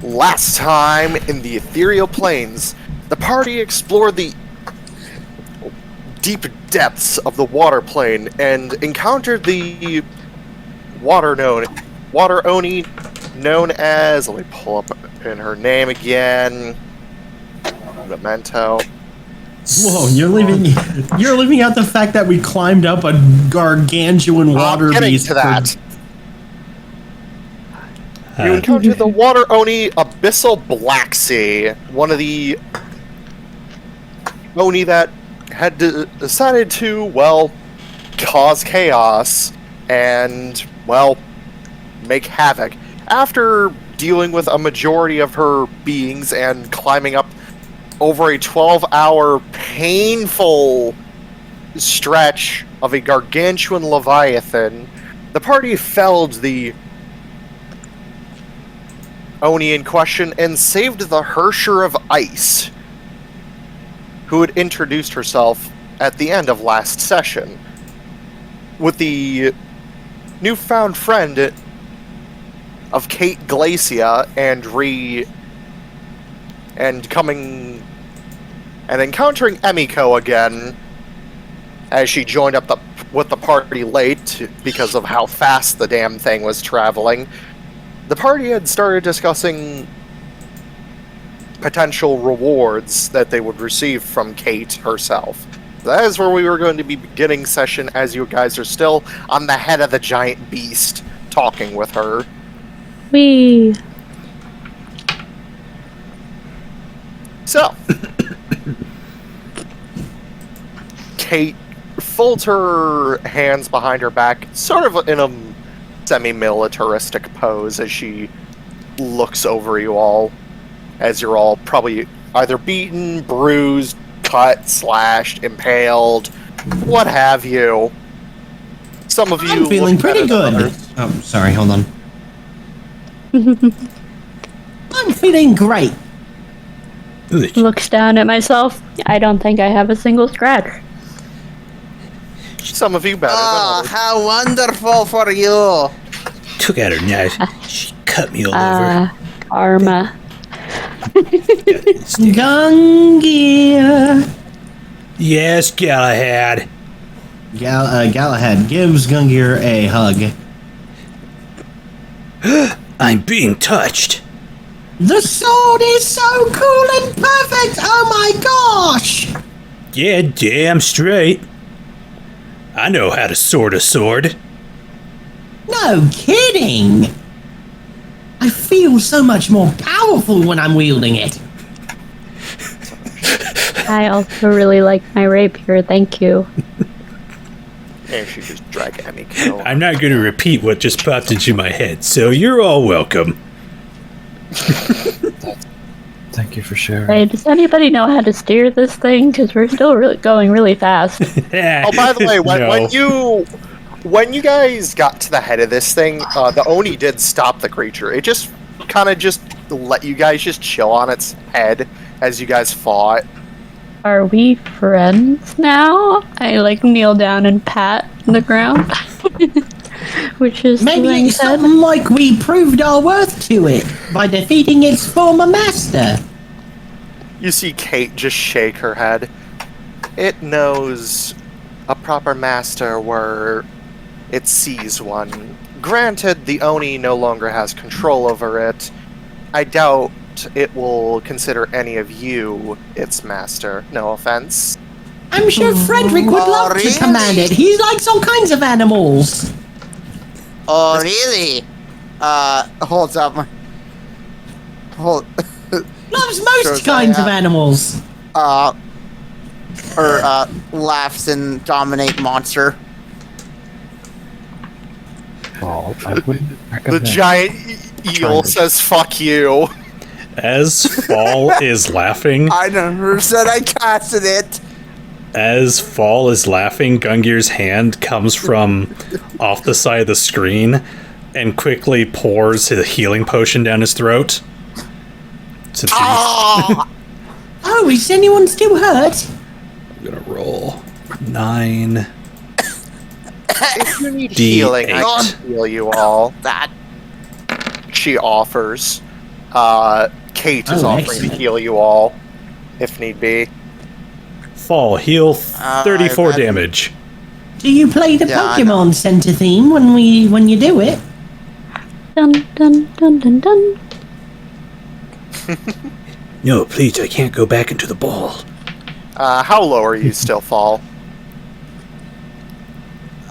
Last time in the Ethereal Plains, the party explored the deep depths of the water plane and encountered the water Oni known as, let me pull up in her name again, Memento. Whoa, you're leaving out the fact that we climbed up a gargantuan water beast. To that. You encountered the water Oni Abyssal Black Sea, one of the Oni that had decided to, well, cause chaos and, well, make havoc. After dealing with a majority of her beings and climbing up over a 12-hour painful stretch of a gargantuan leviathan, the party felled the Oni in question and saved the Hersher of Ice, who had introduced herself at the end of last session. With the newfound friend of Kate Glacia and encountering Emiko again as she joined up with the party late because of how fast the damn thing was traveling. The party had started discussing potential rewards that they would receive from Kate herself. That is where we were going to be beginning session, as you guys are still on the head of the giant beast, talking with her. Whee! So, Kate folds her hands behind her back, sort of in a semi-militaristic pose as she looks over you all, as you're all probably either beaten, bruised, cut, slashed, impaled, what have you. Some of you I'm feeling pretty good. Oh, sorry, hold on. I'm feeling great. Looks down at myself. I don't think I have a single scratch. Some of you better. Oh, how wonderful for you! Took out her knife. She cut me all over. Karma. Gungir. Yes, Galahad. Galahad gives Gungir a hug. I'm being touched. The sword is so cool and perfect! Oh my gosh! Yeah, damn straight. I know how to sword a sword. No kidding! I feel so much more powerful when I'm wielding it. I also really like my rapier, thank you. And she just dragged Emiko. I'm not going to repeat what just popped into my head, so you're all welcome. Thank you for sharing. Hey, does anybody know how to steer this thing? Because we're still going really fast. Oh, by the way, when you guys got to the head of this thing, the Oni did stop the creature. It just kind of just let you guys just chill on its head as you guys fought. Are we friends now? I kneel down and pat the ground. Which is maybe it's something like we proved our worth to it by defeating its former master. You see Kate just shake her head. It knows a proper master where it sees one. Granted, the Oni no longer has control over it. I doubt it will consider any of you its master. No offense. I'm sure Fredrick would love to command it. He likes all kinds of animals. Oh, really? Holds up. Loves Loves most kinds of animals. Laughs and dominate monster. Oh, I wouldn't The recommend. giant eel says, "Fuck you." As Fall is laughing, I never said I casted it. As Fall is laughing, Gungir's hand comes from off the side of the screen and quickly pours his healing potion down his throat. Oh, is anyone still hurt? I'm gonna roll 9. If you need D8. healing, I can heal you all. That She offers. Kate is Oh, offering to excellent. heal you all, if need be. Fall, heal 34 damage. Do you play the Yeah, I know. Pokemon Center theme when you do it? Dun dun dun dun dun. No, please, I can't go back into the ball. How low are you still, Fall?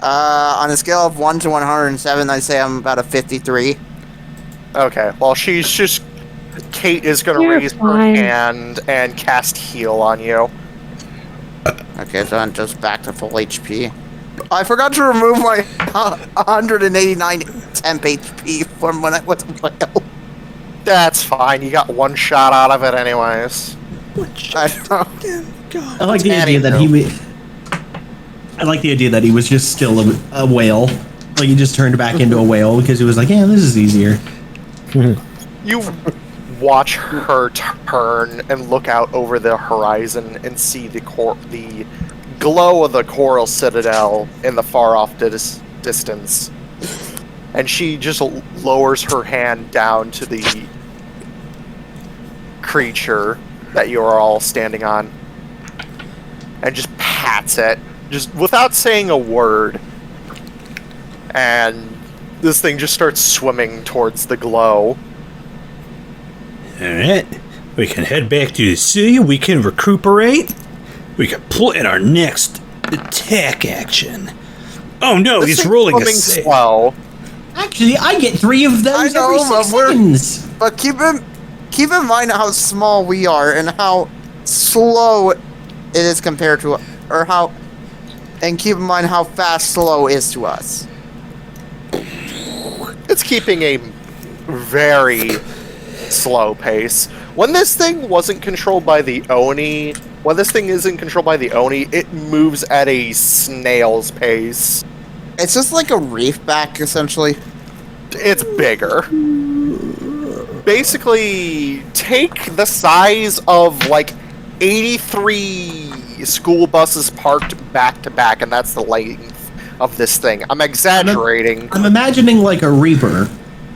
On a scale of 1 to 107, I'd say I'm about a 53. Okay, well, Kate is going to You're raise fine. her hand and cast heal on you. Okay, so I'm just back to full HP. I forgot to remove my 189 temp HP from when I was in whale. That's fine, you got one shot out of it anyways. I know. I like the idea that I like the idea that he was just still a whale. Like he just turned back into a whale because he was like, yeah, this is easier. You watch her turn and look out over the horizon and see the glow of the coral citadel in the far-off distance. And she just lowers her hand down to the creature that you are all standing on and just pats it, just without saying a word. And this thing just starts swimming towards the glow. Alright, we can head back to the city, we can recuperate, we can plan our next attack action. Oh no, This he's thing's rolling a swimming save. slow. Actually, I get 3 of those I know, every 6 but we're- seconds. But keep in mind how small we are and how slow it is compared to, and keep in mind how fast slow is to us. It's keeping a very slow pace. When this thing wasn't controlled by the Oni, when this thing isn't controlled by the Oni, it moves at a snail's pace. It's just like a reef back, essentially. It's bigger. Basically, take the size of like 83 school buses parked back to back, and that's the length of this thing. I'm exaggerating. I'm imagining like a Reaper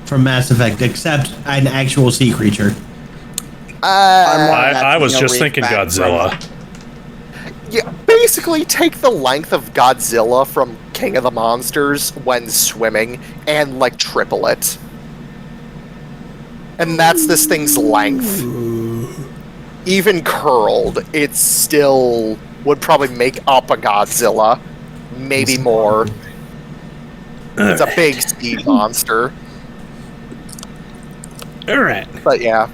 from Mass Effect, except an actual sea creature. I was just thinking Godzilla. Yeah, basically take the length of Godzilla from King of the Monsters when swimming and like triple it. And that's this thing's length. Even curled, it still would probably make up a Godzilla. Maybe more. It's a big sea monster. Alright. But yeah,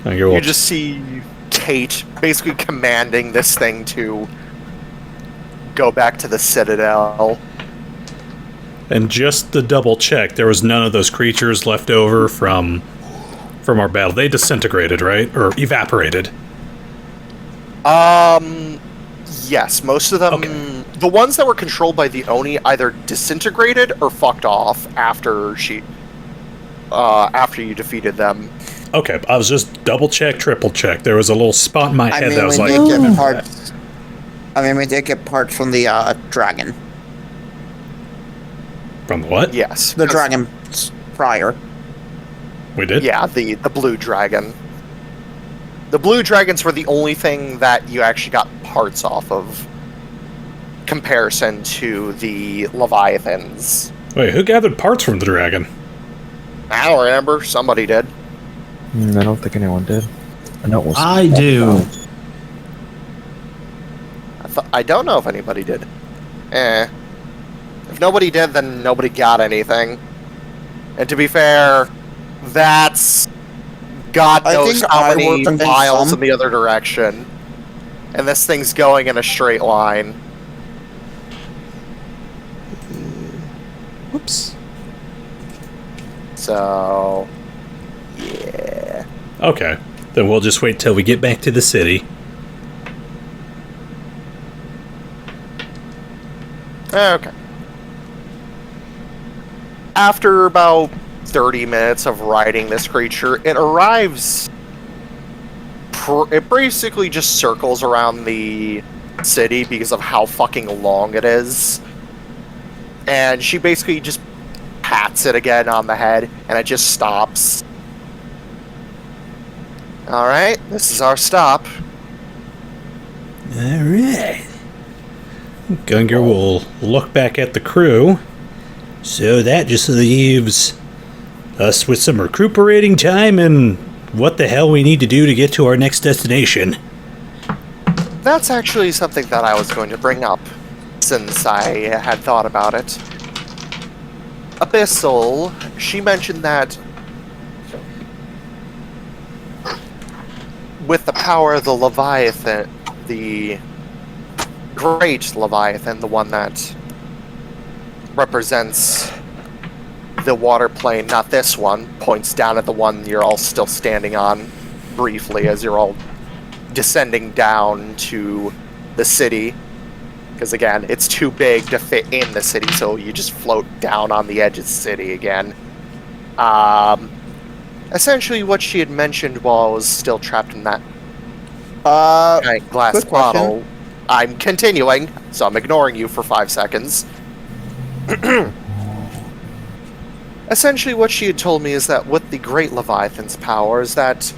Okay, you well, just see Kate basically commanding this thing to go back to the Citadel. and just to double check, there was none of those creatures left over from our battle. They disintegrated, right? Or evaporated. Yes, most of them. Okay. The ones that were controlled by the Oni either disintegrated or fucked off after you defeated them. Okay, I was just double check, triple check. There was a little spot in my I head mean, that was we like, did get parts. I mean, we did get parts from the dragon. from what? Yes, The 'cause- dragon prior. We did? Yeah, the blue dragon. The blue dragons were the only thing that you actually got parts off of, comparison to the leviathans. Wait, who gathered parts from the dragon? I don't remember. Somebody did. I don't think anyone did. I know it was. I do. I don't know if anybody did. If nobody did, then nobody got anything. And to be fair, that's God I knows think how I many worked on miles some. in the other direction. And this thing's going in a straight line. Whoops. So, yeah. Okay, then we'll just wait till we get back to the city. Okay. After about 30 minutes of riding this creature, it arrives. It basically just circles around the city because of how fucking long it is. And she basically just pats it again on the head, and it just stops. Alright, this is our stop. Alright. Gungir will look back at the crew. So that just leaves us with some recuperating time and what the hell we need to do to get to our next destination. That's actually something that I was going to bring up, since I had thought about it. Abyssal, she mentioned that with the power of the Leviathan, the Great Leviathan, the one that represents the water plane, not this one, points down at the one you're all still standing on briefly as you're all descending down to the city. Because again, it's too big to fit in the city, so you just float down on the edge of the city again. Essentially what she had mentioned while I was still trapped in that giant glass quick bottle. question. I'm continuing, so I'm ignoring you for 5 seconds. Essentially what she had told me is that with the Great Leviathan's powers, that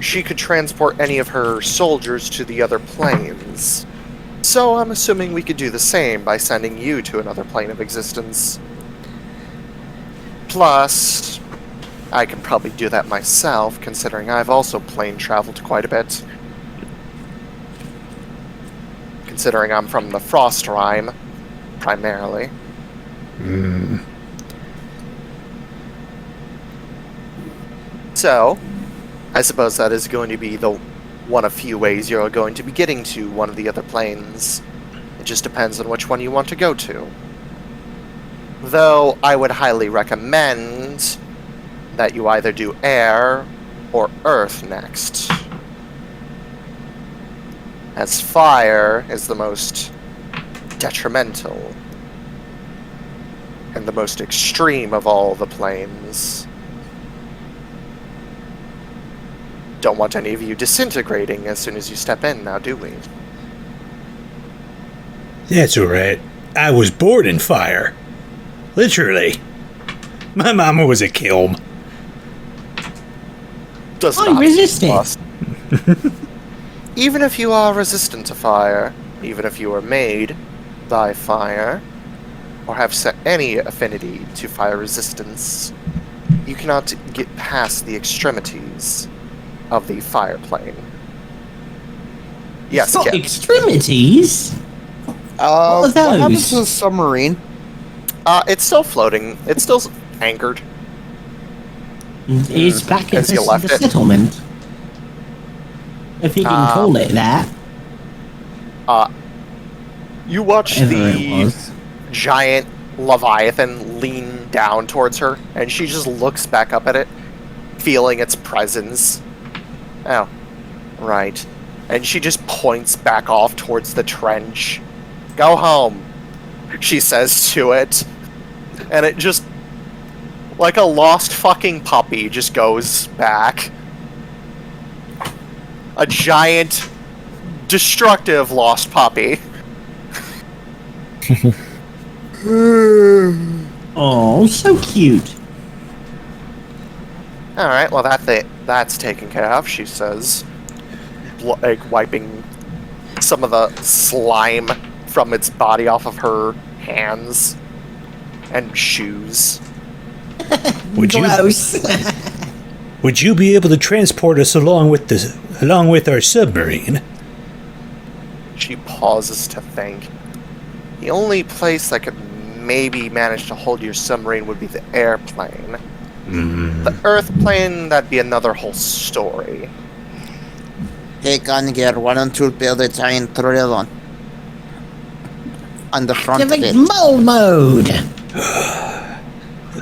she could transport any of her soldiers to the other planes. So I'm assuming we could do the same by sending you to another plane of existence. Plus, I could probably do that myself, considering I've also plane traveled quite a bit. Considering I'm from the Frost Rime, primarily. So, I suppose that is going to be the one of few ways you're going to be getting to one of the other planes. It just depends on which one you want to go to. Though, I would highly recommend that you either do air or earth next. As fire is the most detrimental and the most extreme of all the planes. Don't want any of you disintegrating as soon as you step in now, do we? That's alright. I was born in fire. Literally. My mama was a kiln. Does I'm not resistant. plus. Even if you are resistant to fire, even if you are made by fire, or have set any affinity to fire resistance, you cannot get past the extremities of the fire plane. Yes, Got Kip. extremities? What are those? happens to the submarine? It's still floating. It's still anchored. It's back at As you the left it. settlement. If you can call it that. You watch Whatever it the was. giant Leviathan lean down towards her, and she just looks back up at it, feeling its presence. Oh, right. And she just points back off towards the trench. Go home, she says to it. And it just, like a lost fucking puppy, just goes back. A giant, destructive lost puppy. Oh, so cute. Alright, well that's taken care of, she says. Like, wiping some of the slime from its body off of her hands and shoes. Would you Gross. would you be able to transport us along with our submarine? She pauses to think. The only place that could maybe manage to hold your submarine would be the airplane. The earth plane, that'd be another whole story. Hey, Gungir, why don't you build a giant drill on the front of Activate it? mold mode.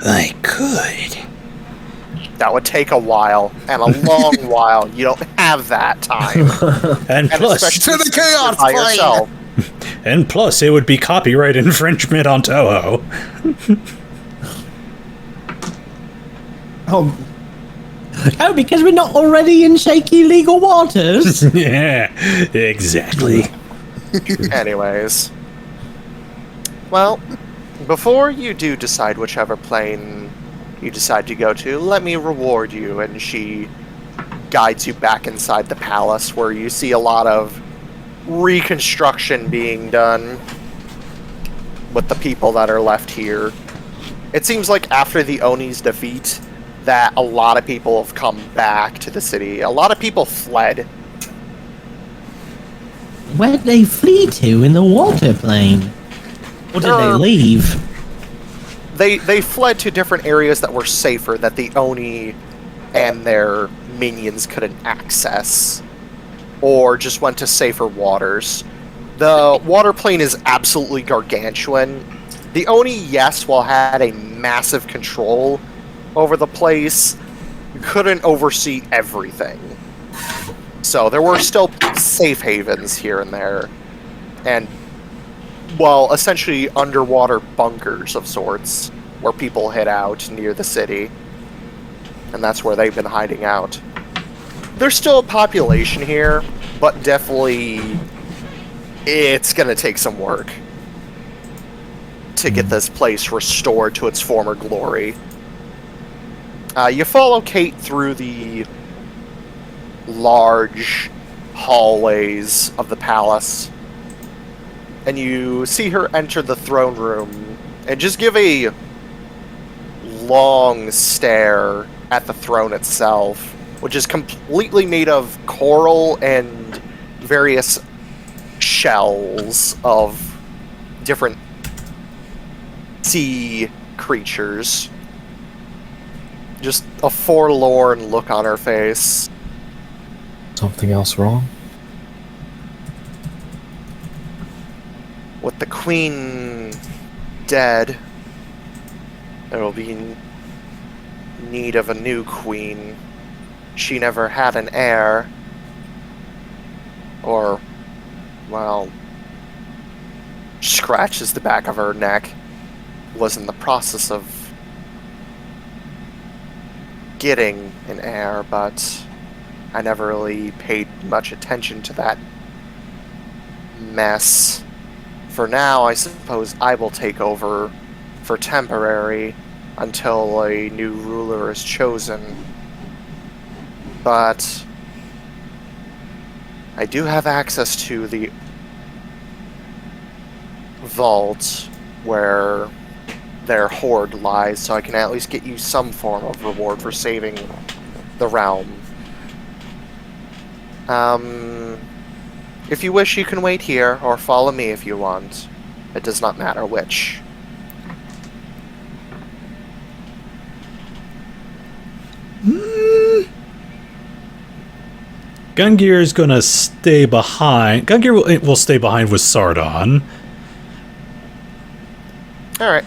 I could. That would take a while, and a long while. You don't have that time. And And plus, especially To the chaos by plane! yourself. and plus, it would be copyright infringement on Toho. Oh, because we're not already in shaky legal waters. Yeah, exactly. Anyways. Well, before you do decide whichever plane you decide to go to, let me reward you. And she guides you back inside the palace, where you see a lot of reconstruction being done with the people that are left here. It seems like after the Oni's defeat, that a lot of people have come back to the city. A lot of people fled. Where'd they flee to in the water plane? Or did they leave? They fled to different areas that were safer, that the Oni and their minions couldn't access, or just went to safer waters. The water plane is absolutely gargantuan. The Oni, yes, while had a massive control over the place, couldn't oversee everything. So there were still safe havens here and there, and, well, essentially underwater bunkers of sorts, where people hid out near the city. And that's where they've been hiding out. There's still a population here, but definitely it's gonna take some work to get this place restored to its former glory. You follow Kate through the large hallways of the palace, and you see her enter the throne room and just give a long stare at the throne itself, which is completely made of coral and various shells of different sea creatures. Just a forlorn look on her face. Something else wrong? With the queen dead, there will be need of a new queen. She never had an heir. Or, well, scratches the back of her neck. Was in the process of getting an heir, but I never really paid much attention to that mess. For now, I suppose I will take over for temporary until a new ruler is chosen. But I do have access to the vault where their hoard lies, so I can at least get you some form of reward for saving the realm. If you wish, you can wait here, or follow me if you want. It does not matter which. Gungir is gonna stay behind. Gungir will stay behind with Sardon. Alright.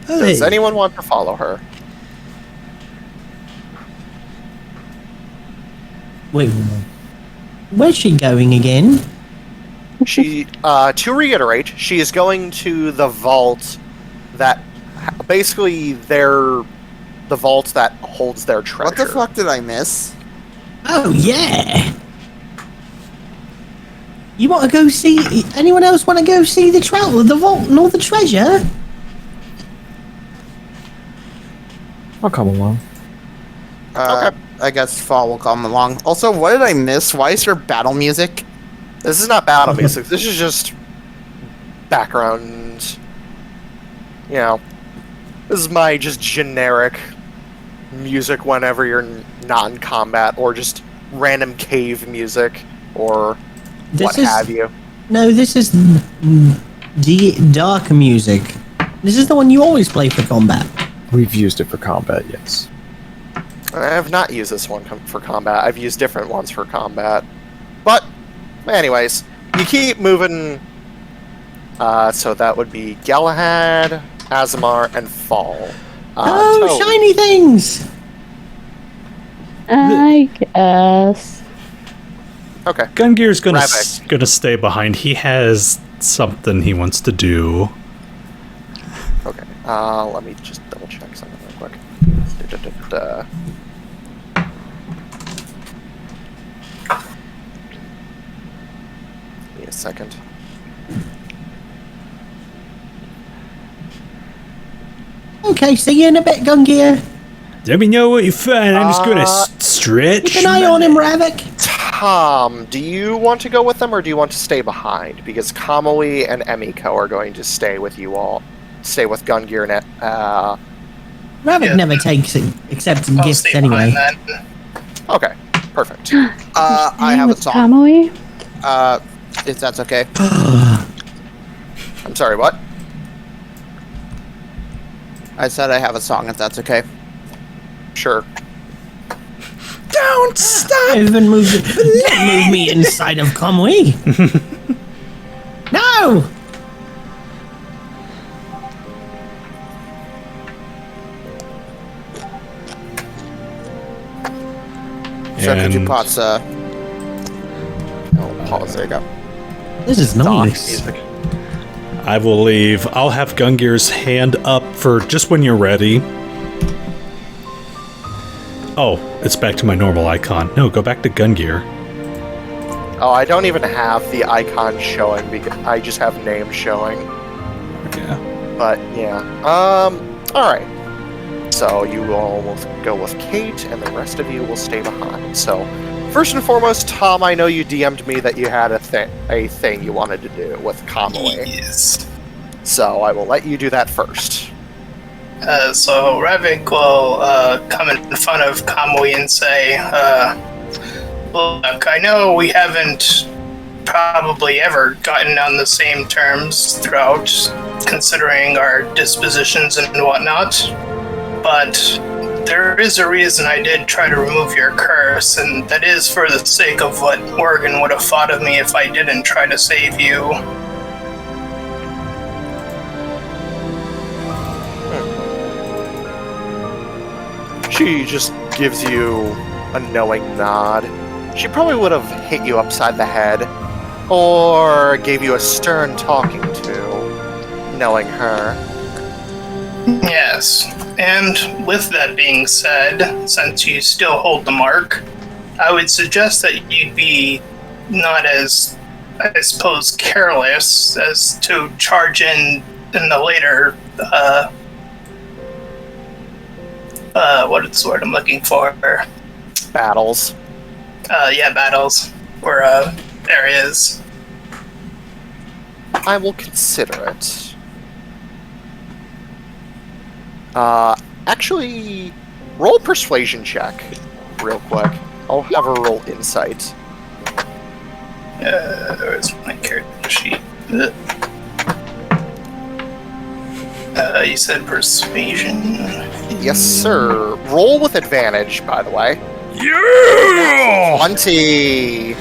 Does anyone want to follow her? Wait, where's she going again? She, to reiterate, she is going to the vault that, basically, the vault that holds their treasure. What the fuck did I miss? Oh, yeah! You want to go see... Anyone else want to go see the vault and all the treasure? I'll come along. Okay. I guess Fall will come along. Also, what did I miss? Why is there battle music? This is not battle music. This is just background. You know, this is my just generic music whenever you're not in combat, or just random cave music, or what have you. No, this is dark music. This is the one you always play for combat. We've used it for combat, yes. I have not used this one for combat. I've used different ones for combat. But, anyways, you keep moving. So that would be Galahad, Asemar, and Fall. Shiny things! I guess. Okay. Gungir's gonna Ravak. gonna stay behind. He has something he wants to do. Okay. Let me just double check something real quick. Give me a second. Okay, see you in a bit, Gungir. Let me know what you find. I'm just gonna Stretch. Keep an eye on him, Ravak. Tom, do you want to go with them or do you want to stay behind? Because Kamui and Emiko are going to stay with you all. Stay with Gungir and Ravak never takes accepts gifts anyway. Okay, perfect. I have a song. Kamui? If that's okay. I'm sorry, what? I said I have a song, if that's okay. Sure. Don't stop! Don't move me inside of Kamui. No! So could you And- pause, pause, there you go. This is nice. I will leave. I'll have Gungir's hand up for just when you're ready. Oh, it's back to my normal icon. No, go back to Gungir. Oh, I don't even have the icon showing because I just have names showing. Yeah. But yeah. Alright. So you all will go with Kate and the rest of you will stay behind. So first and foremost, Tom, I know you DM'd me that you had a thing you wanted to do with Kamui. Yes. So I will let you do that first. So Ravik will come in front of Kamui and say, look, I know we haven't probably ever gotten on the same terms throughout, considering our dispositions and whatnot, but there is a reason I did try to remove your curse, and that is for the sake of what Morgan would have thought of me if I didn't try to save you. She just gives you a knowing nod. She probably would have hit you upside the head, or gave you a stern talking to, knowing her. Yes, and with that being said, since you still hold the mark, I would suggest that you'd be not as, I suppose, careless as to charge in the later, what is the word I'm looking for? Battles. Battles, or, areas. I will consider it. Actually, roll persuasion check, real quick. I'll have her roll insight. Where's my character sheet? You said persuasion. Yes, sir. Roll with advantage, by the way. Yeah! 20!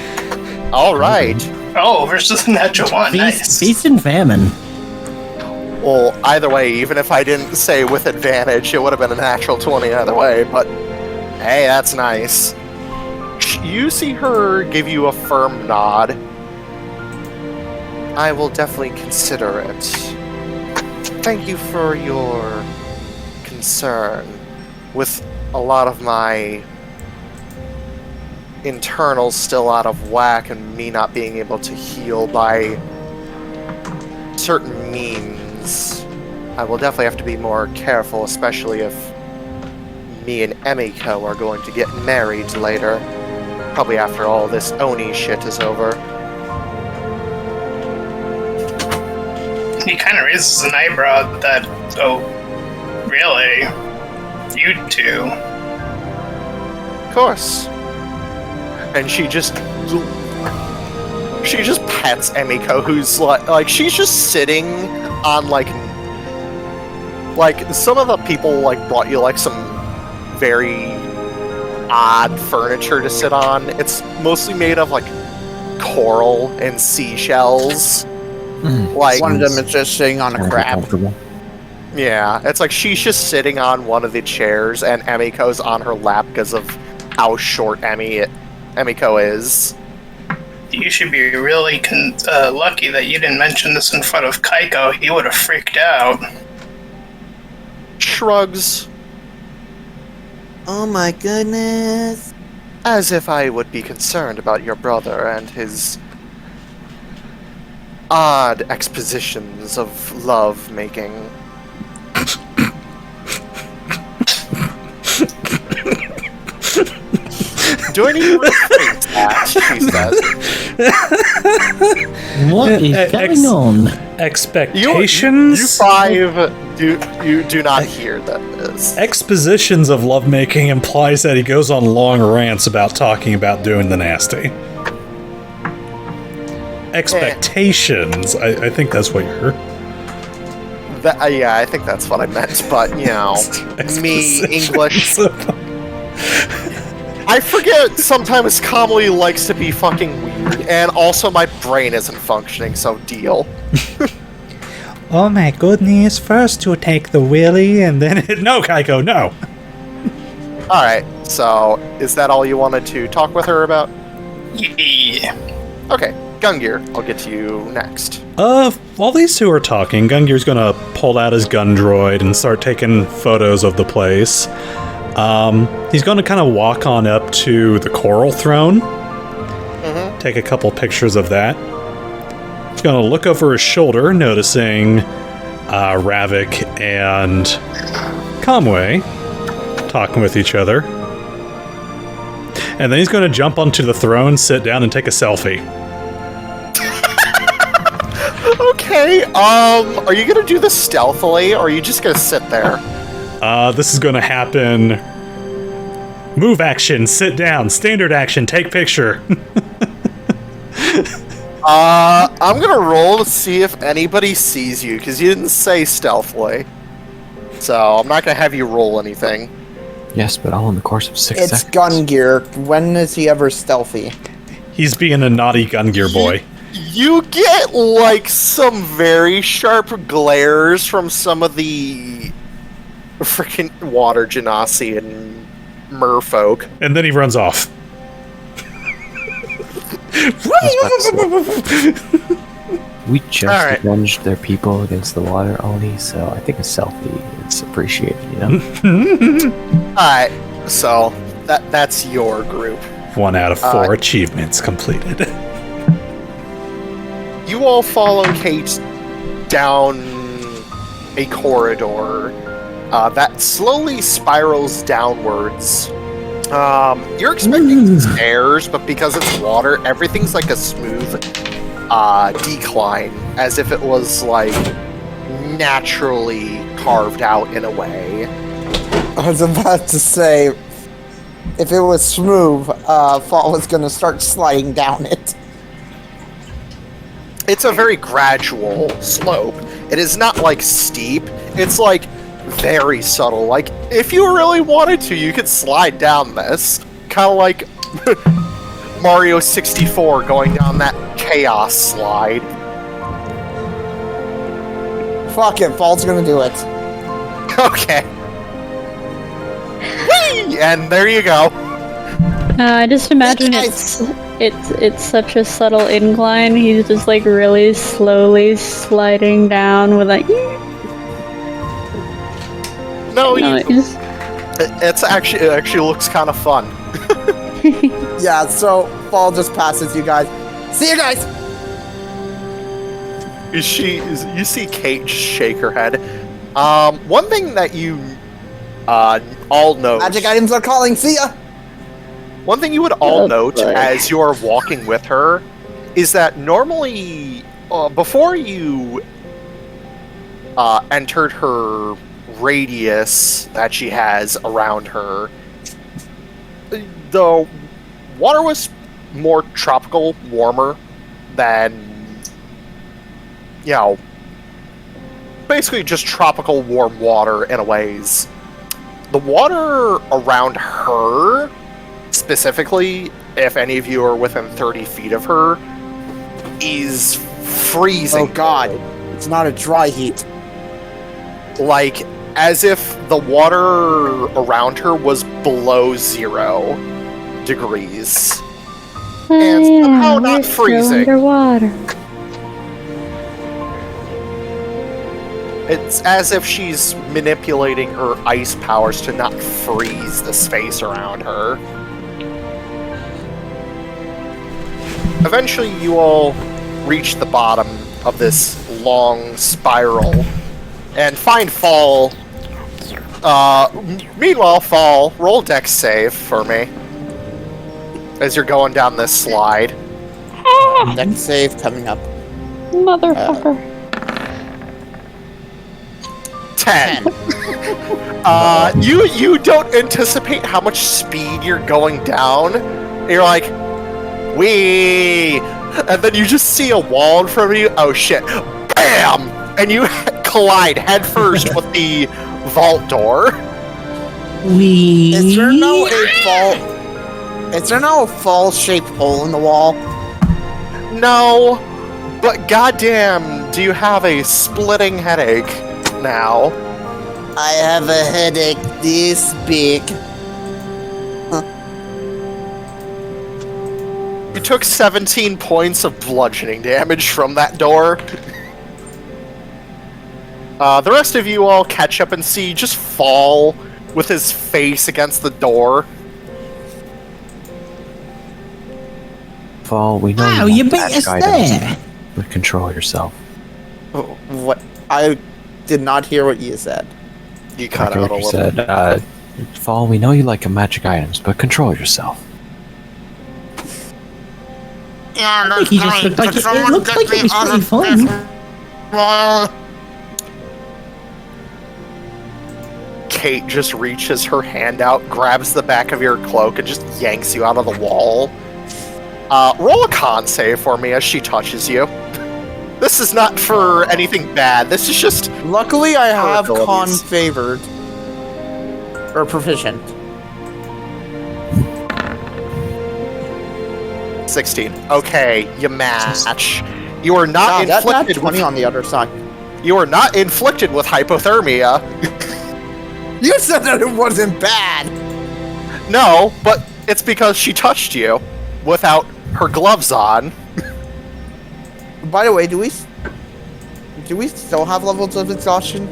Alright. Oh, versus the natural one. Nice. Feast and famine. Well, either way, even if I didn't say with advantage, it would have been a natural 20 either way, but hey, that's nice. You see her give you a firm nod. I will definitely consider it. Thank you for your concern. With a lot of my internals still out of whack and me not being able to heal by certain means, I will definitely have to be more careful, especially if me and Emiko are going to get married later. Probably after all this Oni shit is over. He kind of raises an eyebrow at that. Oh, really? You two? Of course. And she just pets Emiko, who's like she's just sitting on like some of the people brought you some very odd furniture to sit on. It's mostly made of coral and seashells. One of them is just sitting on a crab. Yeah, it's she's just sitting on one of the chairs and Emiko's on her lap because of how short Emiko is. You should be really lucky that you didn't mention this in front of Kaiko. He would have freaked out. Shrugs. Oh my goodness. As if I would be concerned about your brother and his odd expositions of love making. Do I need to rephrase that? She says. What is going on? Expectations? You five do not hear this. Expositions of lovemaking implies that he goes on long rants about talking about doing the nasty. Expectations. I think that's what you heard. Yeah, I think that's what I meant, but, you know, me, English. I forget sometimes Kamui likes to be fucking weird, and also my brain isn't functioning, so deal. Oh my goodness, first you take the willy, and then... No, Kaiko, no! Alright, so, is that all you wanted to talk with her about? Yeah. Okay, Gungir, I'll get to you next. While these two are talking, Gungir's gonna pull out his gun droid and start taking photos of the place. He's gonna kind of walk on up to the coral throne, take a couple pictures of that. He's gonna look over his shoulder, noticing Ravak and Kamui talking with each other. And then he's gonna jump onto the throne, sit down, and take a selfie. Okay, are you gonna do this stealthily, or are you just gonna sit there? This is gonna happen... Move action, sit down. Standard action, take picture. I'm gonna roll to see if anybody sees you, because you didn't say stealthily. So, I'm not gonna have you roll anything. Yes, but all in the course of 6 It's seconds. Gungir. When is he ever stealthy? He's being a naughty Gungir boy. You get, like, some very sharp glares from some of the freaking water genasi and merfolk. And then he runs off. We just Alright. avenged their people against the water Oni, so I think a selfie is appreciated, you know? Alright, so that's your group. 1 out of 4 achievements completed. You all follow Kate down a corridor that slowly spirals downwards. You're expecting stairs, but because it's water, everything's like a smooth decline, as if it was like naturally carved out in a way. I was about to say, if it was smooth, Fall was gonna start sliding down it. It's a very gradual slope. It is not like steep. It's like very subtle. Like if you really wanted to, you could slide down this. Kind of like Mario 64 going down that chaos slide. Fuck it, Fall's gonna do it. Okay. Whee! And there you go. I just imagine Nice. it's such a subtle incline. He's just like really slowly sliding down with like. No, Noise. it actually looks kind of fun. Yeah, so Fall just passes you guys. See you guys! You see Kate just shake her head. One thing that you all note. Magic items are calling, see ya! One thing you would all Oh, note boy. as you're walking with her is that normally, before you entered her radius that she has around her, the water was more tropical, warmer than, you know, basically just tropical warm water in a ways. The water around her, specifically, if any of you are within 30 feet of her, is freezing. Oh god, it's not a dry heat. Like, as if the water around her was below 0 degrees. And somehow not we're still freezing. Underwater. It's as if she's manipulating her ice powers to not freeze the space around her. Eventually, you all reach the bottom of this long spiral and find Fall. Meanwhile, Fall, roll dex save for me. as you're going down this slide. Dex save coming up. Motherfucker. 10. You don't anticipate how much speed you're going down. You're like, wee, and then you just see a wall in front of you. Oh shit! Bam! And you collide headfirst with the vault door. Is there no a fall-shaped hole in the wall? No, but goddamn, do you have a splitting headache now? I have a headache this big. You took 17 points of bludgeoning damage from that door. The rest of you all catch up and see just fall with his face against the door. Fall, we know Wow, you you want beat magic us items, there. but control yourself. What? I did not hear what you said. You cut Like out a you little. said, Fall, we know you like magic items, but control yourself. Yeah, I think he just looked like it looked like it was pretty fun. Kate just reaches her hand out, grabs the back of your cloak, and just yanks you out of the wall. Roll a con save for me as she touches you. This is not for anything bad. This is just... Luckily, I have abilities. con favored. Or proficient. 16. Okay, you match. You are not Wow, that inflicted 20 on the other side. You are not inflicted with hypothermia. You said that it wasn't bad! No, but it's because she touched you without her gloves on. By the way, do we still have levels of exhaustion?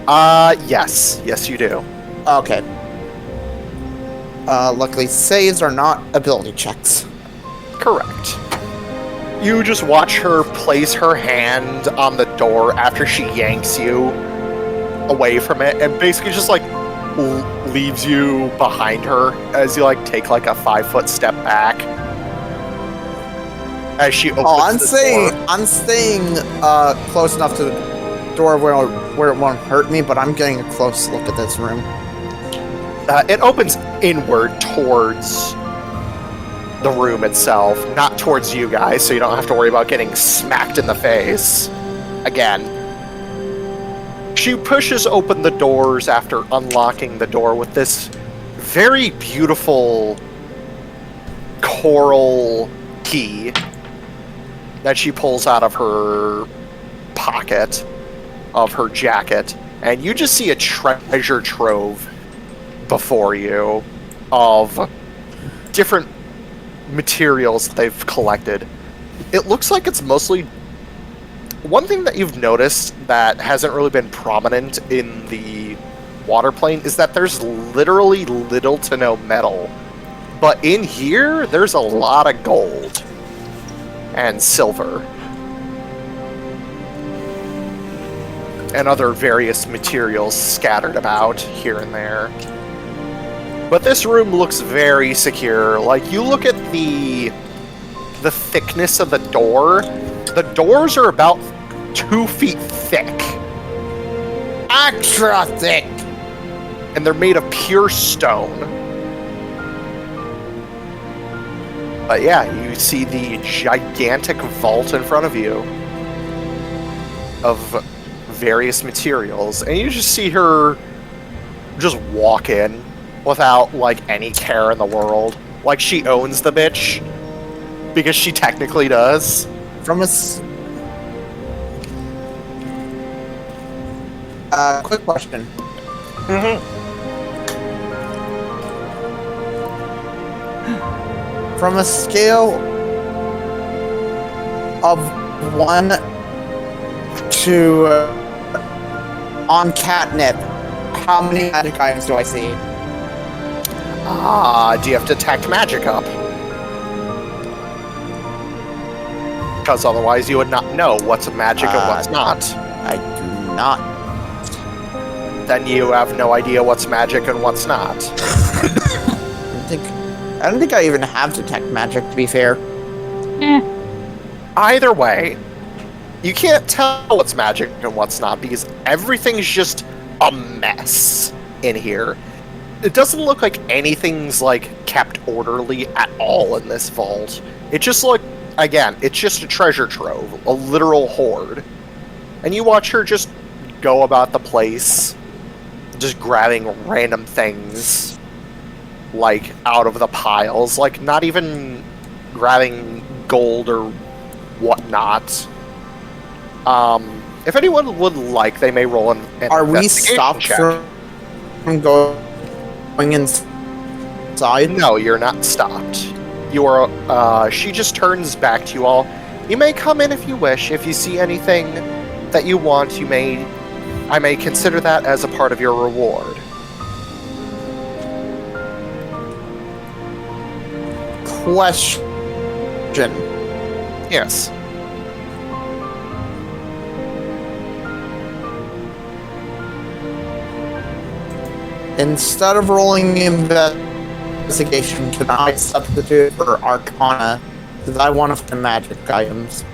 Yes. Yes, you do. Okay. Luckily, saves are not ability checks. Correct. You just watch her place her hand on the door after she yanks you away from it and basically just like leaves you behind her as you like take like a 5-foot step back. As she opens I'm the staying close enough to the door where it won't hurt me, but I'm getting a close look at this room. It opens inward towards the room itself, not towards you guys, so you don't have to worry about getting smacked in the face again. She pushes open the doors after unlocking the door with this very beautiful coral key that she pulls out of her pocket of her jacket, and you just see a treasure trove before you of different materials that they've collected. It looks like it's mostly... One thing that you've noticed that hasn't really been prominent in the water plane is that there's literally little to no metal. But in here, there's a lot of gold and silver and other various materials scattered about here and there. But this room looks very secure. Like, you look at the thickness of the door. The doors are about 2 feet thick. Extra thick! And they're made of pure stone. But yeah, you see the gigantic vault in front of you of various materials. And you just see her just walk in without, like, any care in the world. Like, she owns the bitch. Because she technically does. From a... quick question. From a scale of 1 to on catnip, how many magic items do I see? Do you have Detect Magic up? Because otherwise you would not know what's magic and what's not. I do not. Then you have no idea what's magic and what's not. I don't think I even have detect magic, to be fair. Eh. Either way, you can't tell what's magic and what's not because everything's just a mess in here. It doesn't look like anything's like kept orderly at all in this vault. It just it's just a treasure trove, a literal hoard. And you watch her just go about the place, just grabbing random things like out of the piles, like not even grabbing gold or whatnot. If anyone would like, they may roll an Are we investigation stopped check. from going inside? No, you're not stopped. You are. She just turns back to you all. You may come in if you wish. If you see anything that you want, I may consider that as a part of your reward. Question. Yes. Instead of rolling investigation, can I substitute for Arcana? Because I want to find magic items.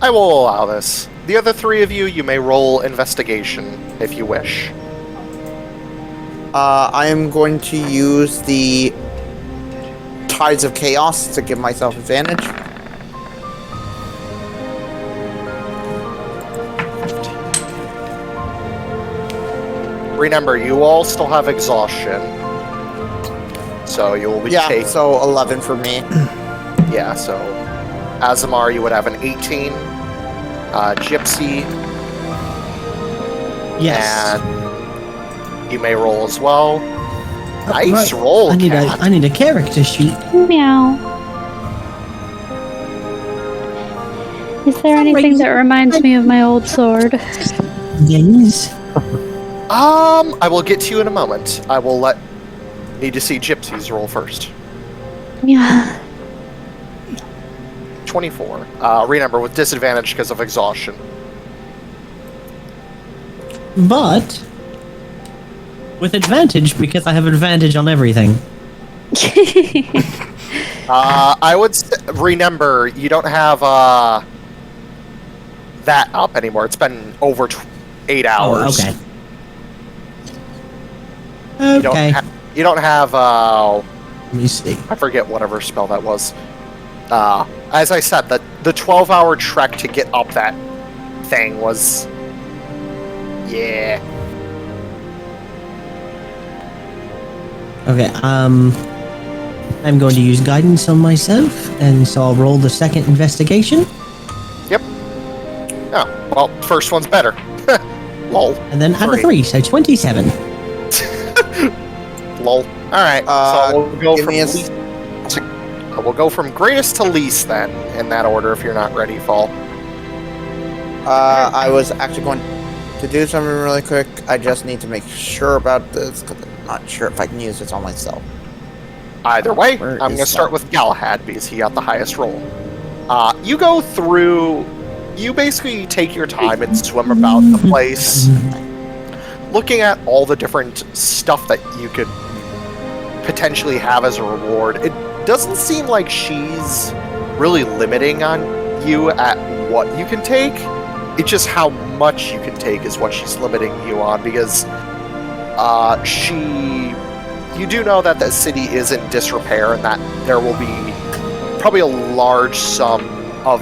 I will allow this. The other three of you may roll investigation if you wish. I am going to use the Tides of Chaos to give myself advantage. Remember, you all still have exhaustion. So you will be taking... so 11 for me. Yeah, so... Asemar, you would have an 18. Gipsy. Yes. And you may roll as well. Nice Right. roll, I Cat. need a character sheet. Meow. Is there anything that reminds me of my old sword? Yes. I will get to you in a moment. I will need to see Gypsy's roll first. Yeah. 24. Remember, with disadvantage because of exhaustion. But with advantage because I have advantage on everything. I would remember, you don't have that up anymore. It's been over 8 hours. Oh, okay. You don't have Let me see. I forget whatever spell that was. As I said, the 12-hour trek to get up that thing was... Yeah. Okay, I'm going to use guidance on myself, and so I'll roll the second investigation. Yep. Oh, well, first one's better. Lol. And then add a 3, so 27. Lol. Alright, so we'll go give from me a least we'll go from greatest to least then, in that order, if you're not ready, Fall. I was actually going to do something really quick. I just need to make sure about this, because I'm not sure if I can use this on myself. Either way, Where I'm going to is start with Galahad, because he got the highest roll. You go through... You basically take your time and swim about the place, looking at all the different stuff that you could potentially have as a reward. It doesn't seem like she's really limiting on you at what you can take. It's just how much you can take is what she's limiting you on, because you do know that the city is in disrepair and that there will be probably a large sum of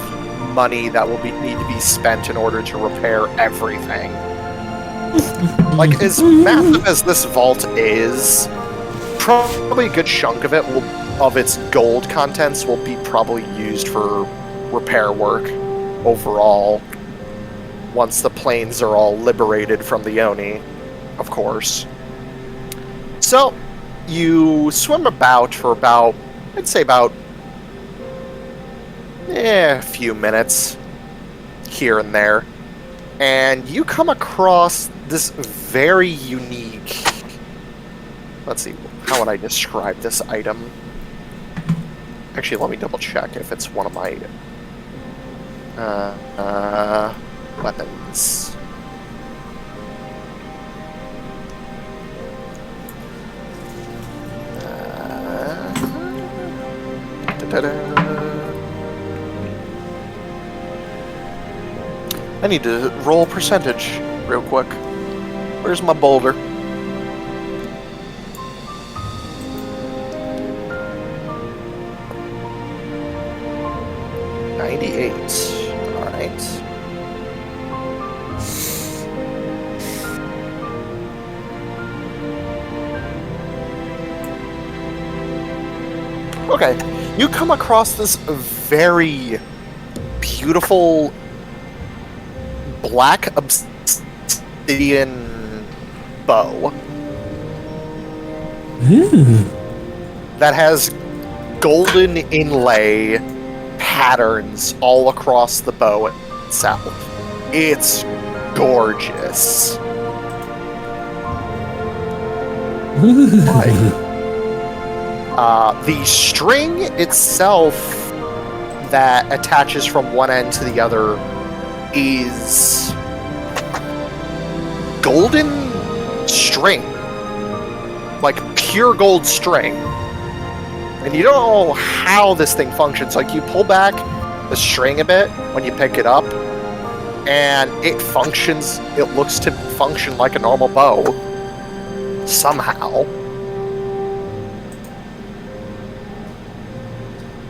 money that will need to be spent in order to repair everything. Like, as massive as this vault is, probably a good chunk of it of its gold contents will be probably used for repair work overall, once the planes are all liberated from the Oni, of course. So, you swim about for about, I'd say about a few minutes here and there, and you come across this very unique... Let's see, how would I describe this item? Actually, let me double check if it's one of my weapons. I need to roll percentage real quick. Where's my boulder? All right. Okay, you come across this very beautiful black obsidian bow that has golden inlay patterns all across the bow itself. It's gorgeous. The string itself that attaches from one end to the other is golden string. Like pure gold string. And you don't know how this thing functions. Like, you pull back the string a bit when you pick it up, and it functions, it looks to function like a normal bow. Somehow.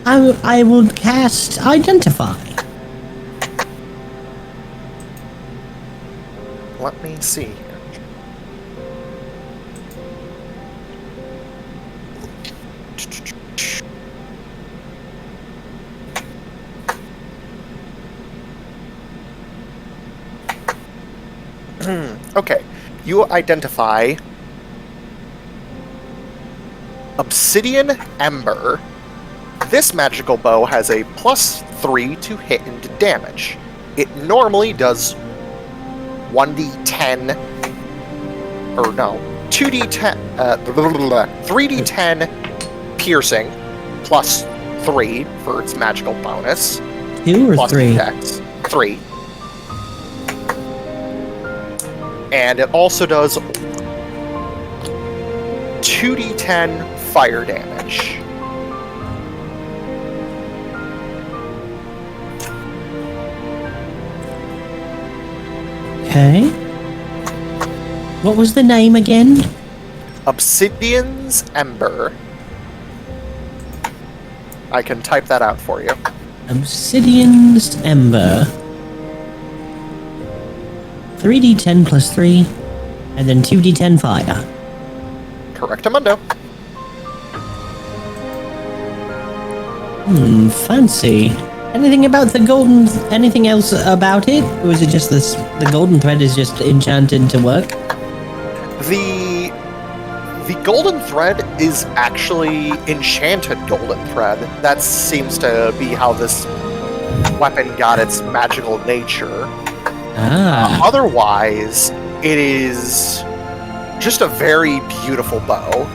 I will cast Identify. Let me see here. Okay, you identify Obsidian Ember. This magical bow has a +3 to hit and to damage. It normally does 1d10, or no, 2d10, 3d10 piercing, +3 for its magical bonus. 2 or plus 3? Dex, 3. And it also does 2d10 fire damage. Okay. What was the name again? Obsidian's Ember. I can type that out for you. Obsidian's Ember. 3d10 +3, and then 2d10 fire. Correctamundo. Fancy. Anything about the golden... anything else about it? Or is it just this... the golden thread is just enchanted to work? The golden thread is actually enchanted golden thread. That seems to be how this weapon got its magical nature. Otherwise, it is just a very beautiful bow.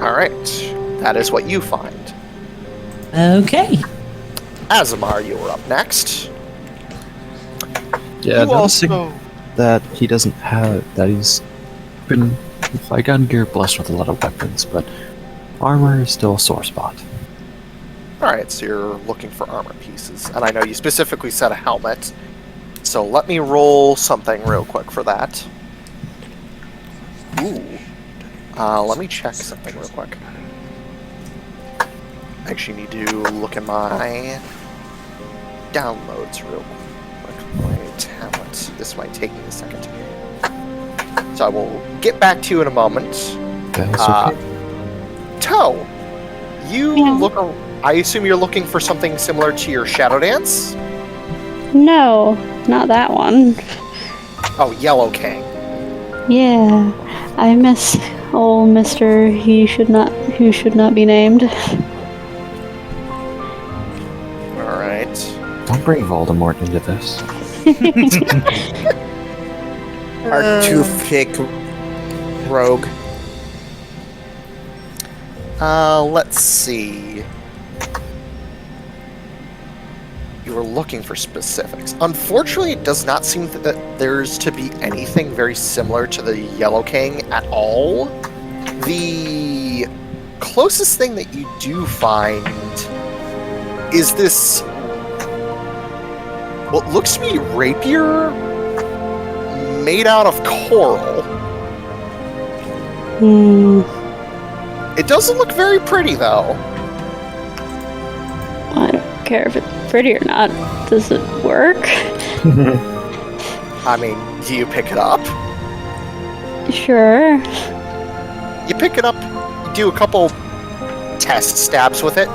Alright, that is what you find. Okay. Asemar, you are up next. Yeah, You noticing also- that he doesn't have... that he's been, by Gungir, blessed with a lot of weapons, but armor is still a sore spot. Alright, so you're looking for armor pieces. And I know you specifically said a helmet. So let me roll something real quick for that. Ooh. Let me check something real quick. I actually need to look at my downloads real quick. My talent. This might take me a second. So I will get back to you in a moment. That's okay. Toe, you Yeah. look... I assume you're looking for something similar to your Shadow Dance? No, not that one. Oh, Yellow King. Yeah, I miss old Mister. Who should not be named. Alright. Don't bring Voldemort into this. Our toothpick rogue. Let's see. You were looking for specifics. Unfortunately, it does not seem that there's to be anything very similar to the Yellow King at all. The closest thing that you do find is this, what looks to be rapier made out of coral. It doesn't look very pretty, though. I don't care if it's pretty or not. Does it work? I mean, do you pick it up? Sure. You pick it up, you do a couple test stabs with it.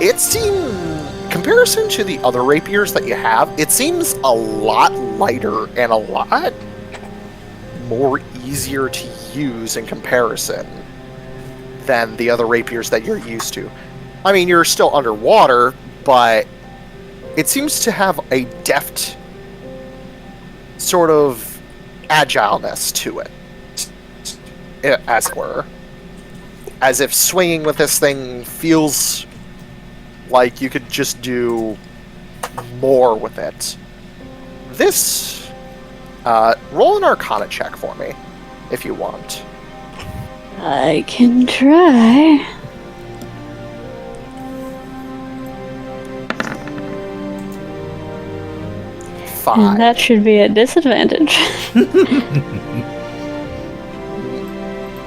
It seems, comparison to the other rapiers that you have, it seems a lot lighter and a lot more easier to use in comparison than the other rapiers that you're used to. I mean, you're still underwater, but it seems to have a deft sort of agileness to it, as it were. As if swinging with this thing feels like you could just do more with it. This, roll an Arcana check for me, if you want. I can try. And that should be a disadvantage.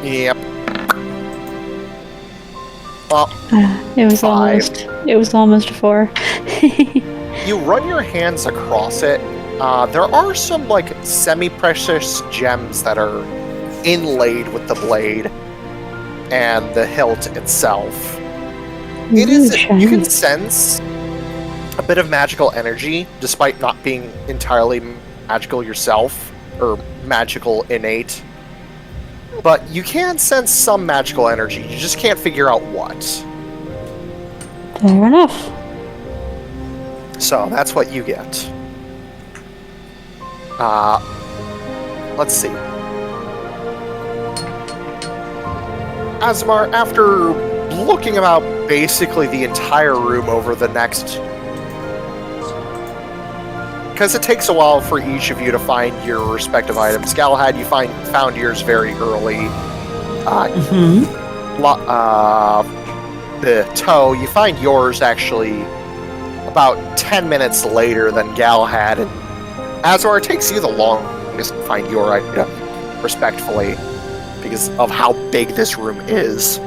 Yep. Well, it was 5. almost a 4. You run your hands across it. There are some like semi-precious gems that are inlaid with the blade and the hilt itself. It is, you can sense a bit of magical energy, despite not being entirely magical yourself, or magical innate. But you can sense some magical energy, you just can't figure out what. Fair enough. So, that's what you get. Let's see. Asemar, after looking about basically the entire room over the next... Because it takes a while for each of you to find your respective items. Galahad, you found yours very early. The toe, you find yours actually about 10 minutes later than Galahad. And Asemar, it takes you the longest to find your item, respectfully, because of how big this room is.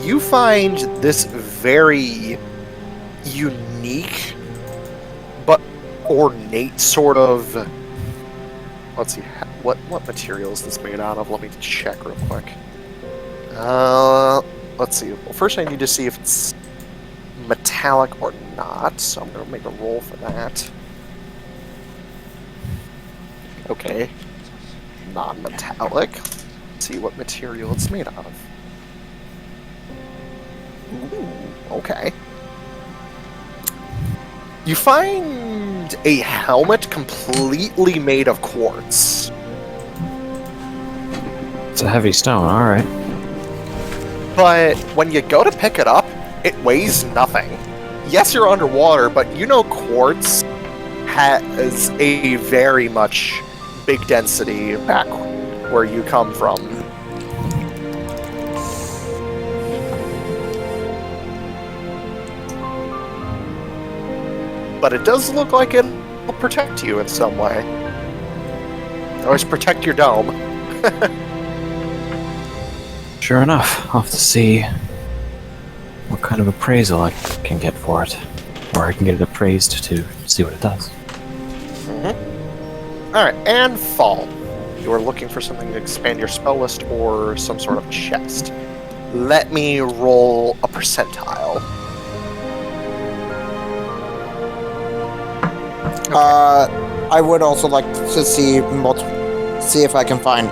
You find this very unique but ornate sort of... Let's see, what material is this made out of? Let me check real quick. Let's see. Well, first I need to see if it's metallic or not, so I'm going to make a roll for that. Okay. Non-metallic. Let's see what material it's made out of. Ooh, okay. You find a helmet completely made of quartz. It's a heavy stone, alright. But when you go to pick it up, it weighs nothing. Yes, you're underwater, but you know quartz has a very much big density back where you come from. But it does look like it will protect you in some way. Always protect your dome. Sure enough, I'll have to see what kind of appraisal I can get for it. Or I can get it appraised to see what it does. Mm-hmm. Alright, and fall. You are looking for something to expand your spell list or some sort of chest. Let me roll a percentile. I would also like to see if I can find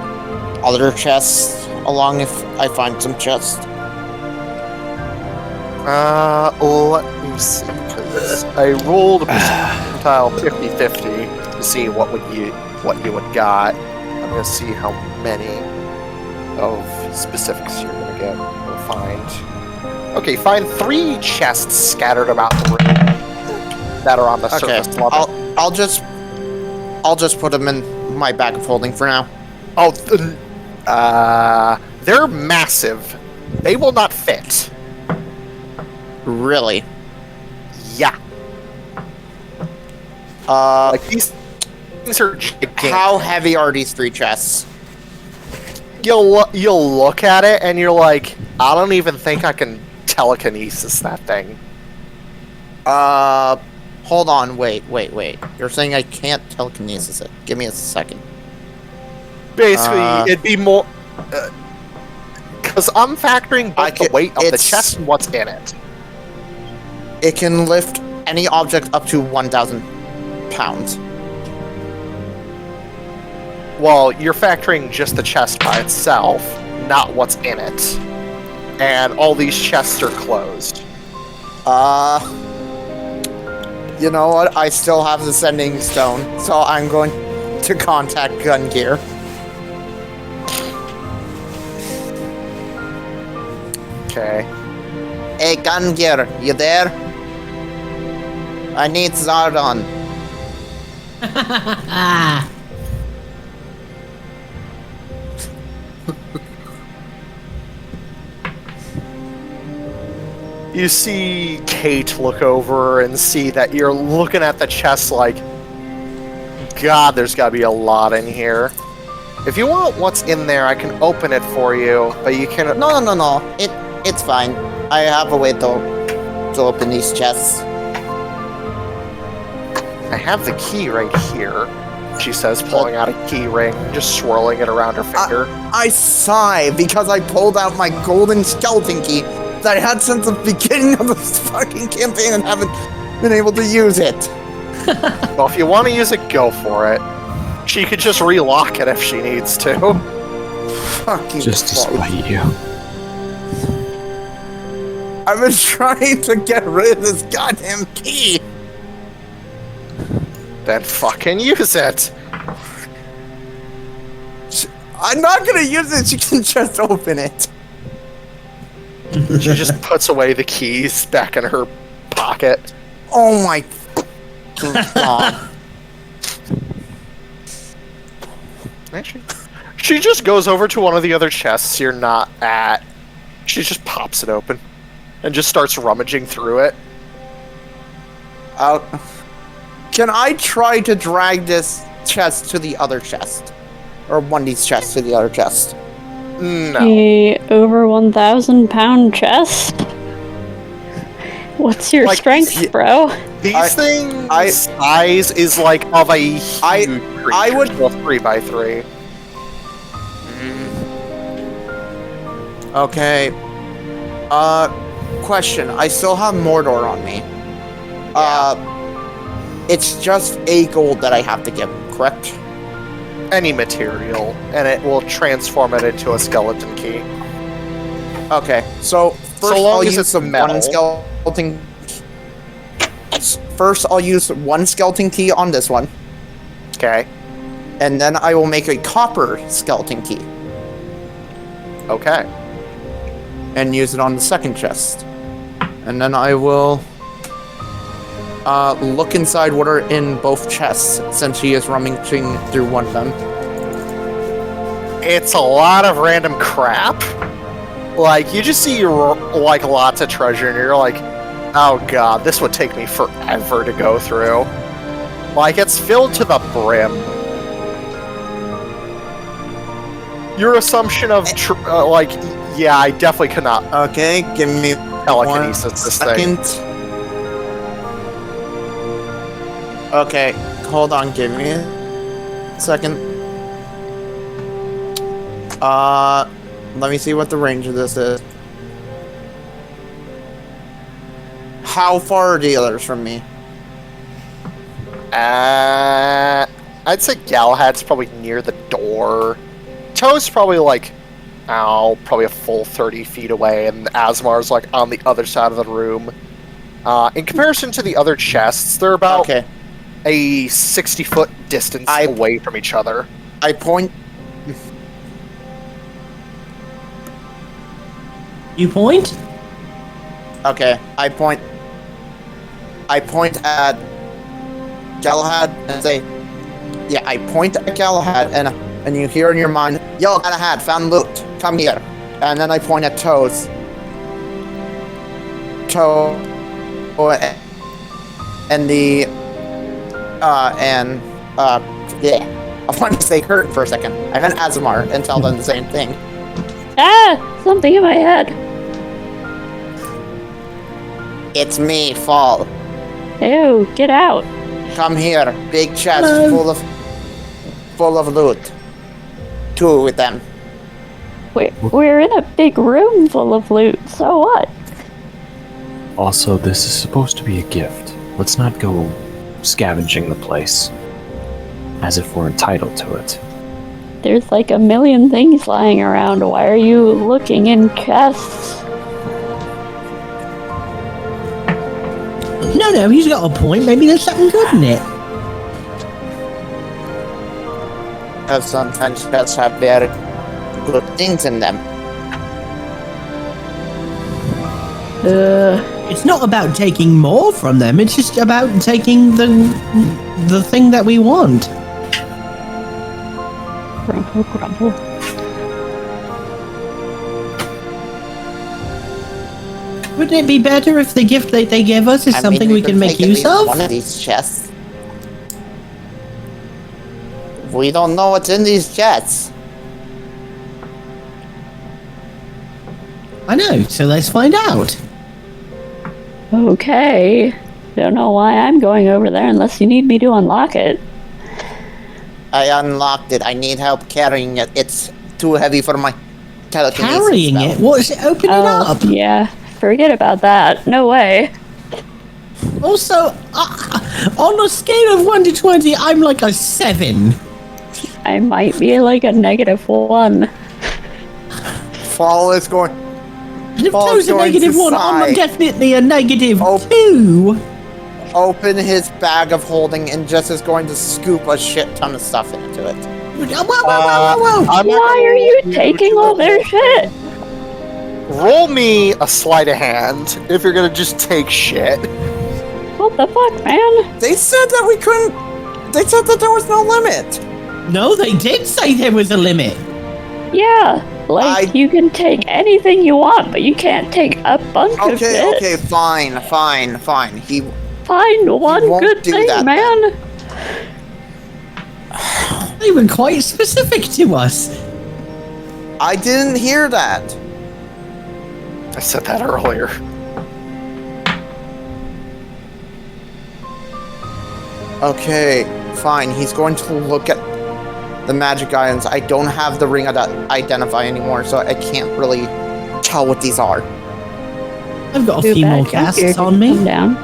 other chests along if I find some chests. Let me see, because I rolled a percentile 50-50 to see what you would got. I'm gonna see how many of specifics you're gonna get or find. Okay, find 3 chests scattered about the room that are on the surface level. I'll just put them in my bag of holding for now. Oh, they're massive. They will not fit. Really? Yeah. Like these things are gigantic. How heavy are these 3 chests? You'll look at it and you're like, I don't even think I can telekinesis that thing. Hold on, wait. You're saying I can't telekinesis it. Give me a second. Basically, it'd be more... Because I'm factoring both the weight of the chest and what's in it. It can lift any object up to 1,000 pounds. Well, you're factoring just the chest by itself, not what's in it. And all these chests are closed. You know what? I still have the sending stone, so I'm going to contact Gungir. Okay. Hey, Gungir, you there? I need Zardon. You see Kate look over and see that you're looking at the chest like, God, there's got to be a lot in here. If you want what's in there, I can open it for you, but you can... No. It's fine. I have a way to open these chests. I have the key right here, she says, pulling out a key ring, just swirling it around her finger. I sigh because I pulled out my golden skeleton key that I had since the beginning of this fucking campaign and haven't been able to use it. Well, if you want to use it, go for it. She could just relock it if she needs to. Fucking Just to spite you. I've been trying to get rid of this goddamn key. Then fucking use it. I'm not gonna use it. She can just open it. She just puts away the keys back in her pocket. Oh my god. Actually, she just goes over to one of the other chests you're not at. She just pops it open and just starts rummaging through it. Can I try to drag this chest to the other chest? Or one of these chests to the other chest? No. The over 1,000 pound chest? What's your strength, bro? These things' size is like of a huge creature, I would 3x3. Okay. Question. I still have Mordor on me. It's just a gold that I have to give him, correct? Any material, and it will transform it into a skeleton key. Okay, so first I'll use one skeleton. First, I'll use one skeleton key on this one. Okay. And then I will make a copper skeleton key. Okay. And use it on the second chest. And then I will look inside what are in both chests, since she is rummaging through one of them. It's a lot of random crap. Like, you just see like lots of treasure, and you're like, oh god, this would take me forever to go through. Like, it's filled to the brim. Your assumption of, like, yeah, I definitely cannot. Okay, give me telekinesis this thing. Okay, hold on, give me a second. Let me see what the range of this is. How far are the others from me? I'd say Galahad's probably near the door. Toe's probably like, probably a full 30 feet away, and Asemar's like on the other side of the room. In comparison to the other chests, they're about a 60-foot distance away from each other. I point. You point? Okay, I point at Galahad and say, yeah, I point at Galahad and you hear in your mind, yo, Galahad, found loot, come here. And then I point at Toes. Toe and the yeah. I wanted to say Hurt for a second. I meant Asemar and tell them the same thing. Ah! Something in my head. It's me, Fall. Ew, get out. Come here, big chest full of loot. 2 with them. We're in a big room full of loot, so what? Also, this is supposed to be a gift. Let's not go scavenging the place as if we're entitled to it. There's like a million things lying around. Why are you looking in chests? No, he's got a point. Maybe there's something good in it. Because sometimes chests have very good things in them. It's not about taking more from them. It's just about taking the thing that we want. Grumble, grumble. Wouldn't it be better if the gift that they give us is something we can make use of? One of these chests. We don't know what's in these chests. I know, so let's find out. Okay. Don't know why I'm going over there unless you need me to unlock it. I unlocked it. I need help carrying it. It's too heavy for my telekinesis Carrying spell. it? What is it? Open it up. Yeah. Forget about that. No way. Also, on a scale of 1 to 20, I'm like a 7. I might be like a -1. Fall is going. And if Paul's Toe's a going to -1, I'm sigh. definitely a Oh. -2. Open his bag of holding and just is going to scoop a shit ton of stuff into it. Whoa. Why are you taking all their shit? Roll me a sleight of hand if you're gonna just take shit. What the fuck, man? They said that we couldn't. They said that there was no limit. No, they did say there was a limit. Yeah. Like, you can take anything you want, but you can't take a bunch of shit. Okay, fine. Find one won't good do thing, that, man. They were quite specific to us. I didn't hear that. I said that earlier. Okay, fine. He's going to look at the magic items. I don't have the ring identify anymore, so I can't really tell what these are. I've got a Too few bad more Gungir casts didn't on me. come down.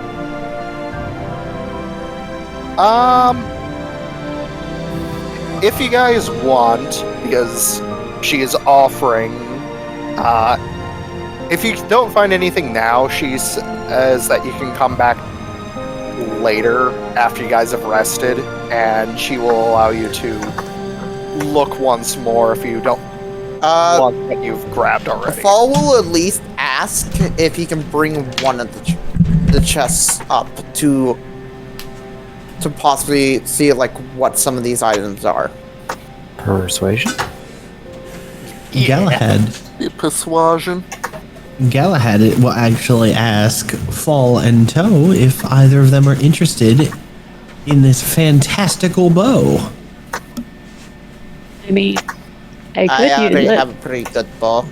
If you guys want, because she is offering, if you don't find anything now, she says that you can come back later after you guys have rested, and she will allow you to look once more if you don't want what you've grabbed already. Fall will at least ask if he can bring one of the chests up to possibly see like what some of these items are. Persuasion? Galahad. Persuasion. Galahad will actually ask Fall and Toe if either of them are interested in this fantastical bow. I mean, I I could already use have it. a pretty good bow.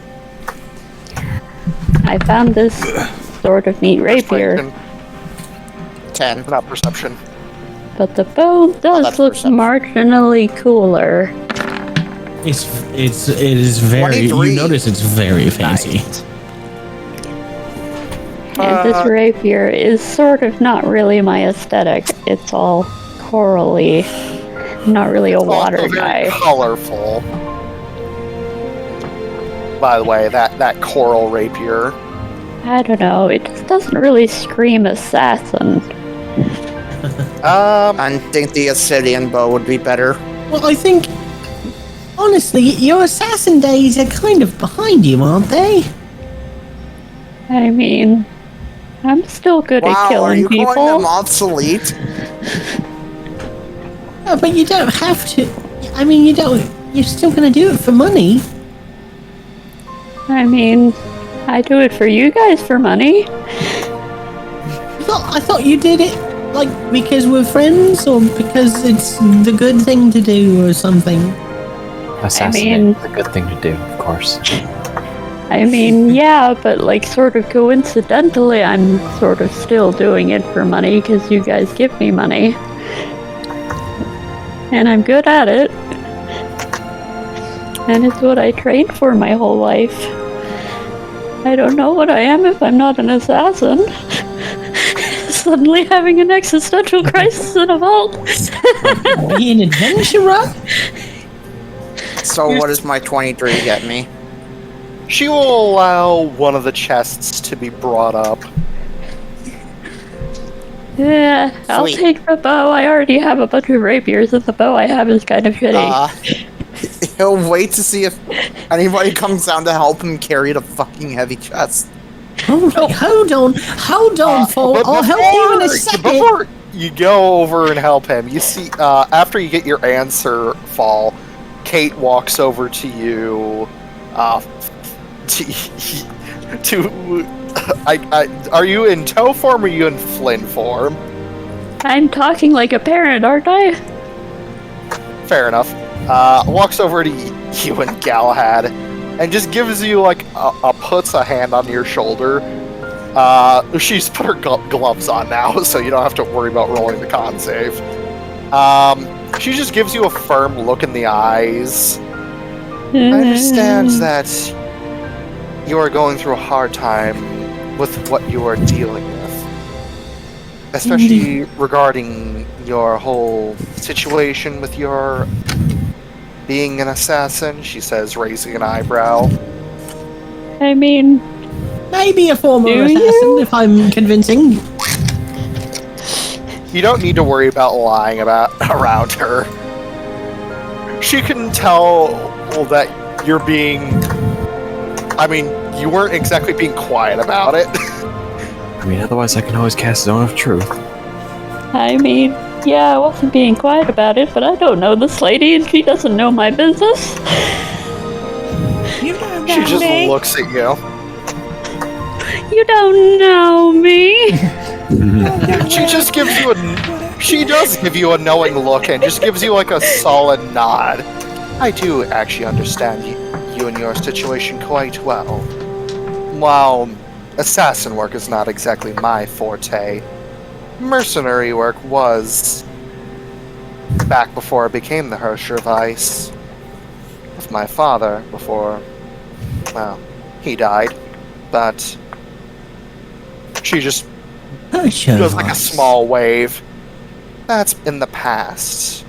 I found this sort of neat rapier, Persuasion, 10. not perception. but the bow does that's look perception. marginally cooler. It is very. 23. You notice it's very fancy. And this rapier is sort of not really my aesthetic. It's all corally, not really a water Also very guy. colorful. By the way, that coral rapier. I don't know, it just doesn't really scream assassin. I think the Assyrian bow would be better. Well, I think, honestly, your assassin days are kind of behind you, aren't they? I mean, I'm still good at Wow, are killing you people. calling them obsolete? Oh, but you don't have to. I mean, you don't. You're still gonna do it for money. I mean, I do it for you guys for money. I thought you did it like because we're friends, or because it's the good thing to do, or something. Assassinate is a good thing to do, of course. I mean, yeah, but like sort of coincidentally, I'm sort of still doing it for money because you guys give me money. And I'm good at it. And it's what I trained for my whole life. I don't know what I am if I'm not an assassin. Suddenly having an existential crisis in a vault. Be an adventurer? So what does my 23 get me? She will allow one of the chests to be brought up. Yeah, I'll Sweet. take the bow. I already have a bunch of rapiers, and the bow I have is kind of shitty. He'll wait to see if anybody comes down to help him carry the fucking heavy chest. Hold on, Fo. But I'll help you in a second. Before you go over and help him, you see, after you get your answer, Fall, Kate walks over to you, are you in tow form or are you in Flynn form? I'm talking like a parent, aren't I? Fair enough. Walks over to you and Galahad and just gives you like puts a hand on your shoulder. She's put her gloves on now, so you don't have to worry about rolling the con save. She just gives you a firm look in the eyes. I understand that you are going through a hard time with what you are dealing with, especially regarding your whole situation with your being an assassin, she says, raising an eyebrow. I mean, Maybe a former Do assassin, you? if I'm convincing. You don't need to worry about lying around her. She can tell that you're being... I mean, you weren't exactly being quiet about it. I mean, otherwise I can always cast Zone of Truth. I mean, yeah, I wasn't being quiet about it, but I don't know this lady and she doesn't know my business. You don't She just looks at you. You don't know me. She just gives you she does give you a knowing look and just gives you like a solid nod. I do actually understand you and your situation quite well. While assassin work is not exactly my forte, mercenary work was back before I became the Hersher of Ice. With my father before, well, he died. But she just does like a small wave. That's in the past.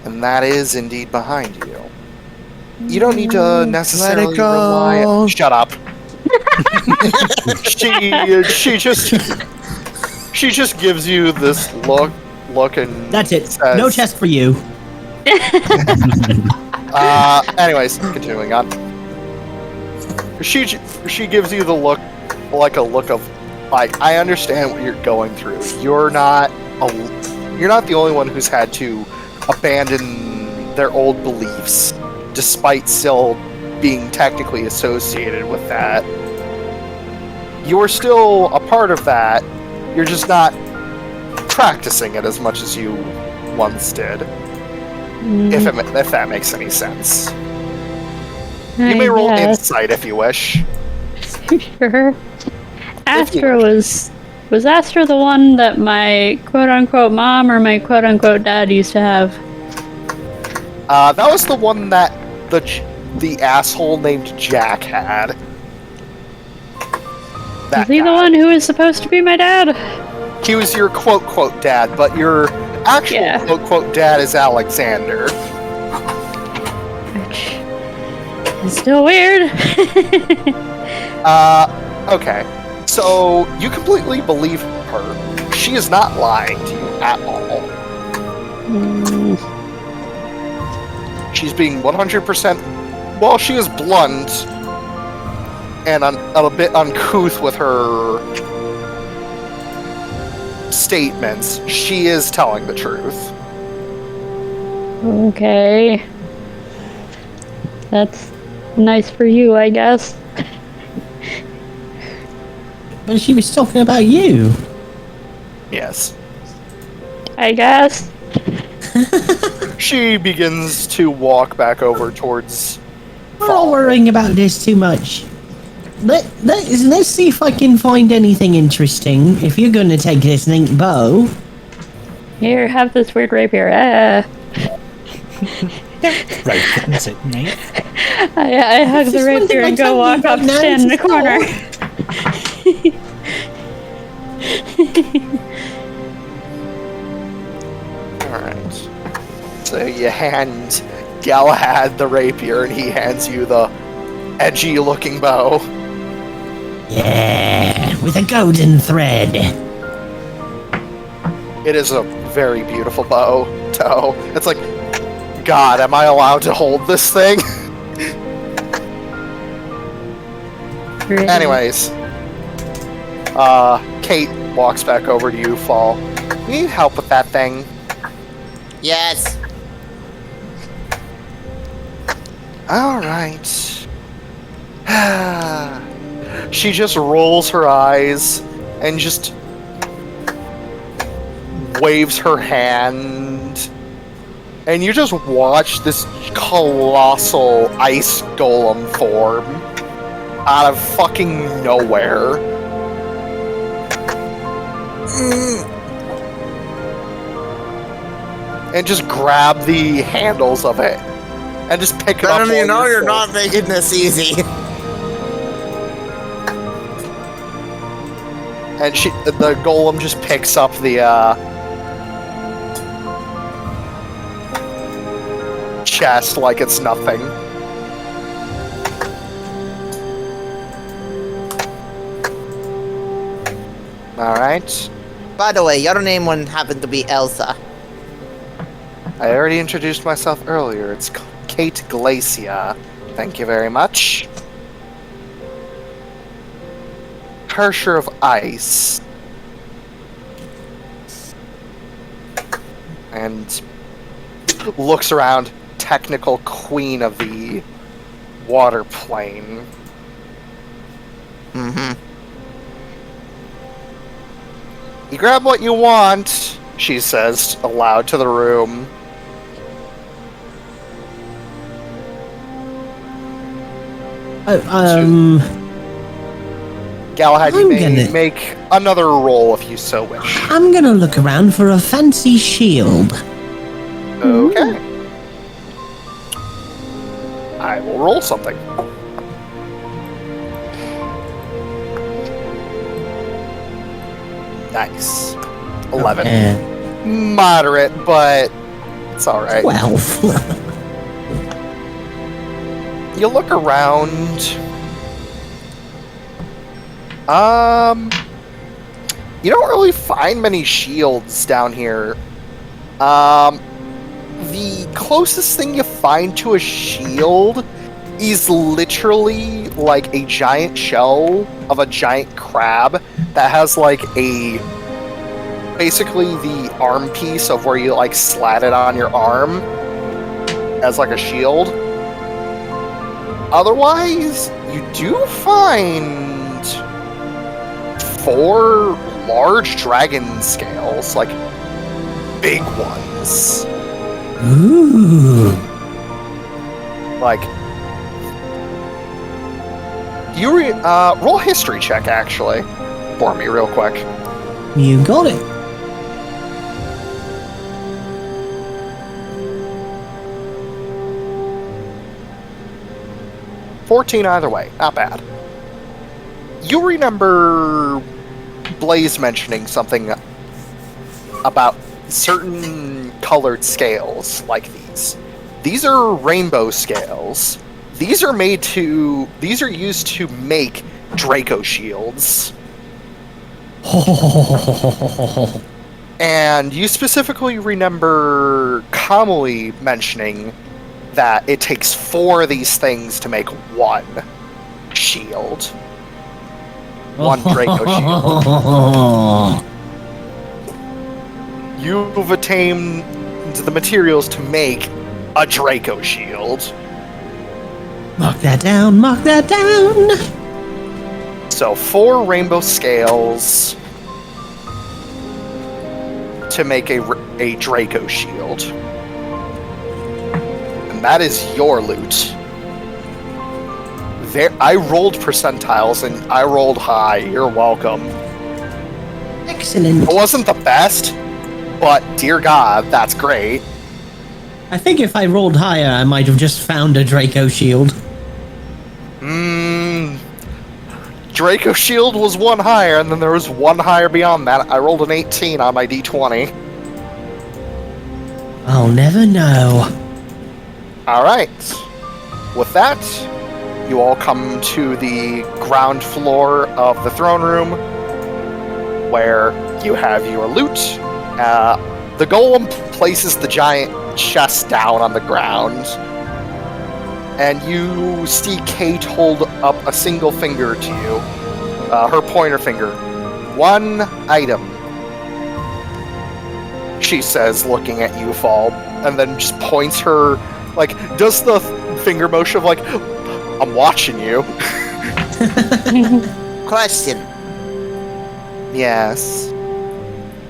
And that is indeed behind you. You don't need to necessarily rely on... Shut up. She just gives you this look and That's it. says, No chest for you. anyways, continuing on. She gives you the look, like a look of, like, I understand what you're going through. You're not the only one who's had to abandon their old beliefs, despite still being technically associated with that. You're still a part of that. You're just not practicing it as much as you once did. If that makes any sense. You may roll insight if you wish. Sure. Astra was Astra the one that my quote-unquote mom or my quote-unquote dad used to have? That was the one that the asshole named Jack had. Is he the one who was supposed to be my dad? He was your quote-quote dad, but your actual quote-quote dad is Alexander. Which is still weird. Okay. So, you completely believe her. She is not lying to you at all. She's being 100%... Well, she is blunt and a bit uncouth with her statements, she is telling the truth. Okay. That's nice for you, I guess. But she was talking about you. Yes. I guess. She begins to walk back over towards... We're all worrying about this too much. Let's see if I can find anything interesting. If you're going to take this link bow. Here, have this weird rapier. Right, that's it, knife. I hug the rapier and go walk up, stand in the corner. Alright. So you hand Galahad the rapier, and he hands you the edgy-looking bow. Yeah, with a golden thread. It is a very beautiful bow, Toe. It's like, God, am I allowed to hold this thing? Really? Anyways. Kate walks back over to you, Fall. You need help with that thing? Yes. Alright. She just rolls her eyes and just waves her hand. And you just watch this colossal ice golem form out of fucking nowhere. And just grab the handles of it. And just pick it up. Venom, you know while you're not making this easy. And the golem just picks up the chest like it's nothing. Alright. By the way, your name wouldn't happen to be Elsa. I already introduced myself earlier. It's Kate Glacia. Thank you very much. Harsher of Ice. And looks around, technical queen of the water plane. Mm-hmm. You grab what you want, she says aloud to the room. Galahad, you may make another roll if you so wish. I'm gonna look around for a fancy shield. Okay. I will roll something. Nice. 11. Moderate, but it's alright. 12. You look around. You don't really find many shields down here. The closest thing you find to a shield is literally like a giant shell of a giant crab that has like basically the arm piece of where you like slat it on your arm as like a shield. Otherwise, you do find 4 large dragon scales, like big ones. Ooh. Like, you roll history check actually for me real quick. You got it. $14 either way, not bad. You remember Blaze mentioning something about certain colored scales like these. These are rainbow scales. These are used to make Draco shields. And you specifically remember Kamui mentioning that it takes 4 of these things to make one shield. One Draco shield. you've attained the materials to make a Draco shield. Mark that down, mark that down! So 4 rainbow scales to make a Draco shield. And that is your loot. There, I rolled percentiles and I rolled high. You're welcome. Excellent. It wasn't the best, but dear God, that's great. I think if I rolled higher, I might have just found a Draco shield. Draco shield was 1 higher, and then there was 1 higher beyond that. I rolled an 18 on my d20. I'll never know. Alright. With that, you all come to the ground floor of the throne room, where you have your loot. The golem places the giant chest down on the ground, and you see Kate hold up a single finger to you, her pointer finger. 1 item, she says, looking at you, Fall, and then just points her, like, does the finger motion of, like, I'm watching you. Question. Yes.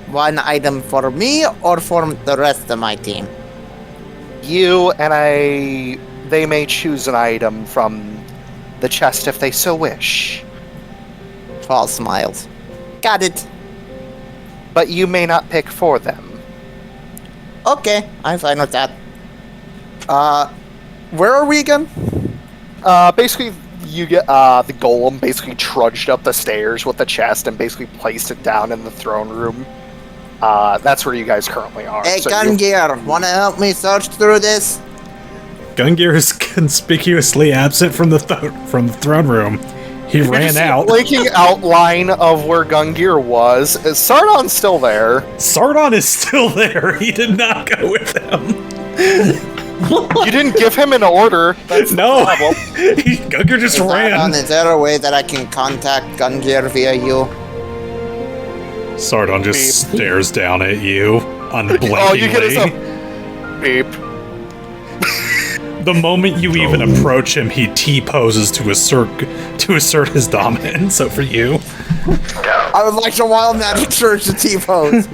1 item for me or for the rest of my team? You and they may choose an item from the chest if they so wish. Fall smiles. Got it. But you may not pick for them. Okay, I'm fine with that. Where are we again? Basically, you get the golem basically trudged up the stairs with the chest and basically placed it down in the throne room. That's where you guys currently are. Hey, So Gungir, wanna help me search through this? Gungir is conspicuously absent from the throne room. He ran out. Blinking outline of where Gungir was. Sardon's still there. Sardon is still there. He did not go with them. You didn't give him an order. That's No. the problem. Gungir just ran. Is there a way that I can contact Gungir via you? Sardon just stares down at you unblinkingly. Oh, you get us a beep. The moment you even approach him, he T-poses to assert his dominance. So for you, I would like to wild magic search the T-pose.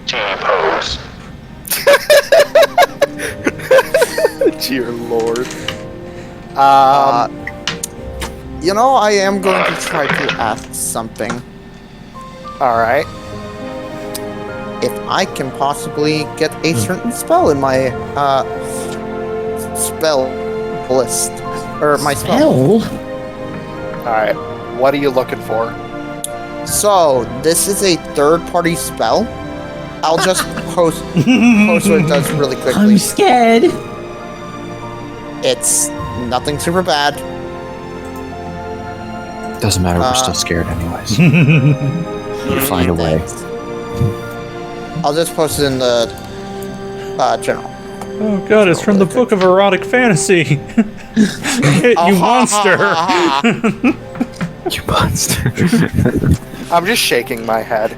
T-pose. Dear Lord. You know, I am going to try to ask something. Alright. If I can possibly get a certain spell in my spell list, or my spell. Alright. What are you looking for? So this is a third-party spell. I'll just post what it does really quickly. I'm scared. It's nothing super bad. Doesn't matter, we're still scared anyways. We'll find a way. I'll just post it in the general. oh god, it's from the book of erotic fantasy. You monster! You monster. I'm just shaking my head.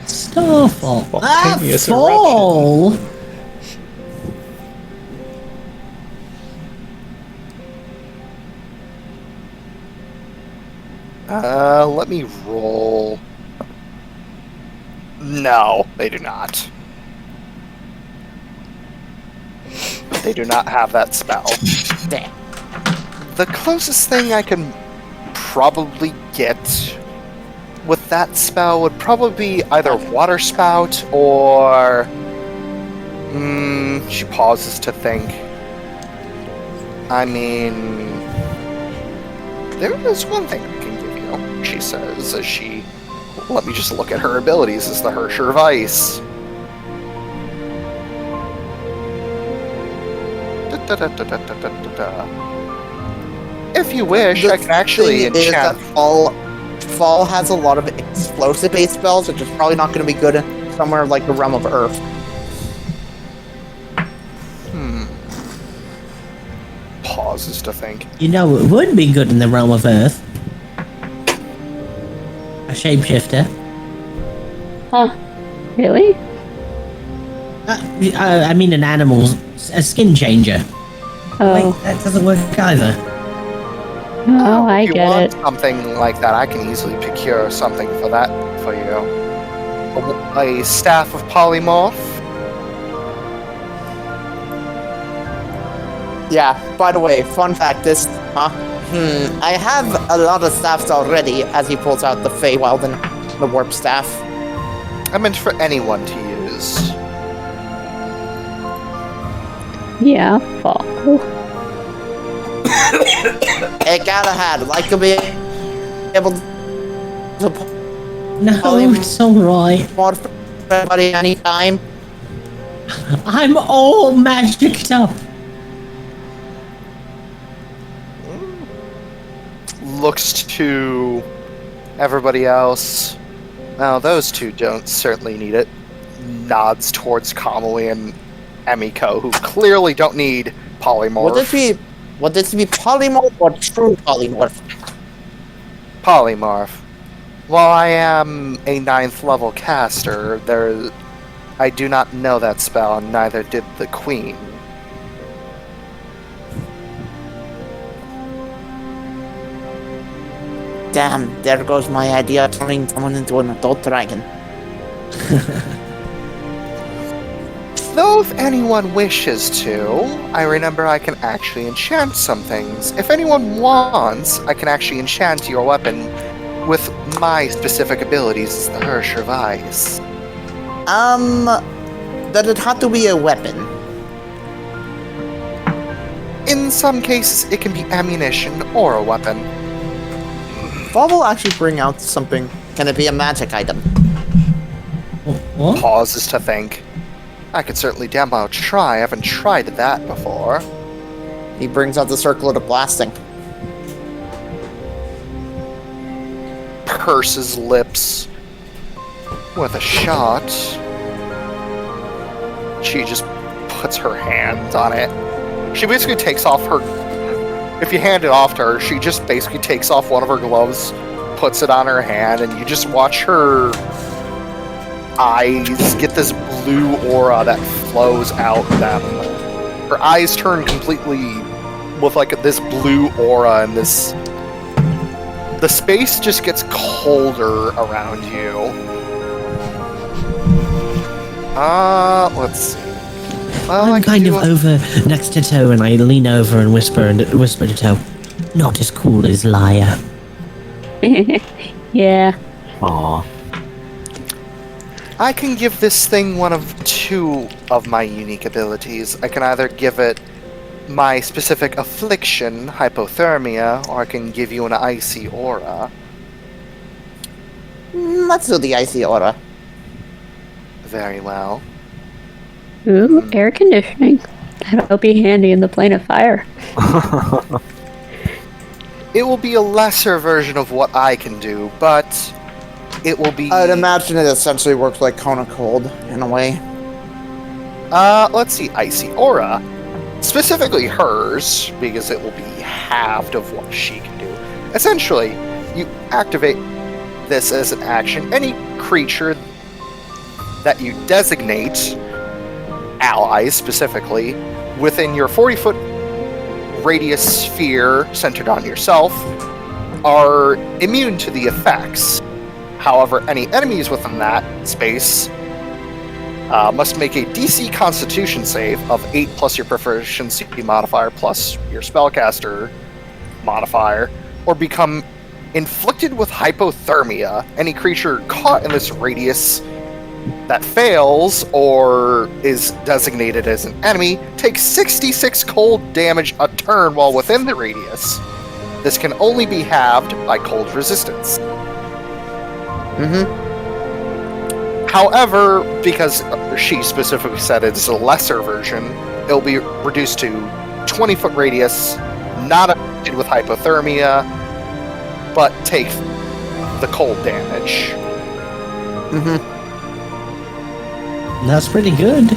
Starfall. Spontaneous Fall. Let me roll. No, they do not. They do not have that spell. Damn. The closest thing I can probably get with that spell would probably be either Water Spout or... she pauses to think. I mean... There is one thing I can give you, she says as she... Let me just look at her abilities as the Hersher Vice. If you wish, I can actually enchant... Fall has a lot of explosive-based spells, which is probably not going to be good in somewhere like the Realm of Earth. Pauses to think. You know, it would be good in the realm of Earth. A shapeshifter. Huh. Really? I mean, a skin changer. Oh. Wait, that doesn't work either. Oh, I if you get want it. something like that, I can easily procure something for that for you. A staff of polymorph. Yeah, by the way, fun fact, I have a lot of staffs already, as he pulls out the Feywild and the Warp Staff. I meant for anyone to use. Yeah, fall. It gotta have, like to be able to No, it's alright. morph everybody anytime. I'm all magicked up. Looks to everybody else. Now, those two don't certainly need it. Nods towards Kamui and Emiko, who clearly don't need polymorph. Would this be polymorph or true polymorph? Polymorph. While I am a 9th level caster, I do not know that spell, and neither did the Queen. Damn, there goes my idea of turning someone into an adult dragon. Though if anyone wishes to, I remember I can actually enchant some things. If anyone wants, I can actually enchant your weapon with my specific abilities as the Hersher Vice. Does it have to be a weapon? In some cases, it can be ammunition or a weapon. Bob will actually bring out something. Can it be a magic item? What? Pauses to think. I could certainly damn well try. I haven't tried that before. He brings out the circlet of blasting. Purses lips with a shot. She just puts her hands on it. She basically takes off her... If you hand it off to her, she just basically takes off one of her gloves, puts it on her hand, and you just watch her eyes get this blue aura that flows out them. Her eyes turn completely with like this blue aura, and the space just gets colder around you. Let's see. Well, I'm kind of over next to Toe, and I lean over and whisper to Toe, "Not as cool as Liar." Yeah. Aw. I can give this thing one of two of my unique abilities. I can either give it my specific affliction, hypothermia, or I can give you an icy aura. Let's do the icy aura. Very well. Ooh, air conditioning. That'll be handy in the plane of fire. It will be a lesser version of what I can do, but it will be... I'd imagine it essentially works like Cone Cold, in a way. Let's see, Icy Aura. Specifically hers, because it will be halved of what she can do. Essentially, you activate this as an action. Any creature that you designate, allies specifically, within your 40-foot radius sphere centered on yourself, are immune to the effects. However, any enemies within that space must make a DC Constitution save of 8 plus your proficiency modifier plus your spellcaster modifier, or become inflicted with hypothermia. Any creature caught in this radius that fails or is designated as an enemy takes 66 cold damage a turn while within the radius. This can only be halved by cold resistance. However, because she specifically said it's a lesser version, it'll be reduced to 20-foot radius, not affected with hypothermia, but take the cold damage. That's pretty good.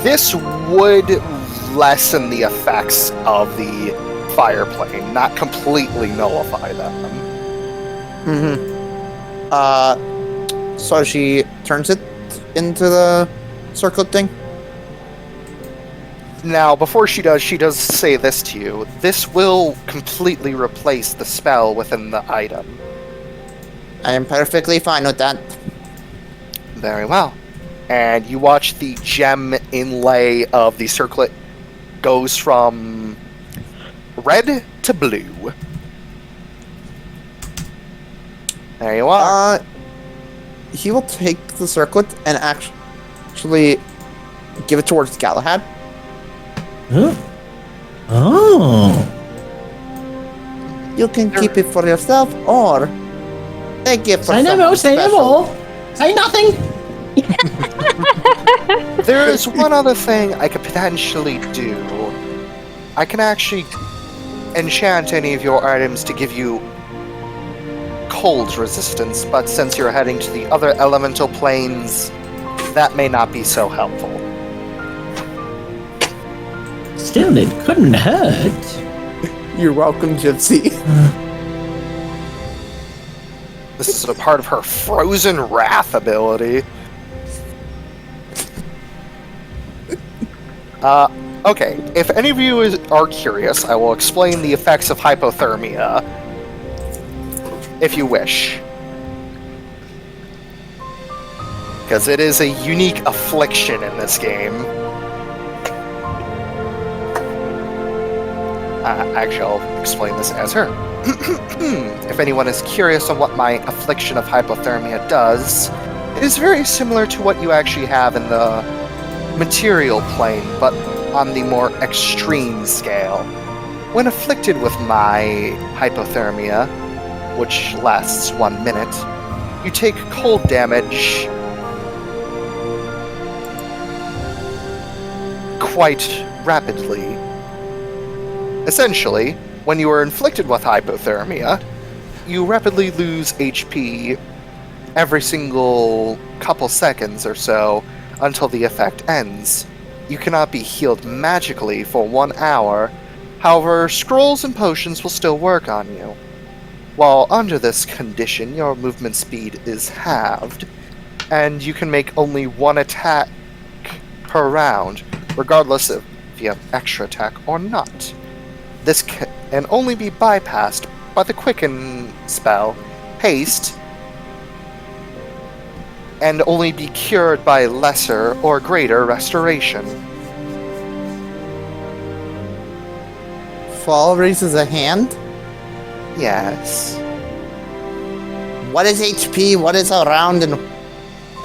This would lessen the effects of the fire plane, not completely nullify them. So she turns it into the circlet thing. Now, before she does say this to you. This will completely replace the spell within the item. I am perfectly fine with that. Very well. And you watch the gem inlay of the circlet goes from red to blue. There you are. He will take the circlet and actually give it towards Galahad. Huh? Oh. You can keep it for yourself, or take it for Say no someone more, say no special. more. Say nothing. There is one other thing I could potentially do. I can actually enchant any of your items to give you cold resistance, but since you're heading to the other elemental planes, that may not be so helpful. Still, it couldn't hurt. You're welcome, Gipsy. This is a part of her Frozen Wrath ability. Okay, if any of you are curious, I will explain the effects of hypothermia, if you wish. Because it is a unique affliction in this game. Actually, I'll explain this as her. If anyone is curious on what my affliction of hypothermia does, it is very similar to what you actually have in the material plane, but on the more extreme scale. When afflicted with my hypothermia, which lasts 1 minute, you take cold damage quite rapidly. Essentially, when you are inflicted with hypothermia, you rapidly lose HP every single couple seconds or so until the effect ends. You cannot be healed magically for 1 hour, however, scrolls and potions will still work on you. While under this condition, your movement speed is halved, and you can make only 1 attack per round, regardless if you have extra attack or not. This can only be bypassed by the Quicken spell, Haste, and only be cured by lesser or greater restoration. Fall raises a hand. Yes. What is HP? What is a round? And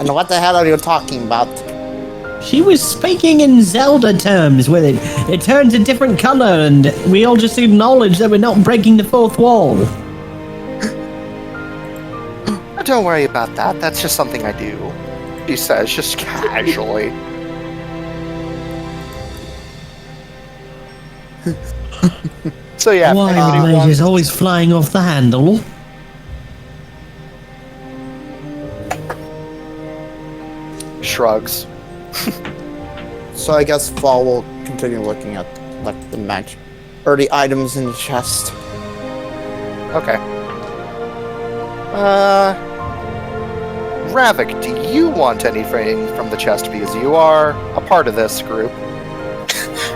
what the hell are you talking about? She was speaking in Zelda terms with it. It turns a different color, and we all just acknowledge that we're not breaking the fourth wall. Don't worry about that. That's just something I do. She says, just casually. So yeah. Why Mage is always flying off the handle? Shrugs. So I guess Fall will continue looking at like the match or the items in the chest. Okay. Ravak, do you want anything from the chest because you are a part of this group?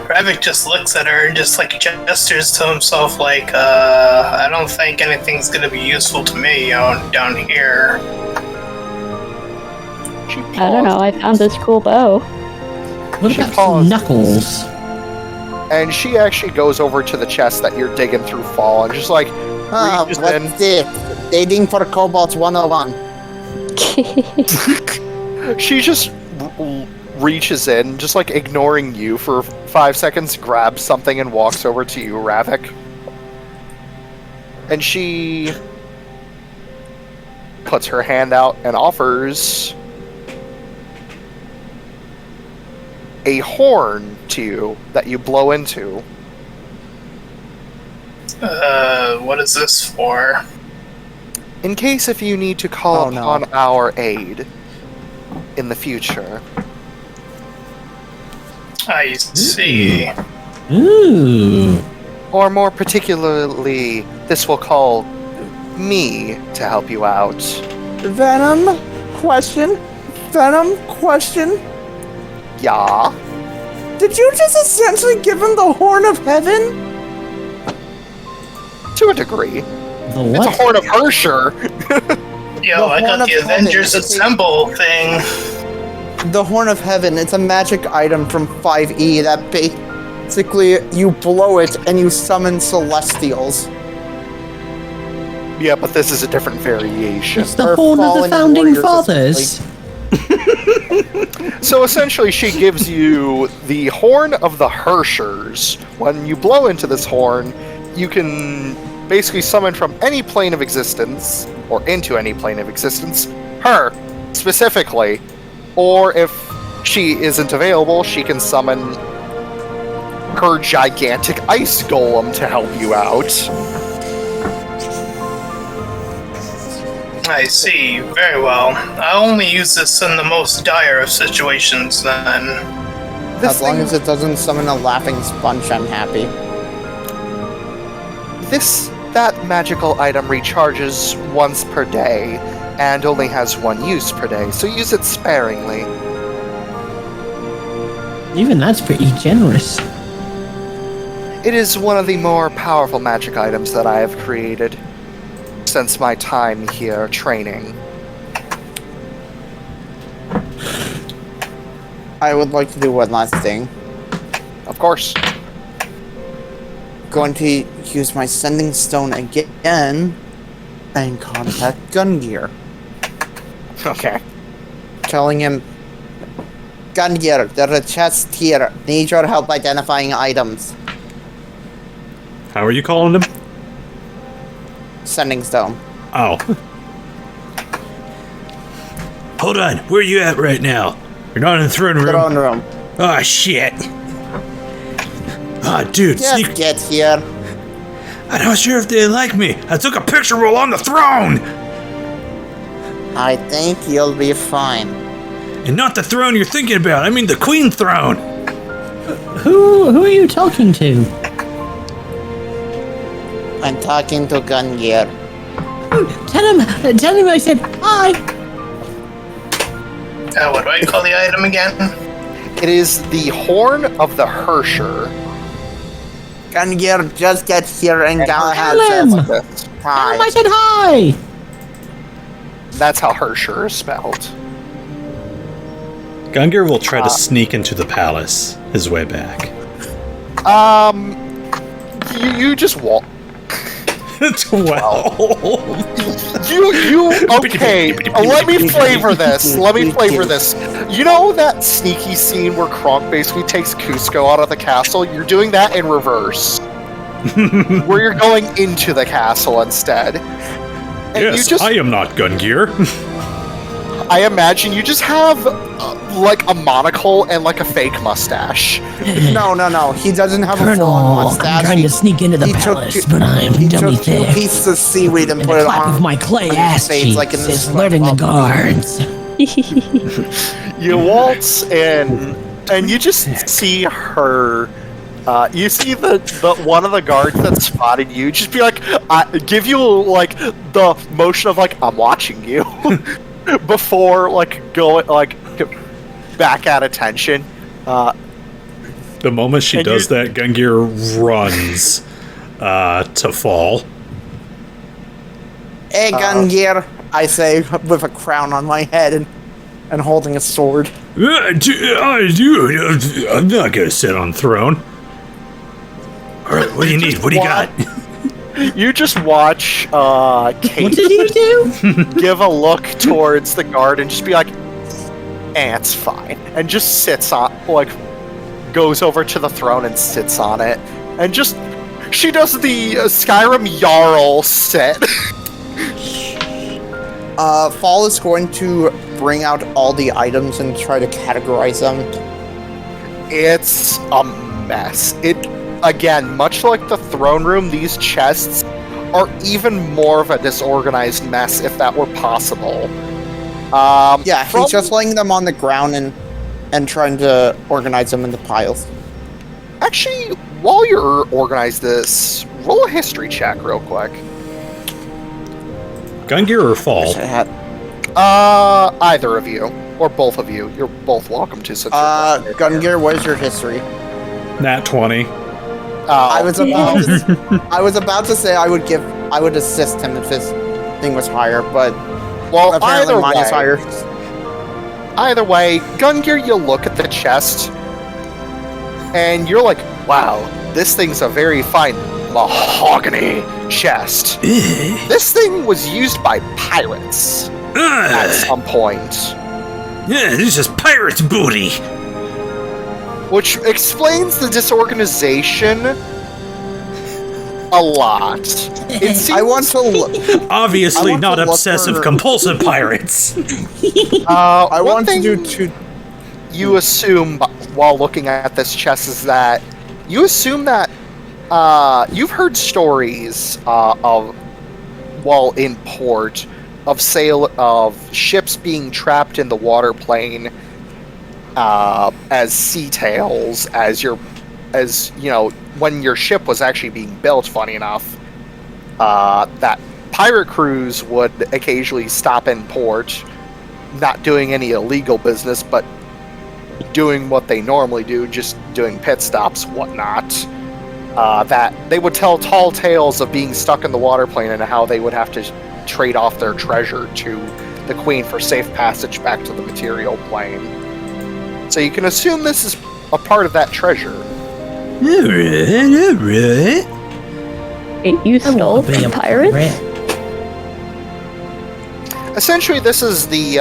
Ravak just looks at her and just like gestures to himself like, I don't think anything's gonna be useful to me down here. I don't know, I found this cool bow. What She about paused. Knuckles? And she actually goes over to the chest that you're digging through, Fall, and just like reaches in. What's this? Dating for Kobolds 101. She just reaches in, just like ignoring you for 5 seconds, grabs something and walks over to you, Ravak. And she puts her hand out and offers a horn to you that you blow into. What is this for? In case if you need to call Oh, no. upon our aid in the future. I see. Ooh. Or more particularly, this will call me to help you out Venom question. Yeah. Did you just essentially give him the Horn of Heaven? To a degree. The It's a what? Horn of Hersher. Yo, I Horn got the of Heaven. Avengers Assemble thing. The Horn of Heaven, it's a magic item from 5e that basically you blow it and you summon Celestials. Yeah, but this is a different variation. It's the Or horn of the fallen founding warriors, fathers. So essentially, she gives you the Horn of the Hershers. When you blow into this horn, you can basically summon from any plane of existence, or into any plane of existence, her, specifically. Or if she isn't available, she can summon her gigantic ice golem to help you out. I see. Very well. I only use this in the most dire of situations, then. This As long thing- as it doesn't summon a laughing sponge, I'm happy. That magical item recharges once per day, and only has one use per day, so use it sparingly. Even that's pretty generous. It is one of the more powerful magic items that I have created since my time here training. I would like to do one last thing. Of course. Going to use my Sending Stone again and contact Gungir. Okay. Telling him, Gungir, there are chests here. Need your help identifying items. How are you calling him? Sending Stone. Oh. Hold on. Where are you at right now? You're not in the throne room. Throne room. Oh, shit. Ah, dude, Just sneak. get here. I'm not sure if they like me. I took a picture while on the throne. I think you'll be fine. And not the throne you're thinking about. I mean the queen throne. Who are you talking to? I'm talking to Gungir. Tell him I said hi. What do I call the item again? It is the Horn of the Hersher. Gungir, just get here and Tell him. says This. Tell him I hi. said hi. That's how Hersher is spelled. Gungir will try to sneak into the palace his way back. You just walk. 12. Okay, let me flavor this. You know that sneaky scene where Kronk basically takes Cusco out of the castle? You're doing that in reverse. Where you're going into the castle instead. And Yes, I am not Gungir. I imagine you just have like a monocle and like a fake mustache. No. He doesn't have a full Colonel, mustache. I'm trying to sneak into the he took palace, two- but I'm He dummy took 2 thick. pieces of seaweed and And put the it clap on of my clay on ass his face cheeks like in is the alerting the guards. You waltz in, and you just see her. You see the one of the guards that spotted you just be like, give you like the motion of like I'm watching you before like going like back at attention. The moment she And does that, Gungir runs to fall. Hey, Gungir, I say with a crown on my head and holding a sword. Dude, I'm not gonna sit on throne. Alright, what do you need? What do you got? You just watch Kate What did he do? give a look towards the guard and just be like, it's fine. And just sits on, like, goes over to the throne and sits on it. And just, she does the Skyrim Jarl sit. Fall is going to bring out all the items and try to categorize them. It's a mess. Again, much like the throne room, these chests are even more of a disorganized mess if that were possible. Yeah, he's just laying them on the ground and trying to organize them into piles. Actually, while you're organized this, roll a history check real quick. Gungir or fall? Wish I had Either of you, or both of you. You're both welcome to such a Gungir, what is your history? Nat 20. I was about to say I would assist him if his thing was higher, but well, apparently mine is higher. Either way, Gungir, you look at the chest, and you're like, wow, this thing's a very fine mahogany chest. This thing was used by pirates at some point. Yeah, this is pirate's booty. Which explains the disorganization a lot. It seems, I want to look. Obviously I want not to look obsessive for- compulsive pirates. I one want to thing do two. you assume while looking at this chest is that you assume that you've heard stories of while in port of ships being trapped in the water plane as sea tails, as you know, when your ship was actually being built. Funny enough, that pirate crews would occasionally stop in port, not doing any illegal business, but doing what they normally do, just doing pit stops, whatnot. That they would tell tall tales of being stuck in the water plane and how they would have to trade off their treasure to the Queen for safe passage back to the material plane. So you can assume this is a part of that treasure. Alright. You stole from pirates? Essentially, this is the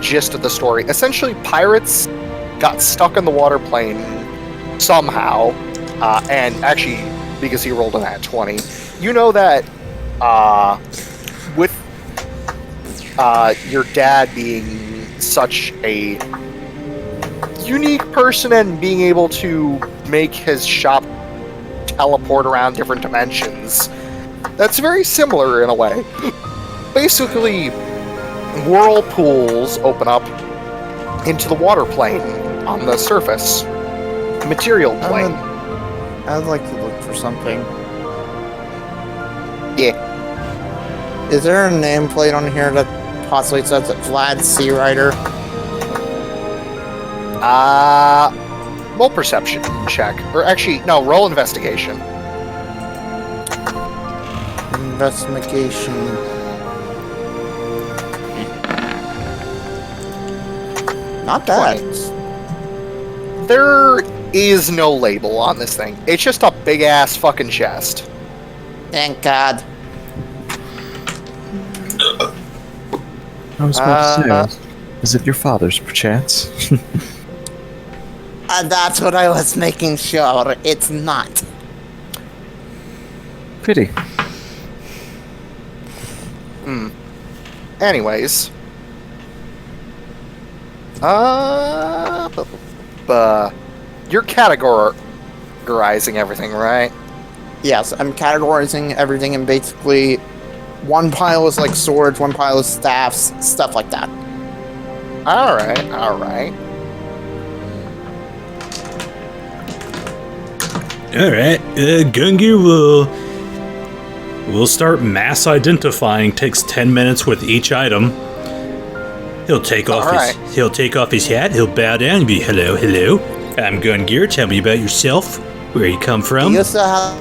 gist of the story. Essentially, pirates got stuck in the water plane somehow, and actually, because he rolled an at 20, you know that with your dad being such a unique person and being able to make his shop teleport around different dimensions, that's very similar in a way. Basically, whirlpools open up into the water plane on the surface. Material plane. I'd like to look for something. Yeah. Is there a nameplate on here that possibly says that Vlad Sea Rider? Roll perception check. Or actually, no, roll investigation. Investigation. Not bad. 20. There is no label on this thing. It's just a big ass fucking chest. Thank God. I was about to say, is it your father's, perchance? That's what I was making sure. It's not. Pity. Anyways. You're categorizing everything, right? Yes, I'm categorizing everything in basically one pile is like swords, one pile is staffs, stuff like that. Alright. Alright, Gungir will start mass identifying. Takes 10 minutes with each item. He'll take off his hat, he'll bow down and be hello. I'm Gungir, tell me about yourself. Where you come from? He used to have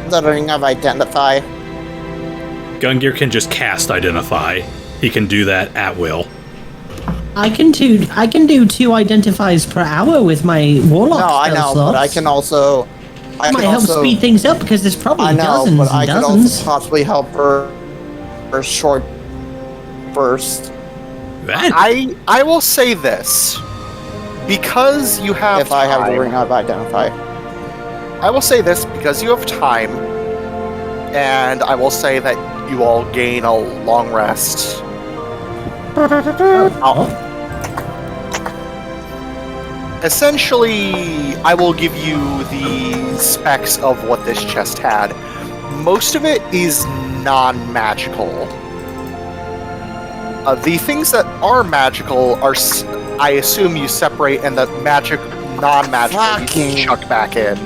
the ring of identify. Gungir can just cast identify. He can do that at will. I can do 2 identifies per hour with my warlock. No, I know, slots. but I can also. Might help speed things up because there's probably dozens but and I dozens. could also possibly help her short burst. Right. I will say this. Because you have If I have the ring of identify. I will say this because you have time, and I will say that you all gain a long rest. Essentially, I will give you the specs of what this chest had. Most of it is non-magical. The things that are magical are, I assume, you separate, and the non-magical you can chuck back in.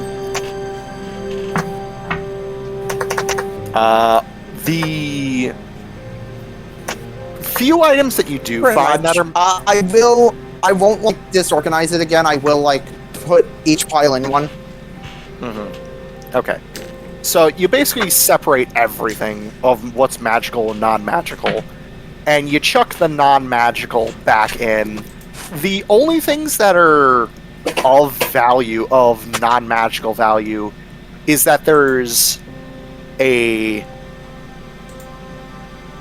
The few items that you do Pretty find much. that are I won't like disorganize it again. I will like put each pile in one. okay. So you basically separate everything of what's magical and non-magical, and you chuck the non-magical back in. The only things that are of value, of non-magical value, is that there's a...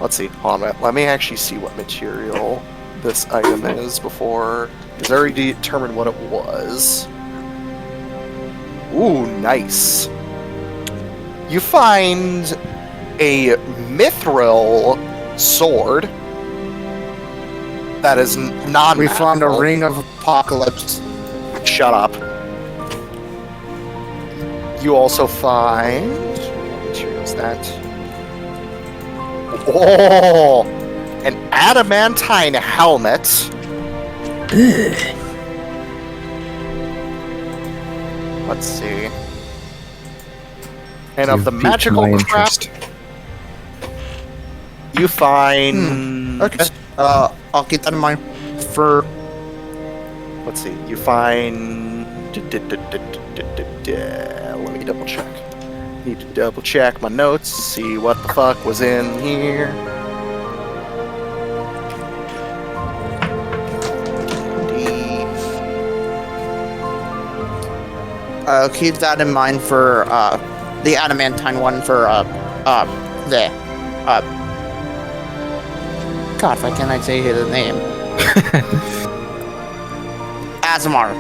Let's see, hold on, let me actually see what material this item is before... Because I already determined what it was. Ooh, nice. You find a mithril sword that is non-magical. We found a ring of apocalypse. Shut up. You also find... What material is that? Oh! An adamantine helmet. Let's see. And of the You've piqued magical my crap, interest. you find... Okay. I'll keep that in mind for. Let's see. You find... Let me double check. Need to double check my notes, see what the fuck was in here. I'll keep that in mind for the adamantine one for God, why can't I say his name? Asemar.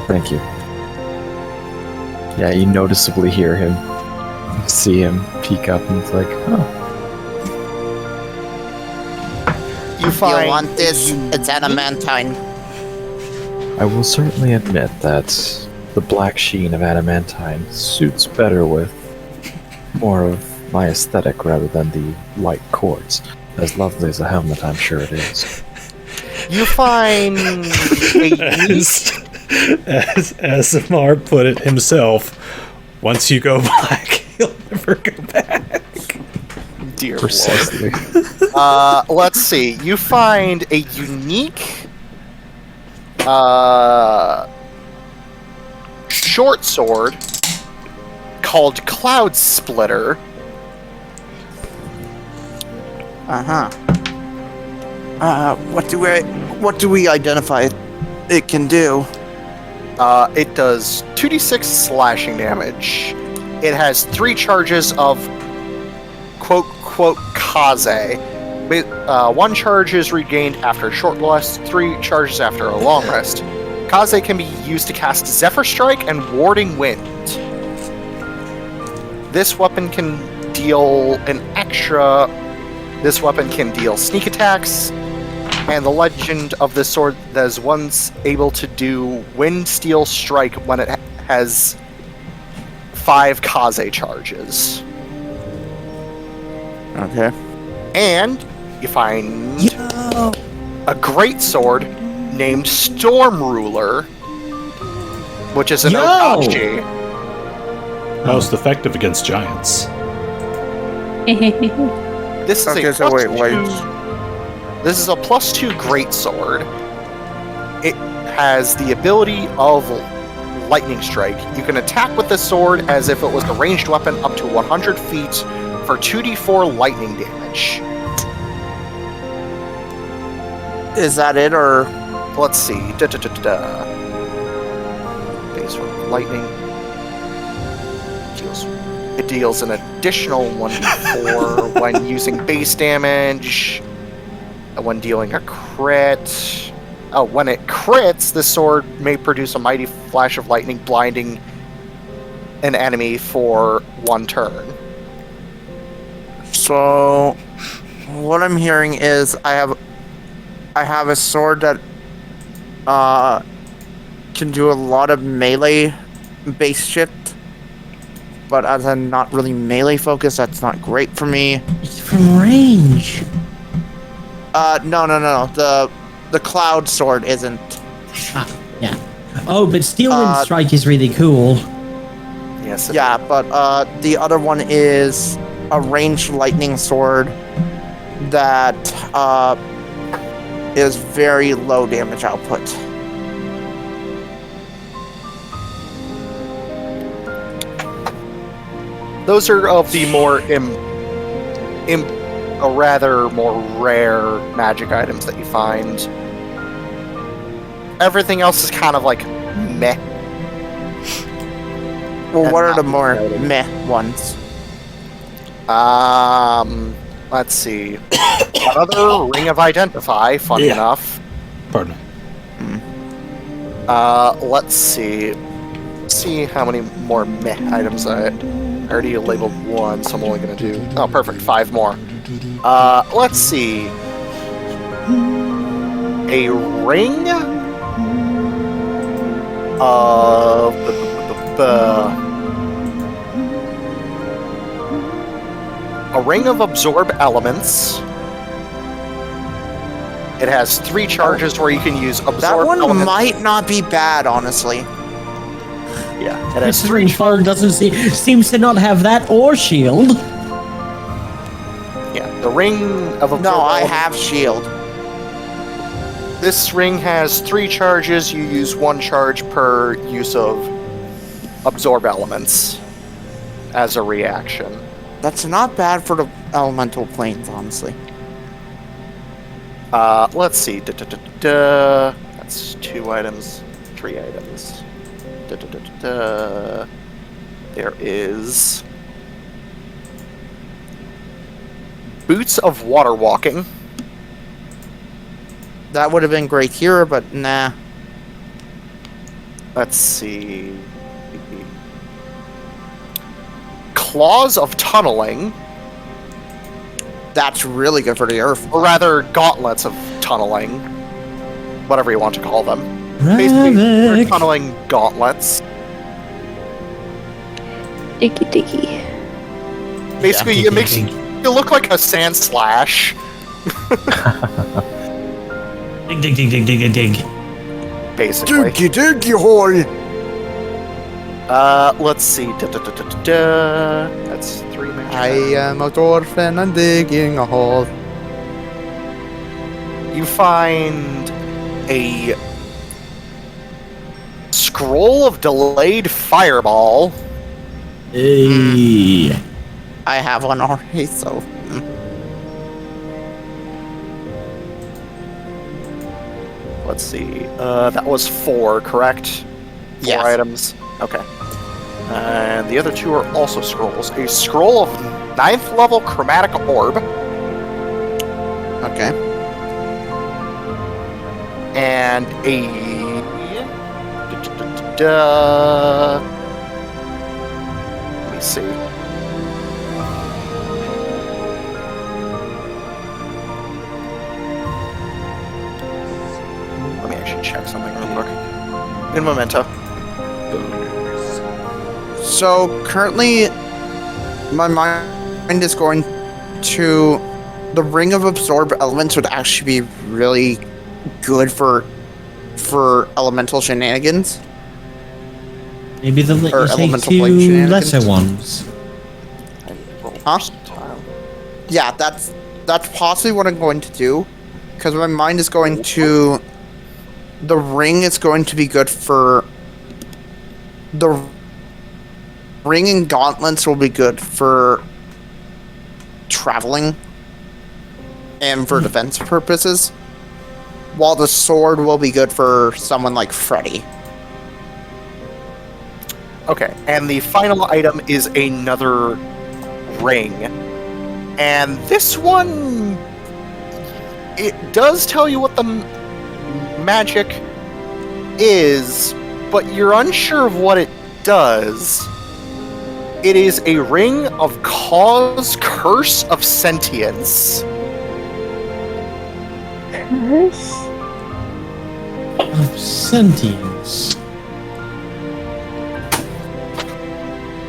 Thank you. Yeah, you noticeably hear him, see him peek up, and it's like, oh. You find... You want this? It's adamantine. I will certainly admit that the black sheen of adamantine suits better with more of my aesthetic rather than the light quartz. As lovely as a helmet, I'm sure it is. You find As Asemar put it himself, once you go black, you'll never go back. Dear Precisely. Lord. Let's see. You find a unique short sword called Cloud Splitter. What do we identify it can do? It does 2d6 slashing damage. It has 3 charges of quote kaze. 1 charge is regained after a short rest, 3 charges after a long rest. Kaze can be used to cast Zephyr Strike and Warding Wind. This weapon can deal sneak attacks, and the legend of this sword that is once able to do Wind Steel Strike when it has 5 Kaze charges. Okay. And you find a great sword named Storm Ruler, which is an Okachi. Most effective against giants. This is Okay, a so plus wait. 2. This is a +2 greatsword. It has the ability of Lightning Strike. You can attack with this sword as if it was a ranged weapon up to 100 feet for 2d4 lightning damage. Is that it, or Let's see. Base for lightning. It deals an additional 1d4 when using base damage. When dealing a crit. Oh, when it crits, the sword may produce a mighty flash of lightning, blinding an enemy for 1 turn. so? What I'm hearing is I have a sword that can do a lot of melee base shit, but as I'm not really melee focused, that's not great for me. It's from range. No. The cloud sword isn't. Yeah. Oh, but Steel Wind Strike is really cool. Yes. Yeah, but the other one is a ranged lightning sword that is very low damage output. Those are of the more rather more rare magic items that you find. Everything else is kind of like meh. Well, And what are not the more exciting. meh ones? Let's see. Another Ring of Identify, funny Yeah. enough. Pardon me. Let's see. See how many more meh items I already labeled one, so I'm only gonna do. Oh, perfect, 5 more. Let's see. A ring of a ring of absorb elements. It has 3 charges where you can use absorb That one elements. might not be bad, honestly. Yeah, it has This 3 ring fold doesn't seems to not have that or shield. Yeah, the ring of absorb No, I elements. have shield. This ring has 3 charges. You use 1 charge per use of absorb elements as a reaction. That's not bad for the elemental planes, honestly. Let's see. That's 2 items, 3 items. There is boots of water walking. That would have been great here, but nah. Let's see. Claws of tunneling, That's really good for the earth. or rather, gauntlets of tunneling, whatever you want to call them. Basically, they're Ravak. tunneling gauntlets. Diggy diggy. Basically, Yeah. it makes you look like a sand slash. Dig, dig, dig, dig, dig, dig, dig. Basically. Diggy hole! Let's see. That's 3 magic. I am a dwarf and I'm digging a hole. You find a scroll of delayed fireball. Hey. I have one already, so. Let's see. That was 4, correct? 4 Yes. items. Okay. And the other 2 are also scrolls. A scroll of 9th level chromatic orb. Okay. And a let me see. Let me actually check something real quick. In memento. So currently, my mind is going to the ring of absorb elements would actually be really good for elemental shenanigans. Maybe they'll let Or you take elemental blade 2 shenanigans. lesser ones. Huh? Yeah, that's possibly what I'm going to do, because my mind is going to. The ring is going to be good for. The ring and gauntlets will be good for traveling and for defense purposes, while the sword will be good for someone like Freddy. Okay, and the final item is another ring. And this one, it does tell you what the magic is, but you're unsure of what it does. It is a ring of cause curse of sentience. Curse? Of sentience.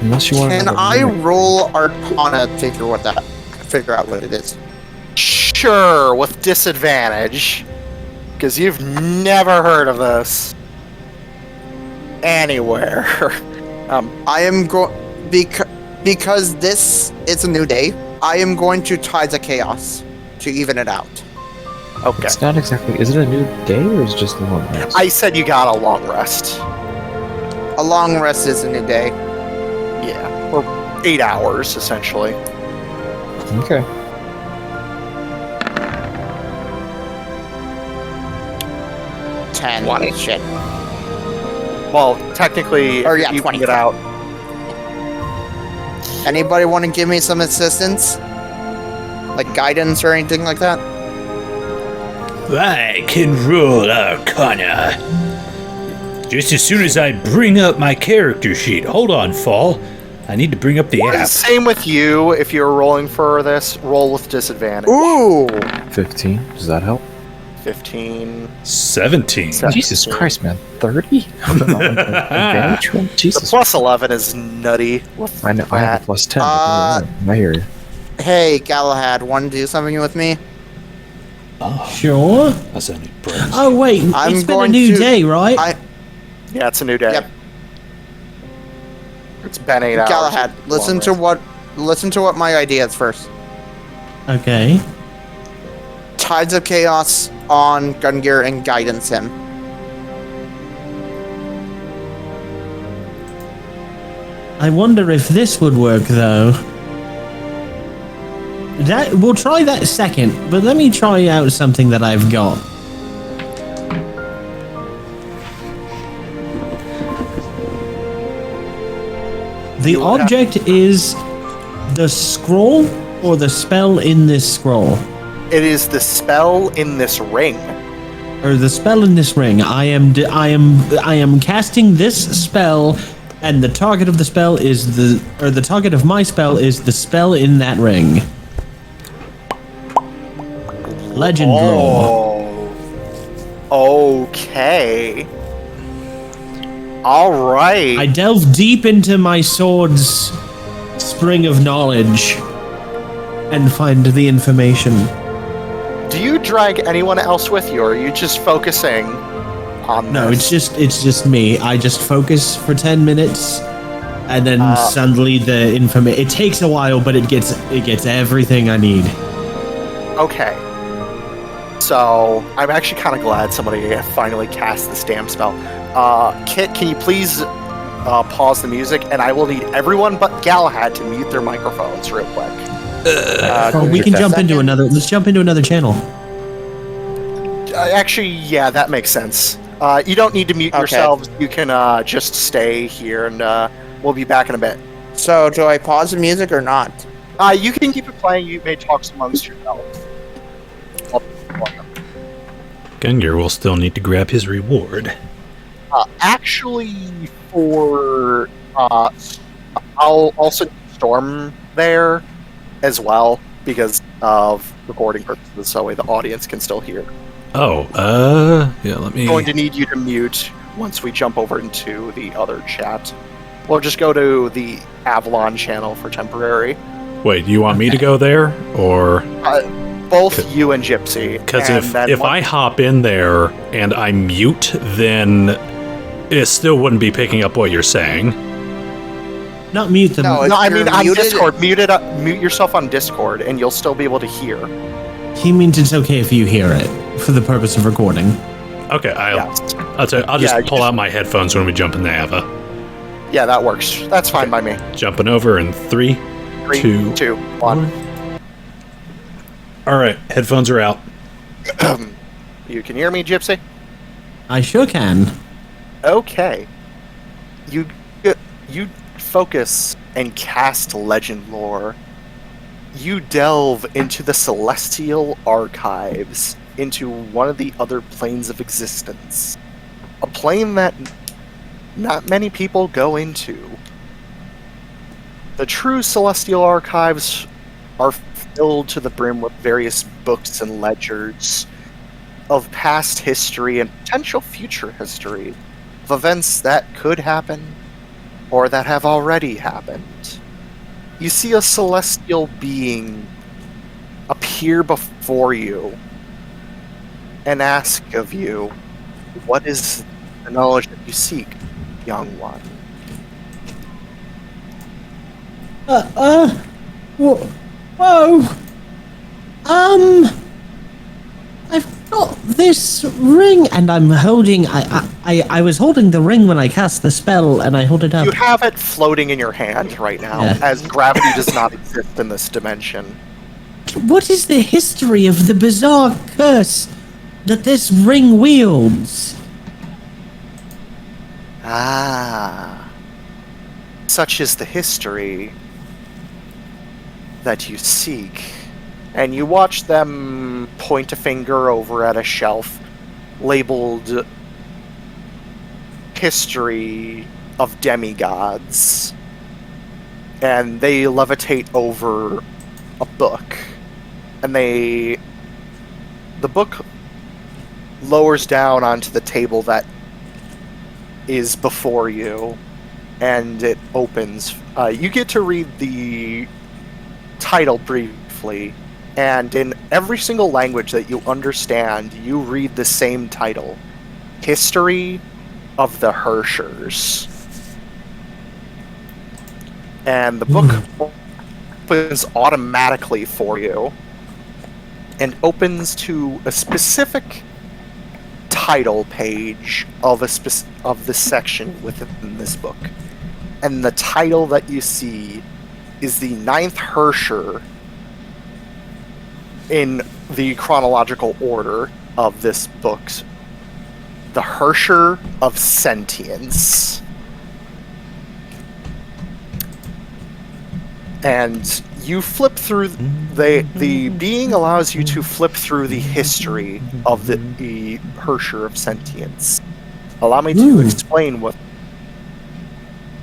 Unless you want Can another I mimic. roll Arcana to figure out what it is? Sure, with disadvantage. Because you've never heard of this. Anywhere. I am because this it's a new day, I am going to Tides of Chaos to even it out. Okay. It's not exactly. Is it a new day or is it just a long rest? I said you got a long rest. A long rest is a new day. Yeah. Or 8 hours, essentially. Okay. Ten. 20. Shit. Well, technically, Or, if yeah, you 20. get out. Anybody want to give me some assistance? Like guidance or anything like that? I can roll Arcana. Just as soon as I bring up my character sheet. Hold on, Fall. I need to bring up the app. Same with you. If you're rolling for this, roll with disadvantage. Ooh! 15. Does that help? 15. 17. Jesus Christ, man. 30? Advantage roll? The Jesus. plus 11 is nutty. I know. I have a plus 10. I hear you. Hey, Galahad, want to do something with me? Sure. That's a new price. Oh wait, I'm it's been a going new to- day, right? Yeah, it's a new day. Yep. It's been 8 hours. Galahad, listen to what my idea is first. Okay. Tides of Chaos on Gungir and guidance him. I wonder if this would work though. We'll try that second, but let me try out something that I've got. The object is the scroll or the spell in this scroll? It is the spell in this ring. Or the spell in this ring. I am casting this spell, and the target of the spell is the target of my spell is the spell in that ring. Legend lore. Okay. All right. I delve deep into my sword's spring of knowledge and find the information. Do you drag anyone else with you, or are you just focusing on No, this? it's just me. I just focus for 10 minutes, and then suddenly the information. It takes a while, but it gets everything I need. Okay. So, I'm actually kind of glad somebody finally cast this damn spell. Kit, can you please pause the music? And I will need everyone but Galahad to mute their microphones real quick. We can jump into another. Let's jump into another channel. Actually, yeah, that makes sense. You don't need to mute yourselves. You can just stay here, and we'll be back in a bit. So, do I pause the music or not? You can keep it playing. You may talk amongst yourselves. Gungir will still need to grab his reward. Actually, for I'll also Storm there as well because of recording purposes, so the audience can still hear. Oh, yeah, let me... I'm going to need you to mute once we jump over into the other chat. Or just go to the Avalon channel for temporary. Wait, do you want me to go there, or...? Both you and Gipsy. Because if I hop in there and I mute, then it still wouldn't be picking up what you're saying. Not mute them. No, I mean on muted. Discord. Mute yourself on Discord, and you'll still be able to hear. He means it's okay if you hear it for the purpose of recording. Okay, I'll just pull out my headphones when we jump in the Ava. Yeah, that works. That's fine by me. Jumping over in 3, 2, 1. All right, headphones are out. You can hear me, Gipsy? I sure can. Okay. You focus and cast legend lore. You delve into the celestial archives, into one of the other planes of existence. A plane that not many people go into. The true celestial archives are filled to the brim with various books and ledgers of past history and potential future history of events that could happen or that have already happened. You see a celestial being appear before you and ask of you, what is the knowledge that you seek, young one? Whoa! I've got this ring, and I'm holding. I was holding the ring when I cast the spell, and I hold it up. You have it floating in your hand right now, Yeah. as gravity does not exist in this dimension. What is the history of the bizarre curse that this ring wields? Ah. Such is the history that you seek. And you watch them point a finger over at a shelf labeled History of Demigods. And they levitate over a book. And the book lowers down onto the table that is before you, and it opens. You get to read the title briefly, and in every single language that you understand, you read the same title: History of the Hershers. And the book opens automatically for you, and opens to a specific title page of of the section within this book. And the title that you see is the 9th Hersher in the chronological order of this book. The Hersher of Sentience. And you flip through the being allows you to flip through the history of the Hersher of Sentience. Allow me to explain what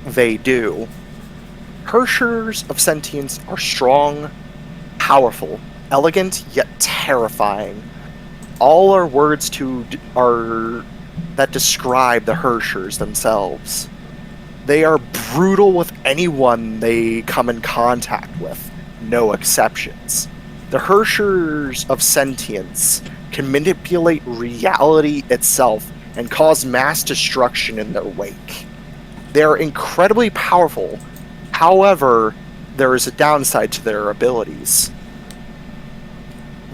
they do. Hershers of Sentience are strong, powerful, elegant, yet terrifying. All are words that describe the Hershers themselves. They are brutal with anyone they come in contact with, no exceptions. The Hershers of Sentience can manipulate reality itself and cause mass destruction in their wake. They are incredibly powerful, however, there is a downside to their abilities.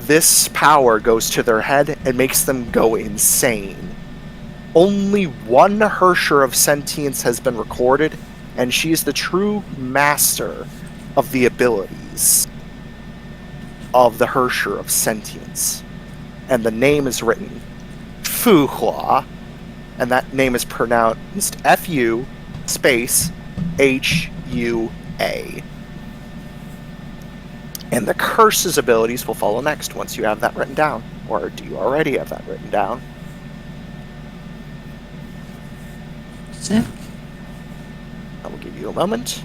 This power goes to their head and makes them go insane. Only one Hersher of Sentience has been recorded, and she is the true master of the abilities of the Hersher of Sentience. And the name is written Fuhua, and that name is pronounced F-U space H-U-A. And the curse's abilities will follow next once you have that written down. Or do you already have that written down? I will give you a moment.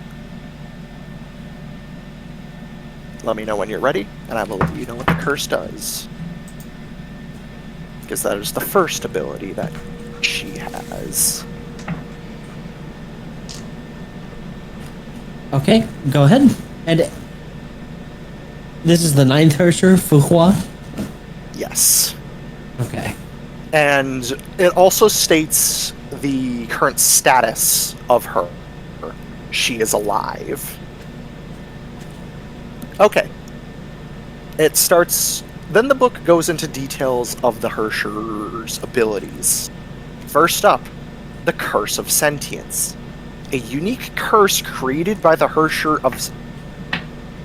Let me know when you're ready, and I will let you know what the curse does. Because that is the first ability that she has. Okay, go ahead. And this is the 9th Hersher, Fuhua? Yes. Okay. And it also states the current status of her. She is alive. Okay. It starts... Then the book goes into details of the Hersher's abilities. First up, the Curse of Sentience. A unique curse created by the Hersher of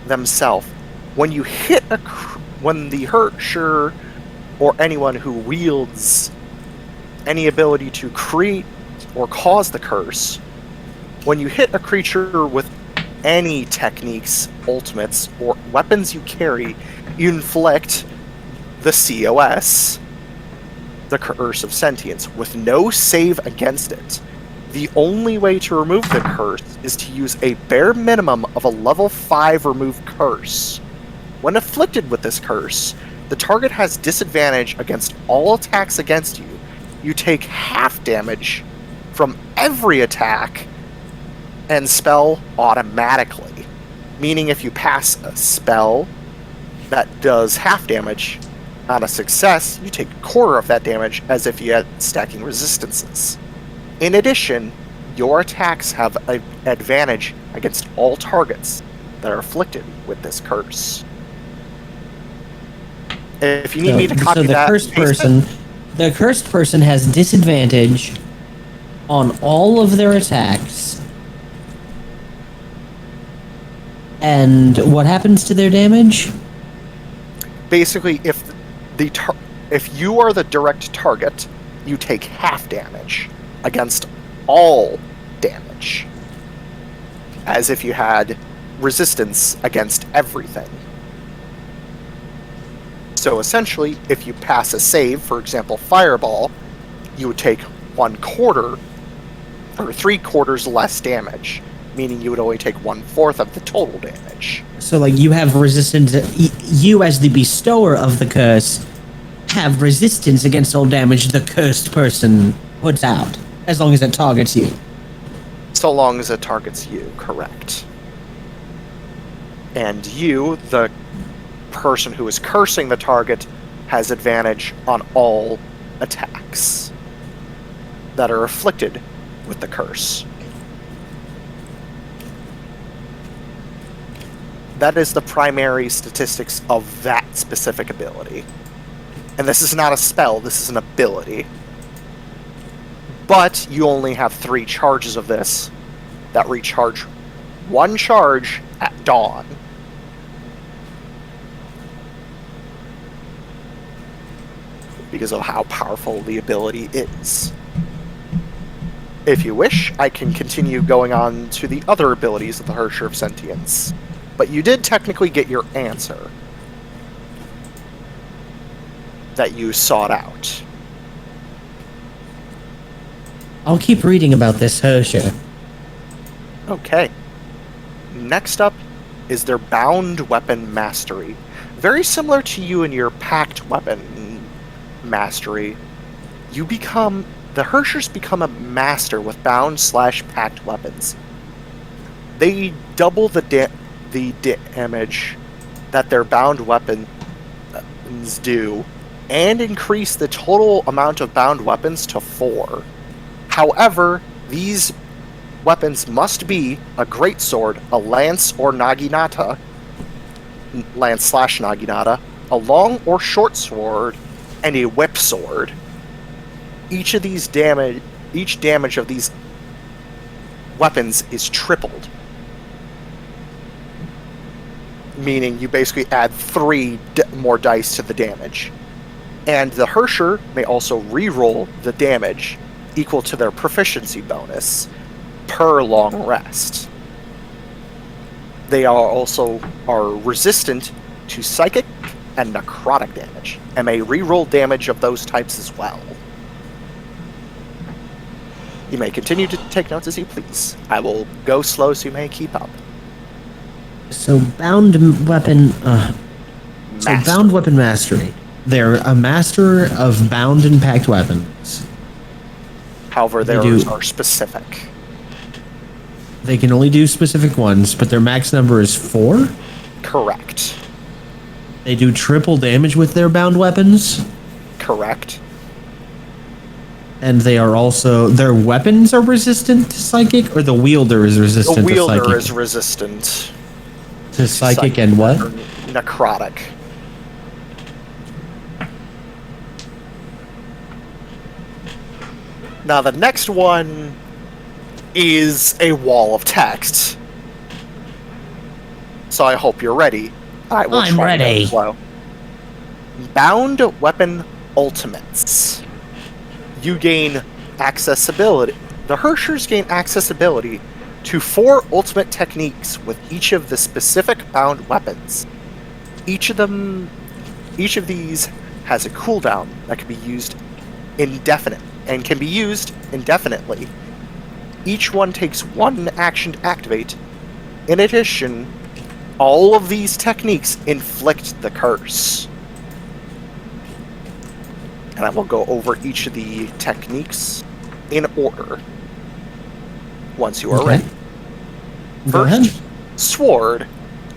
themselves. When you hit when the Hersher or anyone who wields any ability to create or cause the curse, when you hit a creature with any techniques, ultimates, or weapons you carry, you inflict the COS, the Curse of Sentience, with no save against it. The only way to remove the curse is to use a bare minimum of a level 5 remove curse. When afflicted with this curse, the target has disadvantage against all attacks against you. You take half damage from every attack and spell automatically. Meaning if you pass a spell that does half damage, on a success, you take a quarter of that damage as if you had stacking resistances. In addition, your attacks have an advantage against all targets. that are afflicted with this curse. If you need me to copy the that, the cursed person has disadvantage on all of their attacks. And what happens to their damage? Basically, if you are the direct target, you take half damage against all damage, as if you had resistance against everything. So essentially, if you pass a save, for example, Fireball, you would take 1/4 or 3/4 less damage, meaning you would only take 1/4 of the total damage. So, like, you have resistance. You, as the bestower of the curse, have resistance against all damage the cursed person puts out, as long as it targets you. So long as it targets you, correct. And you, the person who is cursing the target, has advantage on all attacks that are afflicted with the curse. That is the primary statistics of that specific ability. And this is not a spell, this is an ability. But you only have 3 charges of this that recharge 1 charge at dawn. Because of how powerful the ability is. If you wish, I can continue going on to the other abilities of the Hersher of Sentience. But you did technically get your answer that you sought out. I'll keep reading about this Hersher. Okay. Next up is their Bound Weapon Mastery. Very similar to you and your Packed Weapon Mastery. The Hershers become a master with bound/packed weapons. They double the damage that their bound weapons do, and increase the total amount of bound weapons to 4. However, these weapons must be a greatsword, a lance or naginata, lance/naginata, a long or short sword, and a whip sword. Each damage of these weapons is tripled. Meaning you basically add 3 more dice to the damage. And the Hersher may also re-roll the damage equal to their proficiency bonus per long rest. They are resistant to psychic and necrotic damage, and may re-roll damage of those types as well. You may continue to take notes as you please. I will go slow so you may keep up. So bound weapon mastery. They're a master of bound and packed weapons. However, theirs are specific. They can only do specific ones, but their max number is 4? Correct. They do triple damage with their bound weapons? Correct. And they are also... Their weapons are resistant to psychic, or the wielder is resistant to psychic? The wielder is resistant to psychic and what? Necrotic. Now the next one is a wall of text. So I hope you're ready. I'm ready. Slow. Bound Weapon Ultimates. You gain accessibility. The Hershers gain accessibility to 4 ultimate techniques with each of the specific bound weapons. Each of these has a cooldown that can be used indefinitely. Each one takes 1 action to activate. In addition, all of these techniques inflict the curse. And I will go over each of the techniques in order once you are ready. Go ahead. Sword.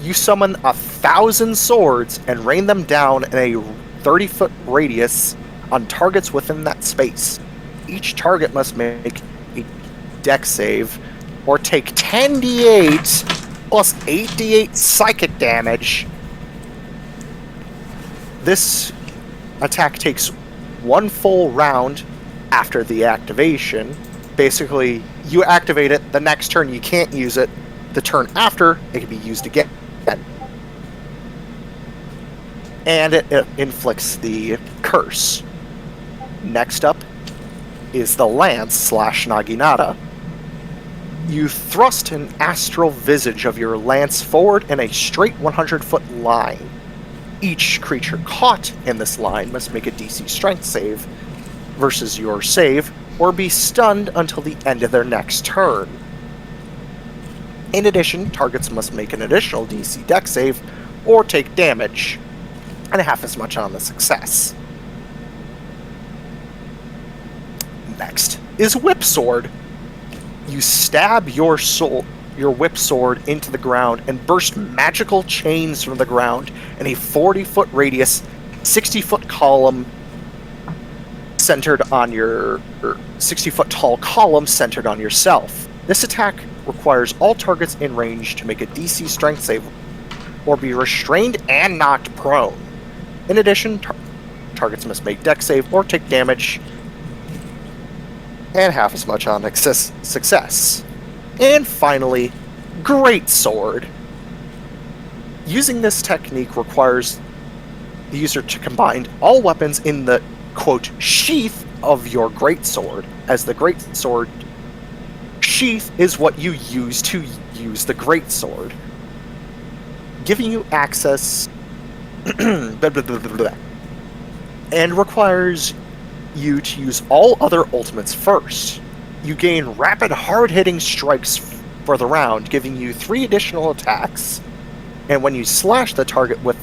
You summon 1,000 swords and rain them down in a 30-foot radius on targets within that space. Each target must make a dex save or take 10d8 plus 8d8 psychic damage. This attack takes one full round after the activation. Basically, you activate it, the next turn you can't use it, the turn after it can be used again. And it inflicts the curse. Next up is the Lance / Naginata. You thrust an astral visage of your lance forward in a straight 100-foot line. Each creature caught in this line must make a DC strength save versus your save, or be stunned until the end of their next turn. In addition, targets must make an additional DC dex save or take damage, and half as much on the success. Next is Whip Sword. You stab your whip sword into the ground and burst magical chains from the ground in a 40-foot radius, 60-foot column centered on your 60-foot tall column centered on yourself. This attack requires all targets in range to make a DC strength save or be restrained and knocked prone. In addition, targets must make dex save or take damage, and half as much on success. And finally, Great Sword. Using this technique requires the user to combine all weapons in the, quote, sheath of your Great Sword, as the Great Sword sheath is what you use to use the Great Sword, giving you access and requires you to use all other ultimates first. You gain rapid, hard-hitting strikes for the round, giving you 3 additional attacks, and when you slash the target with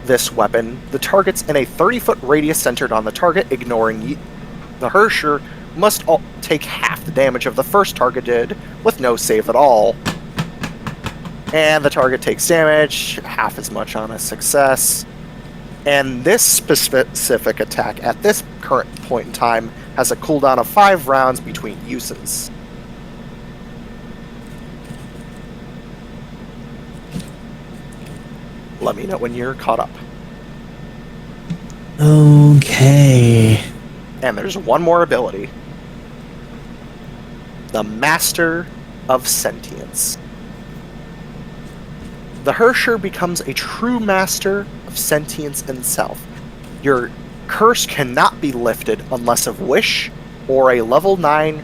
this weapon, the target's in a 30-foot radius centered on the target, ignoring the Hersher must take half the damage of the first targeted with no save at all. And the target takes damage, half as much on a success. And this specific attack at this current point in time has a cooldown of 5 rounds between uses. Let me know when you're caught up. Okay. And there's one more ability. The Master of Sentience. The Hersher becomes a true master of sentience himself. Your curse cannot be lifted unless of wish or a level 9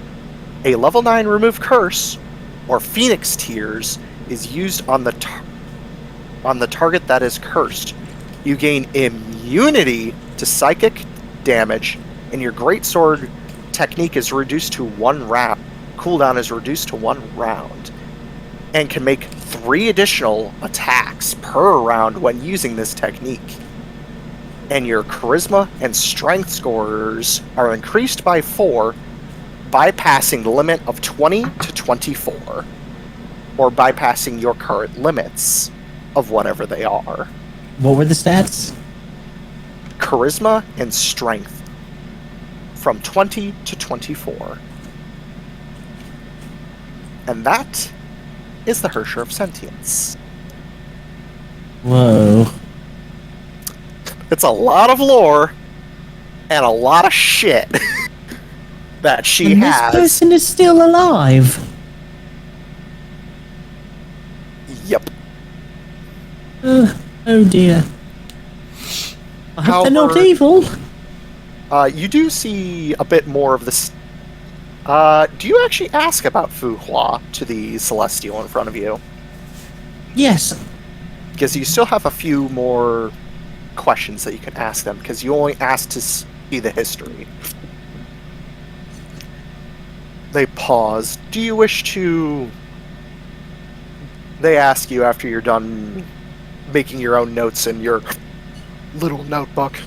remove curse or Phoenix Tears is used on the target that is cursed. You gain immunity to psychic damage, and your greatsword technique is reduced to 1 round. Cooldown is reduced to 1 round, and can make 3 additional attacks per round when using this technique. And your charisma and strength scores are increased by 4, bypassing the limit of 20 to 24, or bypassing your current limits of whatever they are. What were the stats? Charisma and strength from 20 to 24. And that is the Hersher of Sentience. Whoa. It's a lot of lore and a lot of shit that she And has. this person is still alive. Yep. Oh dear. I hope they're not However- evil. You do see a bit more of this. Do you actually ask about Fu Hua to the Celestial in front of you? Yes. Because you still have a few more questions that you can ask them, because you only asked to see the history. They pause. Do you wish to... They ask you after you're done making your own notes in your little notebook.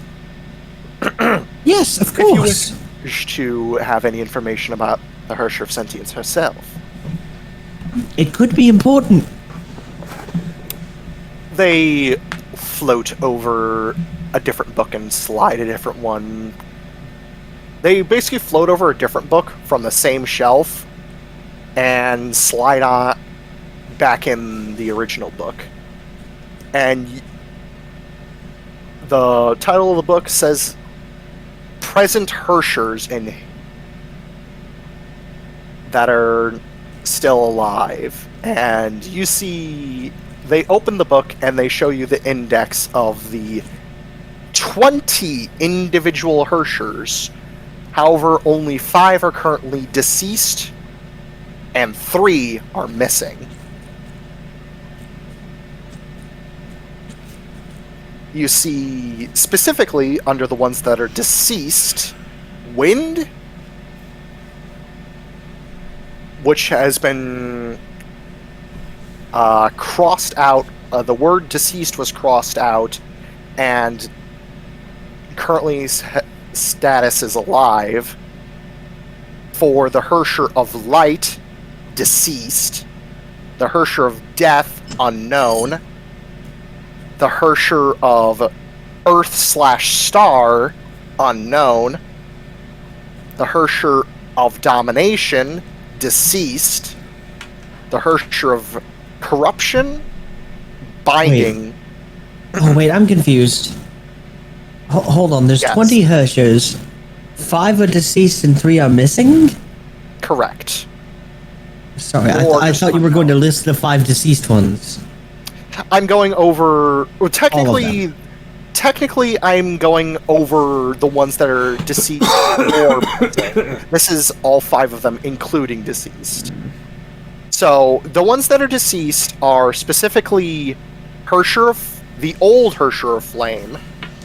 Yes, of If you course. wish to have any information about the Hersher of Sentience herself. It could be important. They float over a different book and slide a different one. They basically float over a different book from the same shelf and slide on back in the original book. And the title of the book says present Hershers that are still alive. And you see, they open the book and they show you the index of the 20 individual Hershers. However, only 5 are currently deceased and 3 are missing. You see, specifically under the ones that are deceased, Wind, which has been crossed out. The word deceased was crossed out, and currently status is alive. For the Hersher of Light, deceased. The Hersher of Death, unknown. The Hersher of Earth/Star, unknown. The Hersher of Domination, deceased. The Hersher of Corruption, Binding. Wait, I'm confused. Hold on, there's Yes. 20 Hershers. 5 are deceased and 3 are missing? Correct. Sorry, Or I just thought you were going to unknown. list the 5 deceased ones. I'm going over. Well, All of technically, I'm going over the ones that are deceased. Or this is all 5 of them, including deceased. So the ones that are deceased are specifically the old Hersher of Flame,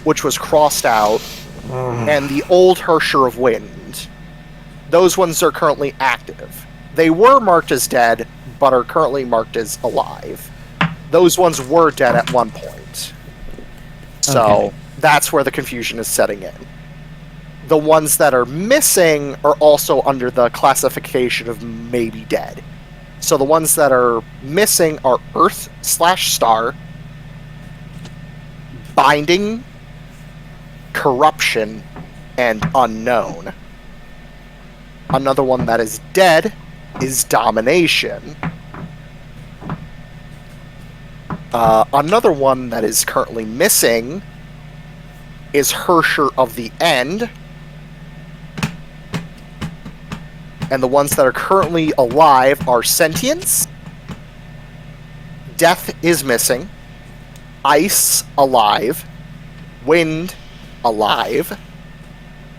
which was crossed out, and the old Hersher of Wind. Those ones are currently active. They were marked as dead, but are currently marked as alive. Those ones were dead at one point. So Okay. that's where the confusion is setting in. The ones that are missing are also under the classification of maybe dead. So the ones that are missing are Earth/Star, Binding, Corruption, and Unknown. Another one that is dead is Domination. Another one that is currently missing is Hersher of the End. And the ones that are currently alive are Sentience. Death is missing. Ice, alive. Wind, alive.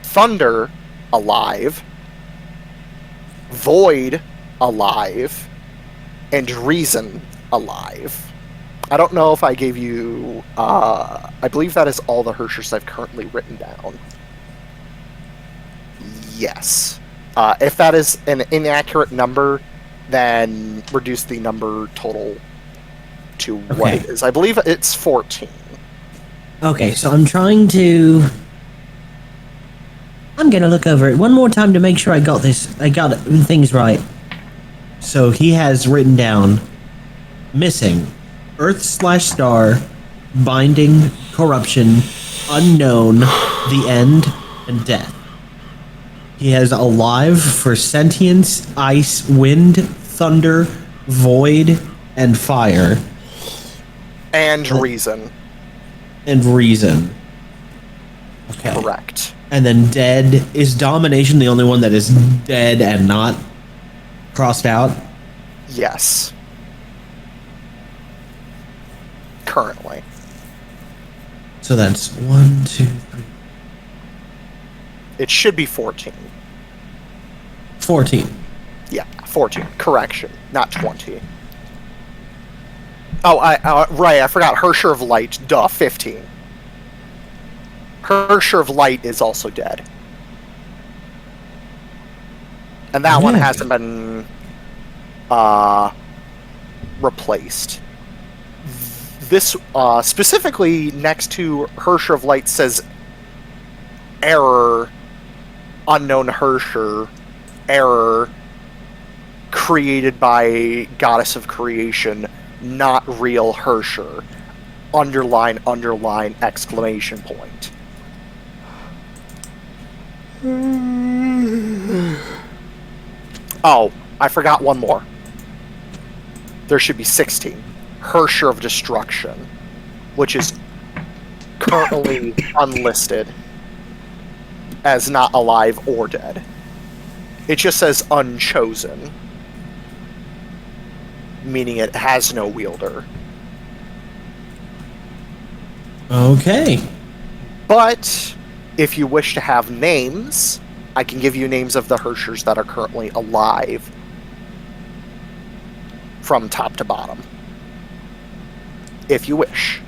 Thunder, alive. Void, alive. And Reason, alive. I don't know if I gave you... I believe that is all the Hershers I've currently written down. Yes. If that is an inaccurate number, then reduce the number total to what it is. I believe it's 14. Okay, so I'm trying to... I'm gonna look over it one more time to make sure I got things right. So he has written down missing Earth/Star, Binding, Corruption, Unknown, The End, and Death. He has alive for Sentience, Ice, Wind, Thunder, Void, and Fire. And Reason. And Reason. Okay. Correct. And then dead. Is Domination the only one that is dead and not crossed out? Yes. Currently. So that's 1, 2, 3, It should be 14. 14. Yeah, 14. Correction, not 20. Oh, right, I forgot. Hersher of Light, 15. Hersher of Light is also dead. And that one Really? hasn't been replaced. This, specifically next to Hersher of Light says error, unknown Hersher, error, created by Goddess of Creation, not real Hersher. Underline, underline, exclamation point. Oh, I forgot one more. there should be 16. Hersher of Destruction, which is currently unlisted as not alive or dead. It just says unchosen, meaning it has no wielder. Okay. But if you wish to have names, I can give you names of the Hershers that are currently alive from top to bottom, if you wish.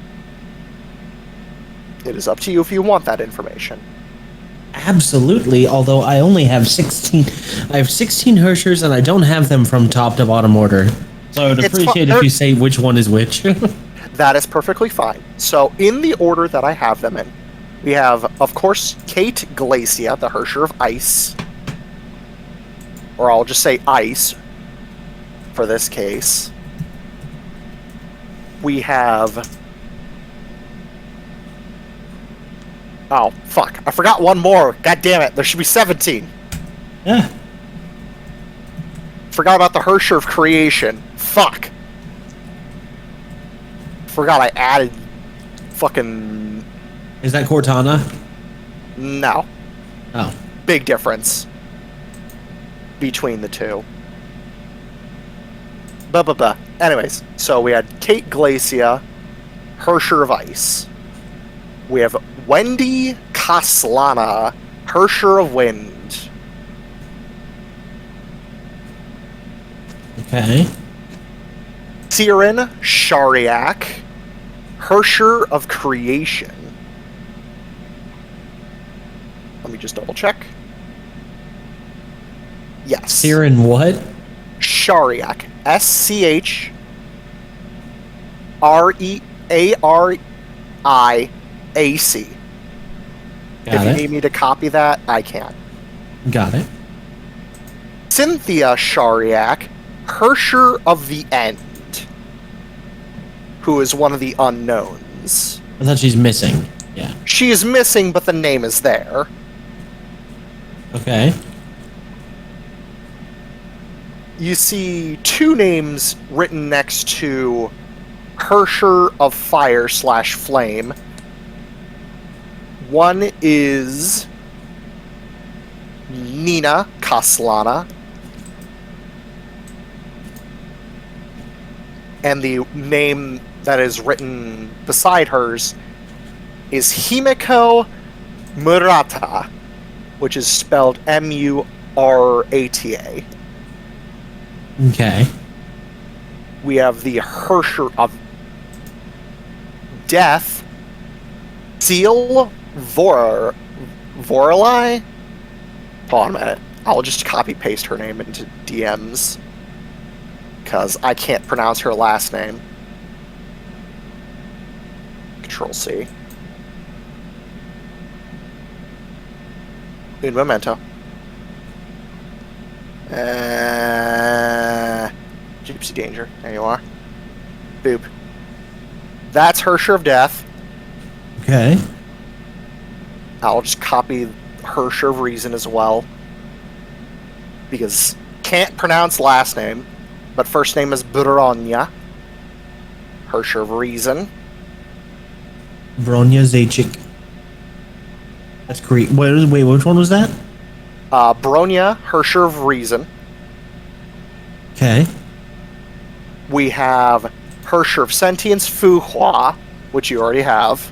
It is up to you if you want that information. Absolutely, although I only have 16. I have 16 Hershers and I don't have them from top to bottom order. So I would appreciate if you say which one is which. That is perfectly fine. So in the order that I have them in, we have, of course, Kate Glacia, the Hersher of Ice. Or I'll just say Ice for this case. We have... Oh, fuck. I forgot one more. God damn it. There should be 17. Yeah. Forgot about the Hersher of Creation. Fuck. Forgot I added fucking... Is that Cortana? No. Oh. Big difference between the two. Anyways, so we had Kate Glacia, Hersher of Ice. We have Wendy Kaslana, Hersher of Wind. Okay. Siren Shariak, Hersher of Creation. Let me just double check. Yes. Siren what? Shariak. SCHREARIAC. If you need me to copy that, I can. Got it. Cynthia Shariak, Hersher of the End, who is one of the unknowns. I thought she's missing. Yeah. She is missing, but the name is there. Okay. You see two names written next to Hersher of Fire / Flame. One is Nina Kaslana. And the name that is written beside hers is Himiko Murata, which is spelled Murata. Okay. We have the Hersher of Death, Seal Vorlai? Hold on a minute. I'll just copy-paste her name into DMs, because I can't pronounce her last name. Control-C. Un momento. Gypsy Danger. There you are. Boop. That's Hersher of Death. Okay. I'll just copy Hersher of Reason as well, because can't pronounce last name, but first name is Bronya. Hersher of Reason. Bronya Zachik. That's great. Wait, which one was that? Bronya, Hersher of Reason. Okay. We have Hersher of Sentience, Fu Hua, which you already have.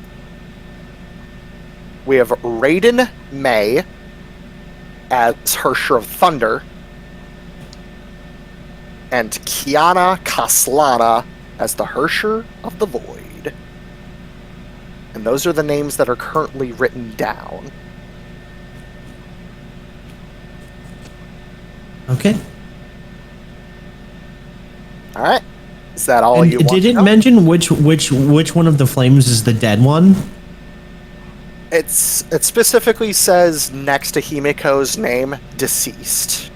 We have Raiden May as Hersher of Thunder. And Kiana Kaslana as the Hersher of the Void. And those are the names that are currently written down. Okay. Alright. Is that all you want Did to it know? mention which one of the flames is the dead one? It specifically says next to Himiko's name, deceased.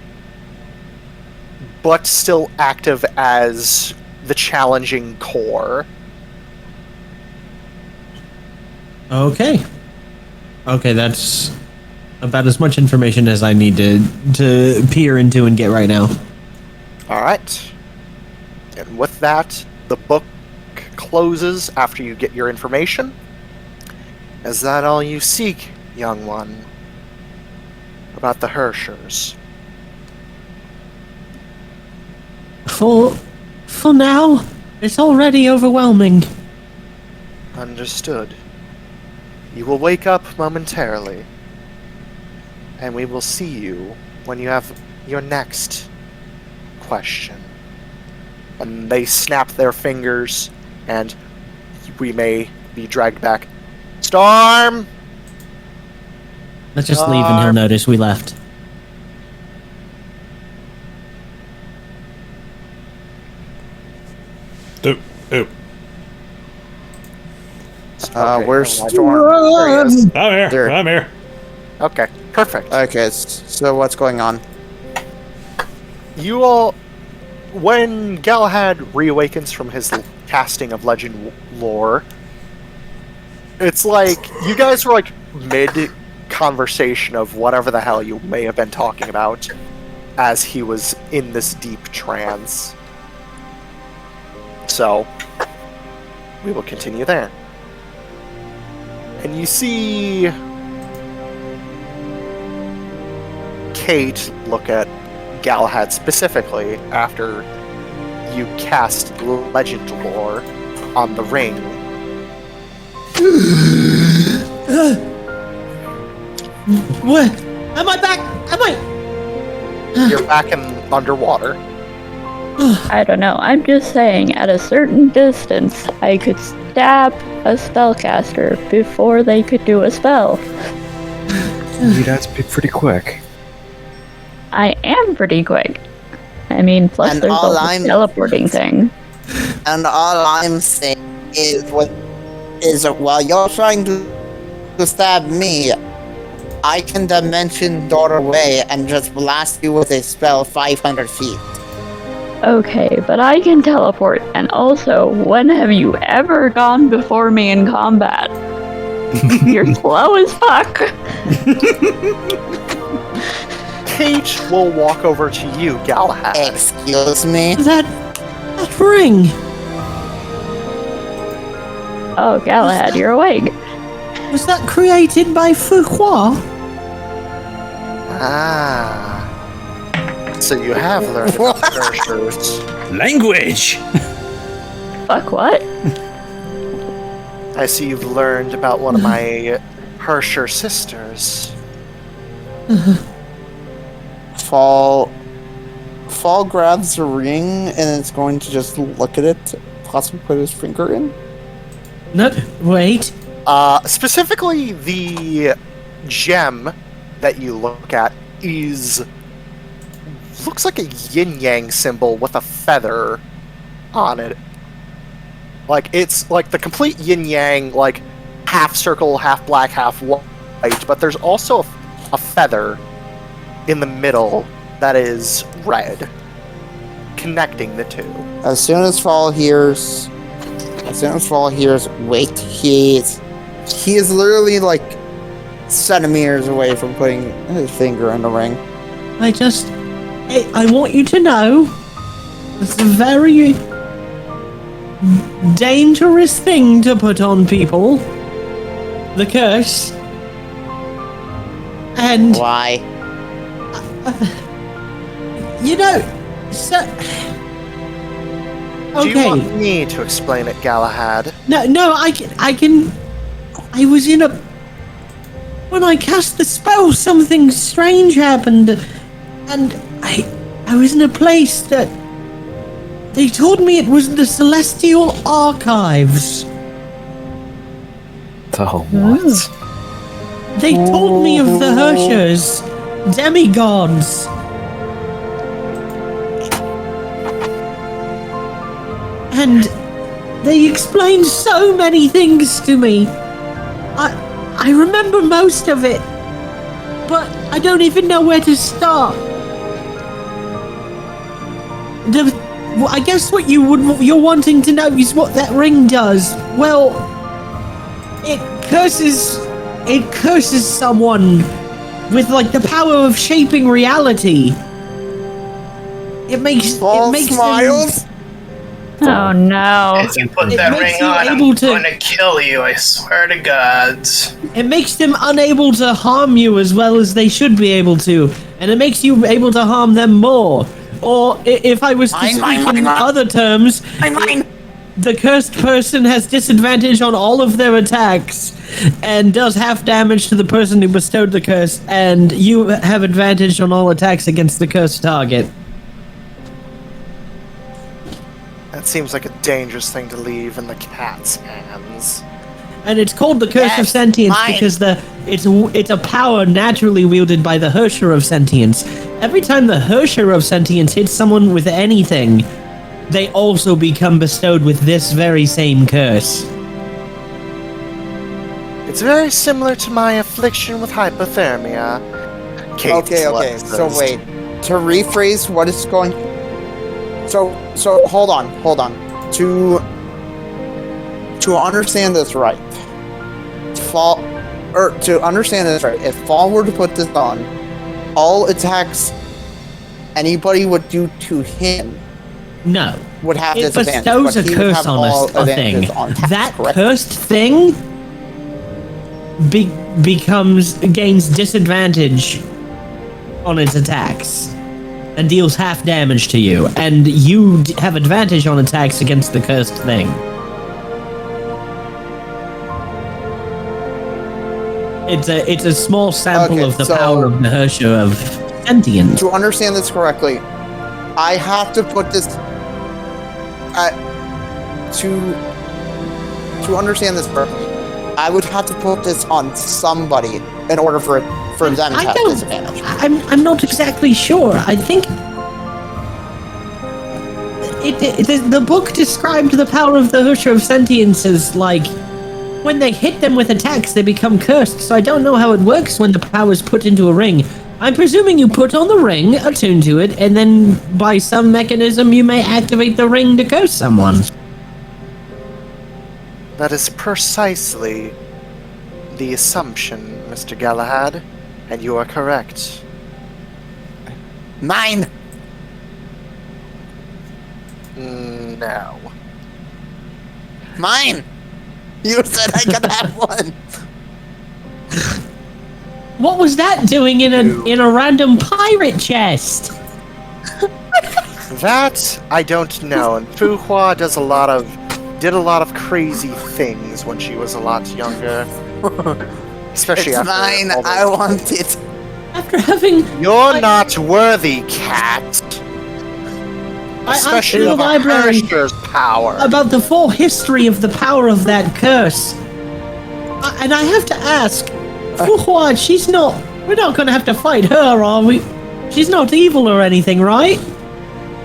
But still active as the challenging core. Okay. Okay, that's about as much information as I need to peer into and get right now. Alright. And with that, the book closes after you get your information. Is that all you seek, young one? About the Hershers? For now, it's already overwhelming. Understood. You will wake up momentarily, and we will see you when you have your next question. And they snap their fingers, and we may be dragged back. Storm! Let's just leave and he'll notice we left. Oh. Okay, Where's well, Storm? There he is. I'm here. There. I'm here. Okay, perfect. Okay, so what's going on? You all, when Galahad reawakens from his casting of legend lore, it's like you guys were like mid conversation of whatever the hell you may have been talking about as he was in this deep trance. So we will continue there. And you see Kate look at Galahad specifically after you cast legend lore on the ring. What? Am I back? Am I? You're back in underwater. I don't know. I'm just saying, at a certain distance, I could stab a spellcaster before they could do a spell. You'd have to be pretty quick. I am pretty quick. I mean, plus And there's all also I'm- the teleporting thing. And all I'm saying is while you're trying to stab me, I can dimension door away and just blast you with a spell 500 feet. Okay, but I can teleport, and also, when have you ever gone before me in combat? You're slow as fuck. Kate will walk over to you, Galahad. Excuse me? That ring. Oh, Galahad, you're awake. Was that created by Fuqua? Ah. So you have learned about Hershers. Language! Fuck what? I see you've learned about one of my Hersher sisters. Fall grabs the ring and it's going to just look at it, possibly put his finger in. No, wait. Specifically, the gem that you look at looks like a yin-yang symbol with a feather on it. Like, it's like the complete yin-yang, like half circle, half black, half white, but there's also a feather in the middle that is red, connecting the two. As soon as Fall hears, wait, he is literally like centimeters away from putting his finger in the ring. I want you to know, it's a very dangerous thing to put on people. The curse. And, Why? you know, so... Do you Okay. want me to explain it, Galahad? No, I can... I was in a... When I cast the spell, something strange happened, and I was in a place that... They told me it was the Celestial Archives. Oh, Hmm. what? They told me of the Hershers, demigods. And they explained so many things to me. I remember most of it, but I don't even know where to start. I guess what you're wanting to know is what that ring does. Well, it curses someone with like the power of shaping reality. It makes Fall them- smiles. Oh no. If you put It that makes ring you on, I'm able to- going to kill you, I swear to gods. It makes them unable to harm you as well as they should be able to, and it makes you able to harm them more. Or if I was to speak in other terms, the cursed person has disadvantage on all of their attacks and does half damage to the person who bestowed the curse, and you have advantage on all attacks against the cursed target. That seems like a dangerous thing to leave in the cat's hands. And it's called the Curse of Sentience because it's a power naturally wielded by the Hersher of Sentience. Every time the Hersher of Sentience hits someone with anything, they also become bestowed with this very same curse. It's very similar to my affliction with hypothermia. Kate Okay. says. So wait. To rephrase what is going. So hold on. To understand this right. To understand this right, if Fall were to put this on, all attacks anybody would do to him No. would have It disadvantage. bestows but a he would curse have on all a thing. advantages on attacks, That correct? cursed thing gains disadvantage on its attacks and deals half damage to you, and you have advantage on attacks against the cursed thing. It's a small sample Okay, of the so- power of the Hersher of Sentience. To understand this correctly, I have to put this to understand this correctly. I would have to put this on somebody in order for them to I have don't- disadvantage. I'm not exactly sure. I think the book described the power of the Hersher of Sentience as like when they hit them with attacks, they become cursed. So I don't know how it works when the power is put into a ring. I'm presuming you put on the ring, attune to it, and then by some mechanism you may activate the ring to curse someone. That is precisely the assumption, Mr. Galahad, and you are correct. Mine. No. Mine. You said I could have one. What was that doing in a random pirate chest? That I don't know. And Fu Hua did a lot of crazy things when she was a lot younger. Especially It's after mine. all I those- want it. After having You're not worthy, cat. Especially in the of a library Hersher's power. about the full history of the power of that curse. And I have to ask, Fu Hua, we're not going to have to fight her, are we? She's not evil or anything, right?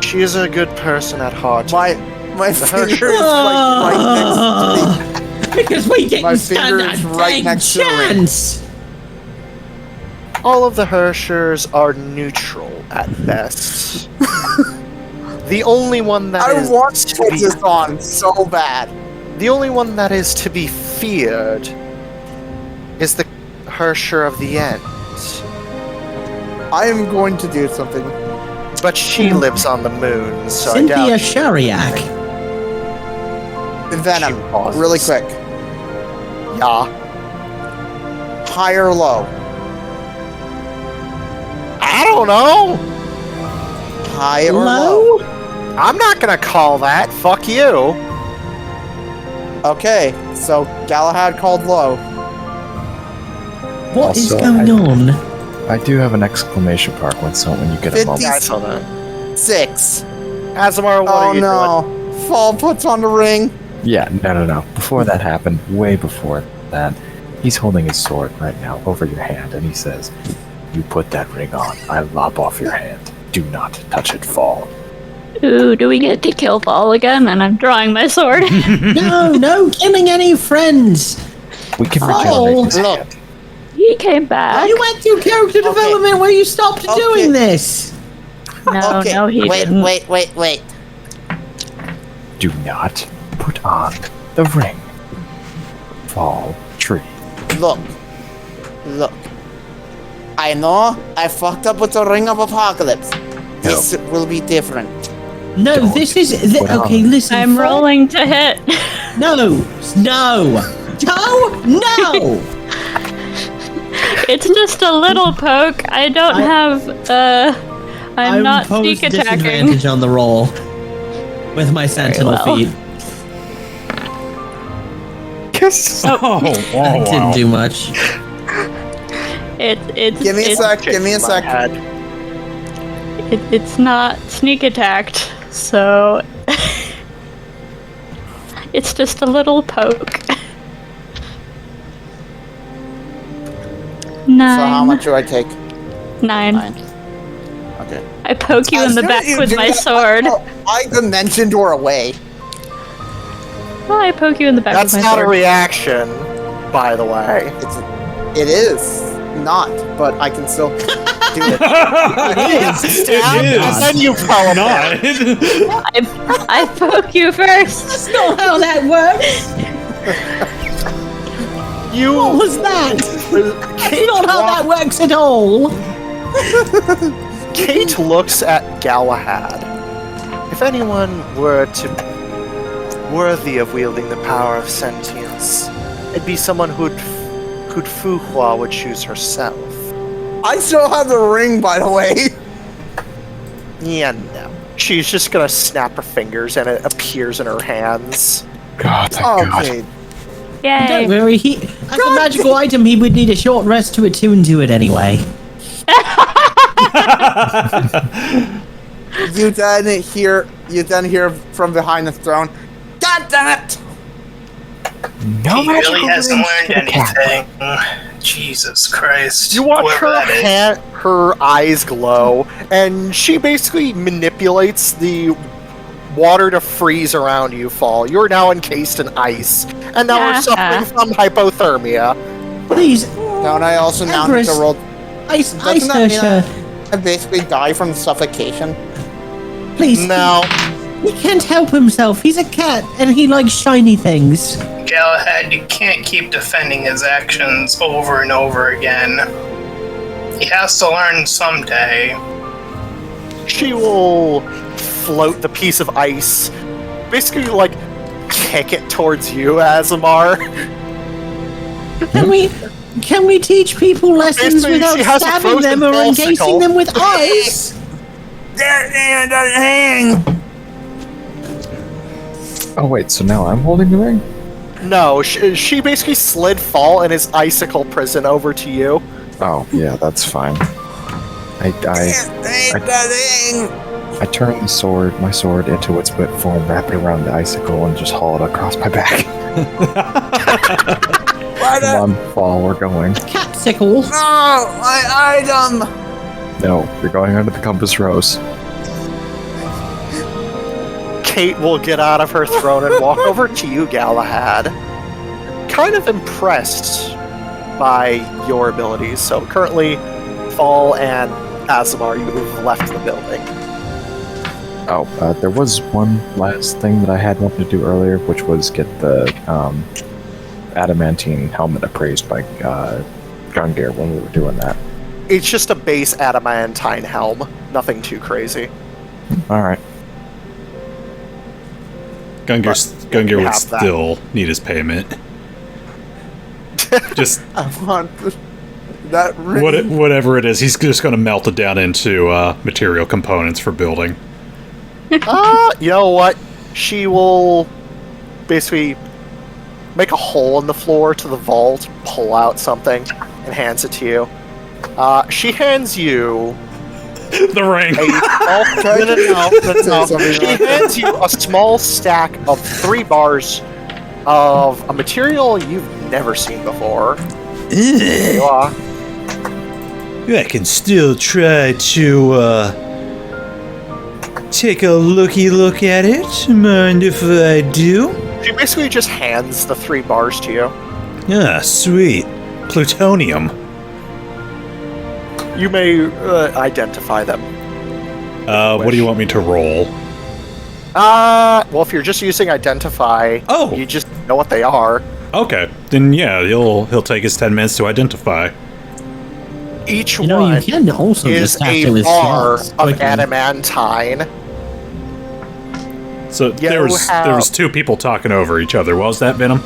She is a good person at heart. My finger is Ah. right next to me. Because we didn't My stand finger a is right dang next to the ring. chance. All of the Hershers are neutral at best. The only one that I is want to to put be, this on so bad. the only one that is to be feared is the Hersher of the End. I am going to do something. But she lives on the moon, so I Cynthia doubt. Shariak. Venom, She pauses. really quick. Yeah. High or low? I don't know. High or Low? low? I'm not gonna call that. Fuck you. Okay, so Galahad called low. What is Also, going on? I do have an exclamation mark when you get a 50 moment. Yeah, I saw that. 6. Asemar, what Oh are you doing? no. Fall puts on the ring. Yeah, no. Before that happened, way before that, he's holding his sword right now over your hand, and he says, "You put that ring on, I lop off your hand. Do not touch it, Fall." Ooh, do we get to kill Fall again? And I'm drawing my sword. No killing any friends. We can Oh, regenerate his look. hand. He came back. You went through character development where you stopped doing this. No, Okay, no, he wait, didn't. wait. Do not put on the ring. Fall tree. Look. I know I fucked up with the Ring of Apocalypse. This will be different. No, Don't this is put on. okay. Listen, I'm Fo- rolling to hit. No, no. It's just a little poke. I don't have. I'm not imposed sneak attacking. disadvantage on the roll with my sentinel well. feat. Oh, That didn't do much. It's. Give me a sec. Give me a sec. It's not sneak attacked, so it's just a little poke. 9. So how much do I take? 9. Okay. I poke you in the back with my sword. I dimension door away. Well, I poke you in the back That's with my not a sword. reaction, by the way. It is not, but I can still do it. And then you fell apart. I poke you first. That's not how that works. What was that? That's not how that works at all. Kate looks at Galahad. If anyone were to worthy of wielding the power of sentience, it'd be someone who'd Fuhua would choose herself. I still have the ring, by the way. Yeah, no. She's just gonna snap her fingers and it appears in her hands. God, thank God. Okay. Don't Yay. worry, as a magical item, he would need a short rest to attune to it anyway. You didn't hear from behind the throne. God damn it! No He magical really hasn't rings learned for the cat. anything. Jesus Christ. You watch Whoever her that is. her eyes glow, and she basically manipulates the water to freeze around you, Fall. You're now encased in ice, and now we're suffering from hypothermia. Please, Don't I also now need Empress, to roll? ice Doesn't that mean her. I basically die from suffocation? Please, No. he can't help himself. He's a cat, and he likes shiny things. Galahad, you can't keep defending his actions over and over again. He has to learn someday. She will float the piece of ice, basically like kick it towards you, Asemar. Can we teach people lessons Basically, without she has a stabbing them frozen or encasing popsicle. them with ice? Oh wait, so now I'm holding the ring? No, she basically slid Fall in his icicle prison over to you. Oh yeah, that's fine. I turn my sword into its whip form, wrap it around the icicle, and just haul it across my back. Come on, Fall, we're going. Capsicle. No, my item. No, you're going under the compass rose. Kate will get out of her throne and walk over to you, Galahad. Kind of impressed by your abilities. So currently, Fall and Asemar, you've left the building. Oh, there was one last thing that I had wanted to do earlier, which was get the adamantine helmet appraised by Gungir when we were doing that. It's just a base adamantine helm. Nothing too crazy. Alright. Gungir would have that. still need his payment. Just I want that ring. whatever it is, he's just going to melt it down into material components for building. You know what? She will basically make a hole in the floor to the vault, pull out something, and hands it to you. She hands you The ring. no. She hands you a small stack of 3 bars of a material you've never seen before. There you are. I can still try to take a looky look at it. Mind if I do? She basically just hands the 3 bars to you. Ah, sweet. Plutonium. You may identify them. What do you want me to roll? Well, if you're just using identify, Oh. you just know what they are. Okay, then yeah, he'll take his 10 minutes to identify. Each You know, one you can also is just cast a it with bar slots of quickly. adamantine. So there was two people talking over each other. What was that, Venom?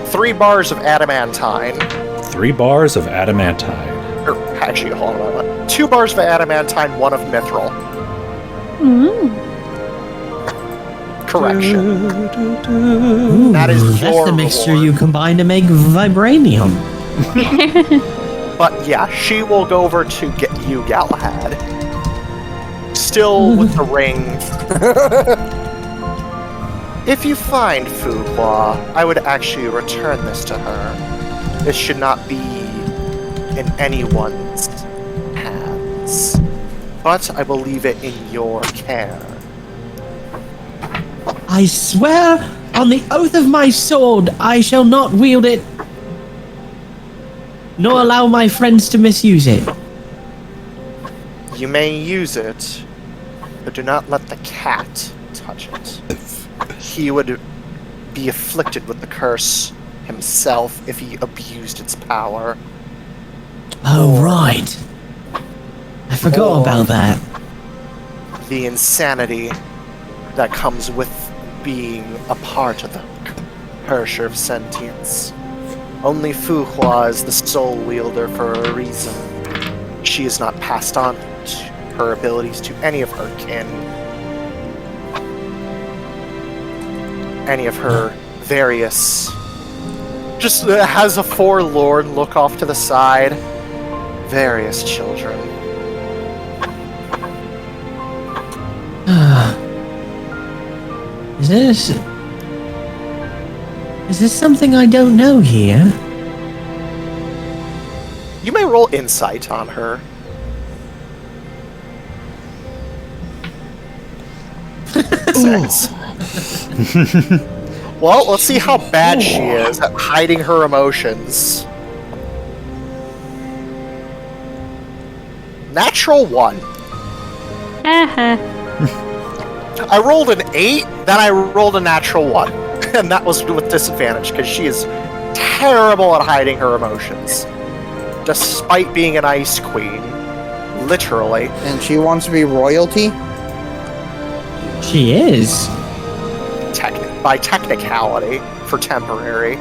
3 bars of adamantine. 3 bars of adamantine. Or, actually, hold on. 2 bars of adamantine, 1 of mithril. Correction. Ooh, That is that's your the mixture reward. you combine to make vibranium. But yeah, she will go over to get you, Galahad. Still with the ring. If you find Fuqua, I would actually return this to her. This should not be in anyone's hands. But I will leave it in your care. I swear on the oath of my sword, I shall not wield it, nor allow my friends to misuse it. You may use it, but do not let the cat touch it. He would be afflicted with the curse himself if he abused its power. Oh, right. I forgot about that. The insanity that comes with being a part of the Hersher of Sentience. Only Fuqua is the sole wielder for a reason. She has not passed on her abilities to any of her kin. Any of her various... Just has a forlorn look off to the side. Various children. Is this something I don't know here? You may roll insight on her. Six. Well, let's see how bad she is at hiding her emotions. Natural 1. I rolled an 8, then I rolled a natural 1. And that was with disadvantage, because she is terrible at hiding her emotions. Despite being an ice queen. Literally. And she wants to be royalty? She is. By technicality, for temporary.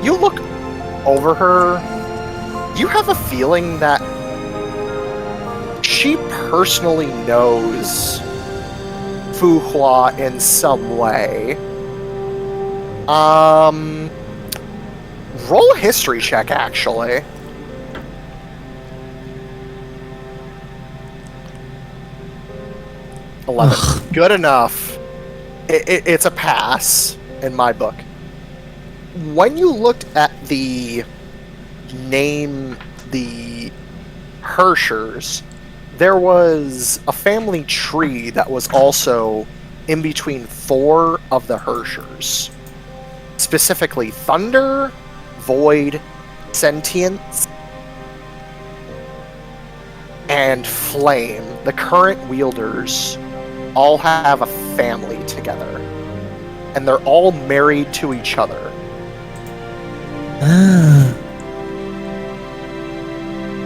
You look over her. You have a feeling that she personally knows Fuqua in some way. Roll a history check, actually. Good enough. It's a pass in my book. When you looked at the name, the Hershers, there was a family tree that was also in between 4 of the Hershers. Specifically, Thunder, Void, Sentience, and Flame. The current wielders all have a family together. And they're all married to each other.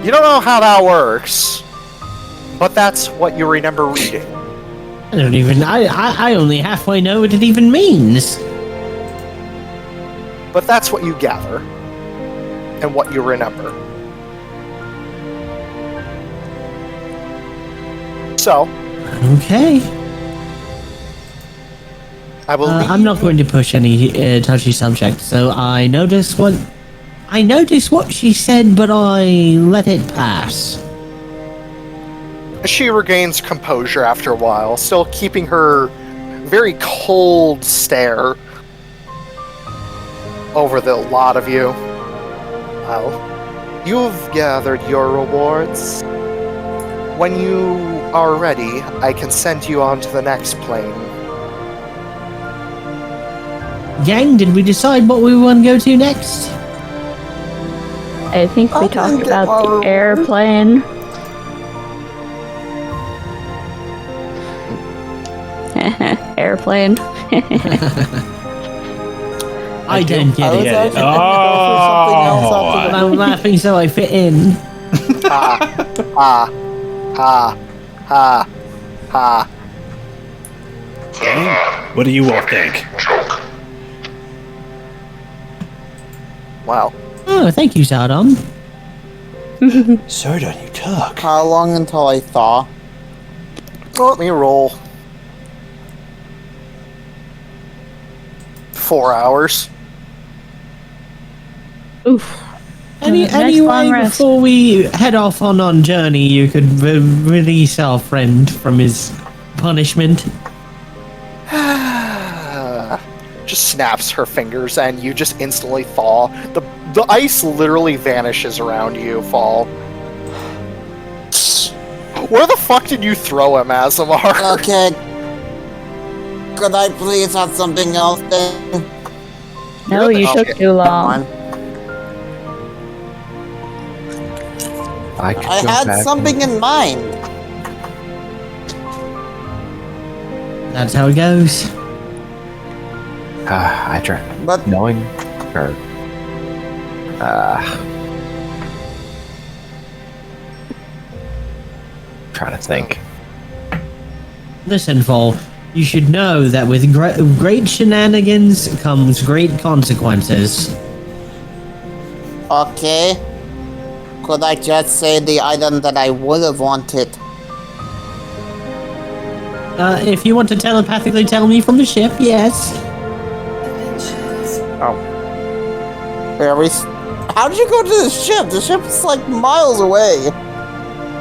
You don't know how that works, but that's what you remember reading. I only halfway know what it even means. But that's what you gather, and what you remember. So, Okay. I will I'm not going to push any touchy subject, so I noticed what she said, but I let it pass. She regains composure after a while, still keeping her very cold stare over the lot of you. Well, you've gathered your rewards. When you are ready, I can send you on to the next plane. Gang, did we decide what we want to go to next? I think we talked about the airplane. Airplane. I don't get I was it. actually going to go for something else after I'm laughing so I fit in. Ha, ha, ha, ha, ha. What do you all think? Wow. Oh, thank you, Zardon. Sardon, you talk. How long until I thaw? Let me roll. 4 hours. Oof. Next long Anyway, rest. before we head off on journey, you could release our friend from his punishment. Just snaps her fingers and you just instantly thaw. The ice literally vanishes around you, Fall. Where the fuck did you throw him, Asemar? Okay. Could I please have something else then? No, you took too long. I could I go had back something in mind. That's how it goes. I try. But Knowing her. Trying to think. Listen, Fall, you should know that with great shenanigans comes great consequences. okay. Could I just say the item that I would have wanted? If you want to telepathically tell me from the ship, yes. How did you go to the ship? The ship's like miles away.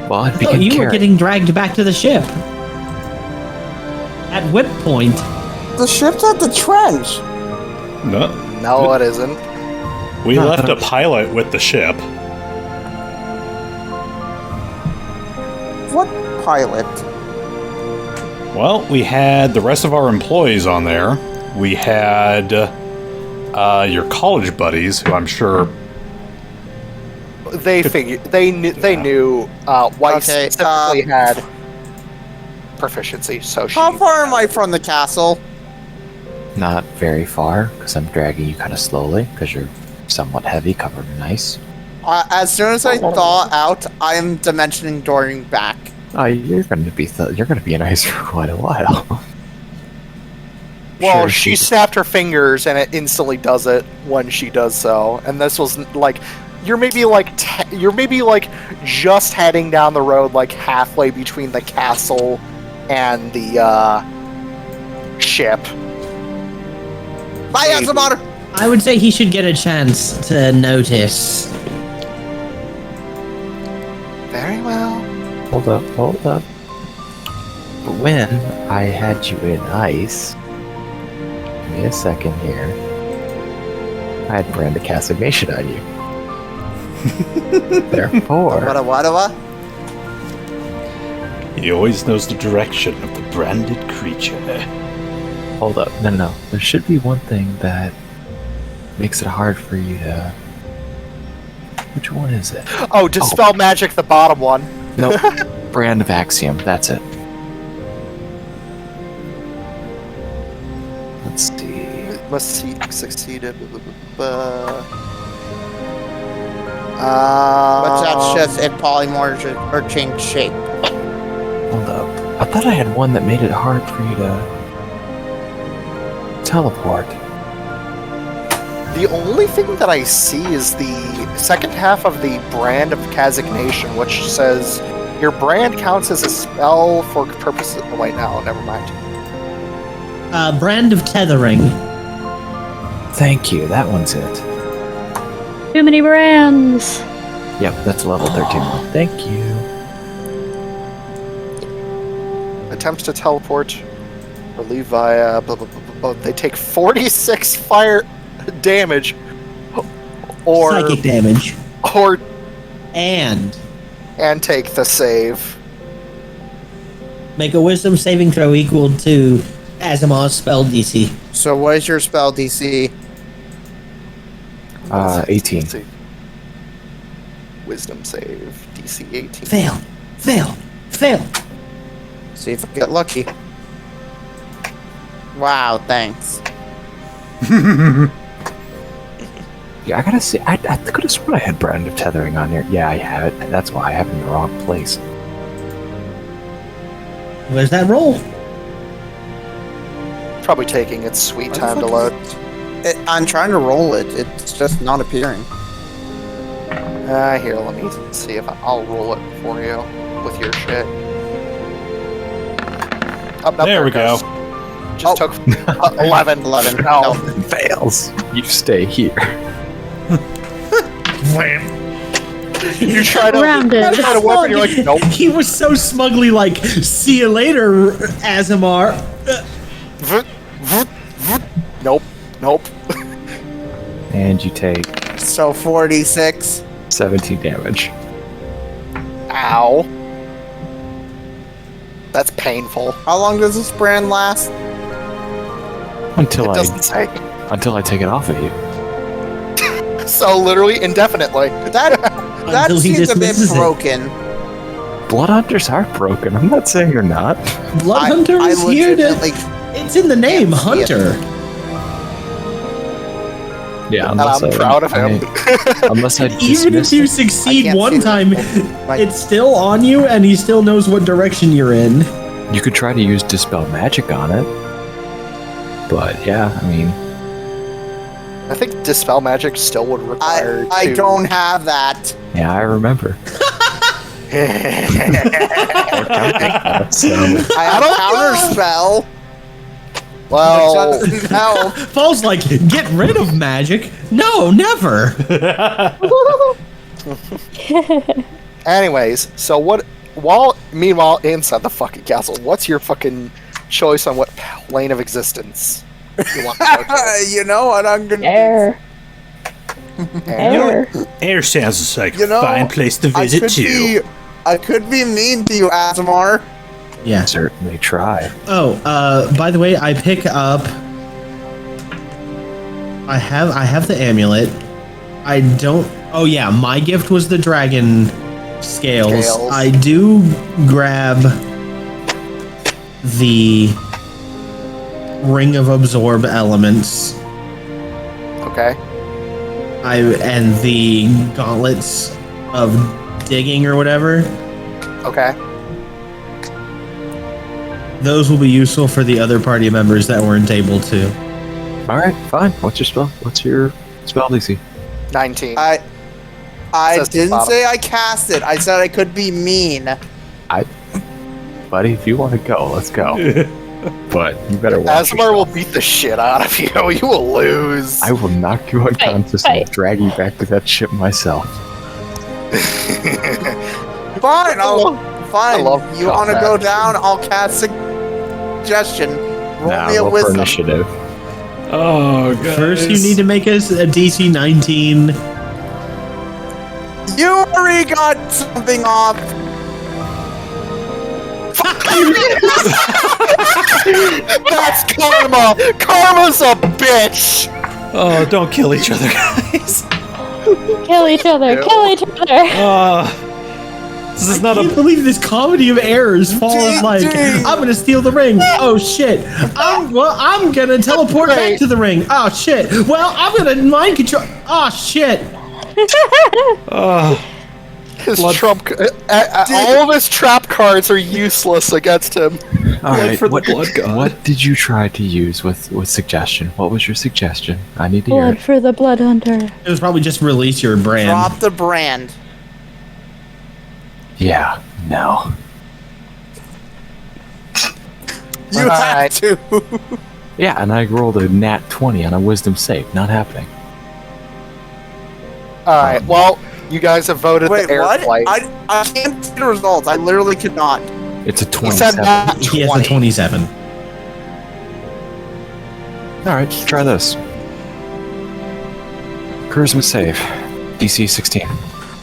Well, I'd be Oh, you were carried. getting dragged back to the ship. At whip point. The ship's at the trench. No, No, it isn't. we No, left but a pilot with the ship. What pilot? Well, we had the rest of our employees on there. We had your college buddies, who I'm sure. They figured they knew White Okay, specifically had proficiency, so she. How far am I from the castle? Not very far, because I'm dragging you kind of slowly, because you're somewhat heavy, covered in ice. As soon as I thaw out, I'm dimensioning dooring back. Oh, you're going to be in ice for quite a while. Well, Sure, she she- snapped her fingers and it instantly does it when she does so. And this was like, you're maybe like just heading down the road, like halfway between the castle and the ship. Bye, Maybe. Asemar! I would say he should get a chance to notice. Very well. Hold up. When I had you in ice, give me a second here, I had brand of castigation on you. Therefore, What? He always knows the direction of the branded creature. hold up. No. There should be one thing that makes it hard for you to... Which one is it? Oh, dispel magic, the bottom one. Nope. Brand of Axiom, that's it. Let's see. Must see succeeded. But that's just if polymorph or change shape. Hold up. I thought I had one that made it hard for you to teleport. The only thing that I see is the second half of the brand of Cassignation, which says your brand counts as a spell for purposes. Oh, wait, no, never mind. Brand of tethering. Thank you, that one's it. Too many brands. Yep, that's level 13. Thank you. Attempts to teleport or leave via blah, blah, blah, blah, blah. They take 46 fire damage or Psychic damage. or And and take the save. make a wisdom saving throw equal to Asemar's spell DC. So what is your spell DC? 18. DC. Wisdom save DC 18. Fail. See if I get lucky. Wow, thanks. Yeah, I gotta say, I could have sworn I had brand of tethering on here. Yeah, I have it. That's why I have it in the wrong place. Where's that roll? probably taking its sweet Why the time to fuck load. I'm trying to roll it. It's just not appearing. Here, let me see if I'll roll it for you with your shit. There we go. Just took 11. 11. No. Fails. You stay here. You try to Rounded. try to weapon, you're like, nope. He was so smugly like, see you later, Asemar. Nope. Nope. And you take So 46. 17 damage. Ow. That's painful. How long does this brand last? Until It doesn't say. I take it off of you. So literally indefinitely. That Until he seems a bit dismisses it. broken. Blood Hunters are broken. I'm not saying you're not. Blood I- Hunter I is here to. legitimately- It's in the name, can't see it. Hunter. Yeah, And I'm proud of him. Unless I Even if dismiss you it. I succeed can't one see time, Like- it's still on you, and he still knows what direction you're in. You could try to use Dispel Magic on it. But yeah, I mean, I think Dispel Magic still would require I to- don't have that. yeah, I remember. So, I have counter spell. Well, That doesn't help. Paul's like, get rid of magic. No, never. anyways, so what? Meanwhile, inside the fucking castle, what's your fucking choice on what plane of existence you want to go to? You know what I'm gonna Air. And- Air. Air sounds like You a know, fine place to I visit could too. I could be mean to you, Asemar. Yeah. certainly try. Oh, by the way, I pick up. I have the amulet. I don't. Oh yeah, my gift was the dragon scales. Scales. I do grab the ring of absorb elements. Okay. And the gauntlets of digging or whatever. Okay. Those will be useful for the other party members that weren't able to. All right, fine. What's your spell? What's your spell DC? 19. I Says didn't bottom. say I cast it. I said I could be mean. Buddy, if you want to go, let's go. But you better watch Asemar will yourself. beat the shit out of you. You will lose. I will knock you unconscious and fight. drag you back to that ship myself. Fine, fine. love You want to combat. go down? I'll cast suggestion. Roll Nah, me a roll for wisdom. initiative. Oh, guys. First, you need to make us a DC 19. You already got something off. That's karma. Karma's a bitch. Oh, don't kill each other, guys. Kill each other. Kill each other. This is I not can't a. believe this comedy of errors falls like, I'm gonna steal the ring. Oh shit. I'm gonna teleport back to the ring. Oh shit. Well, I'm gonna mind control. Oh shit. His trump. All of his trap cards are useless against him. All right, for the blood god. what did you try to use with suggestion? What was your suggestion? I need to hear Blood it. for the blood hunter. It was probably just release your brand. Drop the brand. Yeah, no. You Alright. have to. Yeah, and I rolled a nat 20 on a wisdom save. Not happening. All right. Well, you guys have voted Wait, the air what? flight. I can't see the results. I literally could not. It's a He 27. said that He has a 27. Alright, try this. Charisma save. DC 16.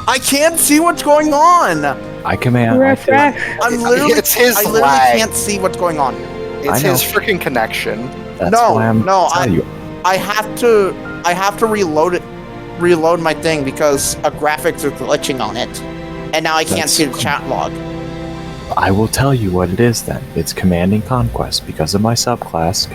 I can't see what's going on. I command. Refresh. I'm literally. It's his I literally lag. can't see what's going on. It's I know. his freaking connection. That's No, why I'm no, telling you. I have to reload it, reload my thing because graphics are glitching on it, and now I can't That's see the cool. chat log. I will tell you what it is then. It's Commanding Conquest. Because of my subclass,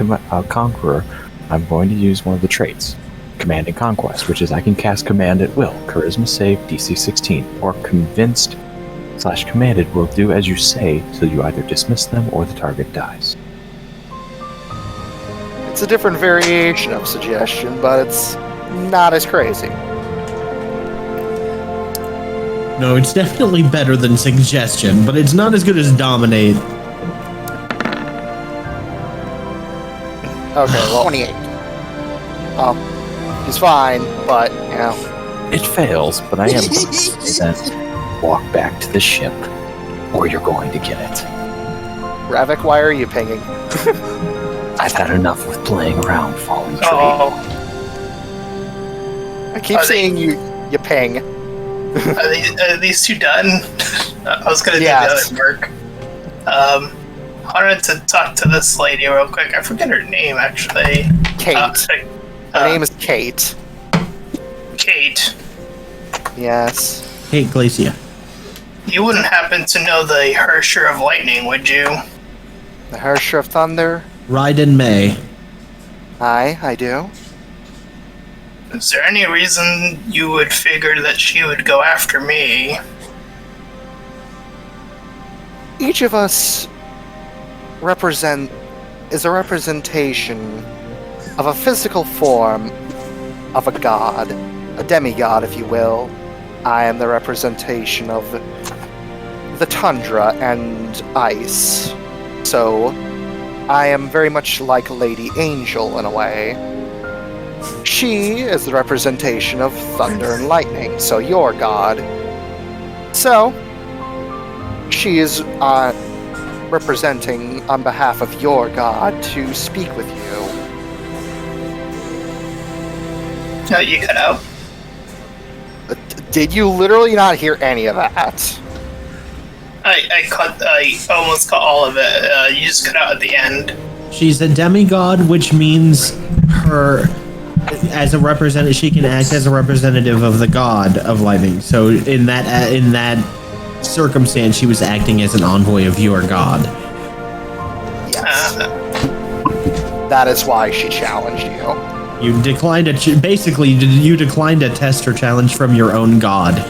Conqueror, I'm going to use one of the traits. Commanding Conquest, which is I can cast Command at will. Charisma save, DC 16. Or Convinced/Commanded will do as you say till you either dismiss them or the target dies. It's a different variation of suggestion, but it's not as crazy. No, it's definitely better than suggestion, but it's not as good as dominate. Okay, well, 28. he's fine, but, you know. It fails, but I am going to say that walk back to the ship, or you're going to get it. Ravak, why are you pinging? I've had enough with playing around falling tree. Oh, I keep seeing you ping. are these two done? I was gonna Yes. do the other work. I wanted to talk to this lady real quick. I forget her name, actually. Kate. Her name is Kate. Kate. Yes. Kate Glacia. You wouldn't happen to know the Hersher of Lightning, would you? The Hersher of Thunder? Raiden May. Aye, I do. Is there any reason you would figure that she would go after me? Each of us is a representation of a physical form of a god, a demigod, if you will. I am the representation of the tundra and ice. So, I am very much like Lady Angel in a way. She is the representation of thunder and lightning, so your god. So, she is representing on behalf of your god to speak with you. No, you cut out. Did you literally not hear any of that? I almost caught all of it. You just cut out at the end. She's a demigod, which means as a representative, she can act as a representative of the god of lightning. So in that circumstance, she was acting as an envoy of your god. Yes. That is why she challenged you. You declined basically you declined a test or challenge from your own god.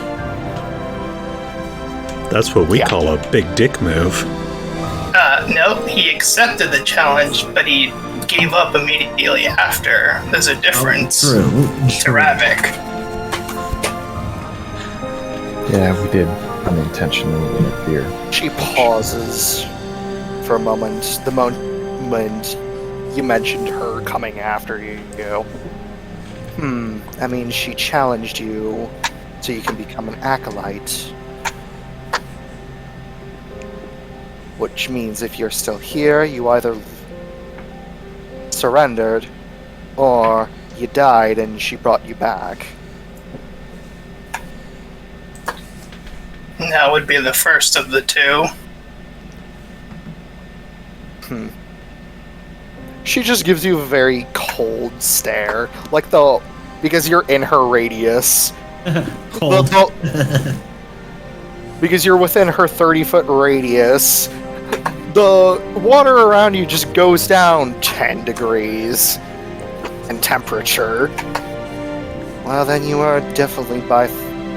That's what we call a big dick move. No, he accepted the challenge, but he gave up immediately after. There's a difference True. to Ravak. Yeah, we did unintentionally interfere. She pauses for a moment. The moment you mentioned her coming after you. I mean, she challenged you so you can become an acolyte. Which means if you're still here, you either surrendered or you died and she brought you back. That would be the first of the two. She just gives you a very cold stare, because you're in her radius. Cold. Because you're within her 30-foot radius, the water around you just goes down 10 degrees in temperature. Well, then you are definitely by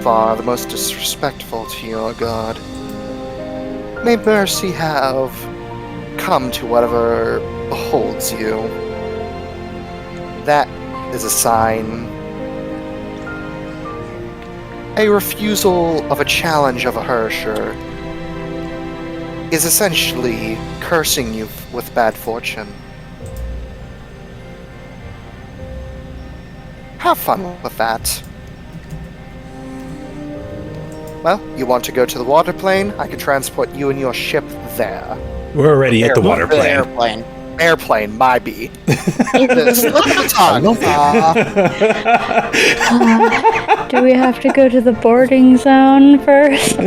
far the most disrespectful to your god. May mercy have come to whatever beholds you. That is a sign. A refusal of a challenge of a Hersher is essentially cursing you with bad fortune. Have fun with that. Well, you want to go to the water plane? I can transport you and your ship there. We're already at the water plane. Airplane. Airplane, my B. Slip of the tongue. Do we have to go to the boarding zone first?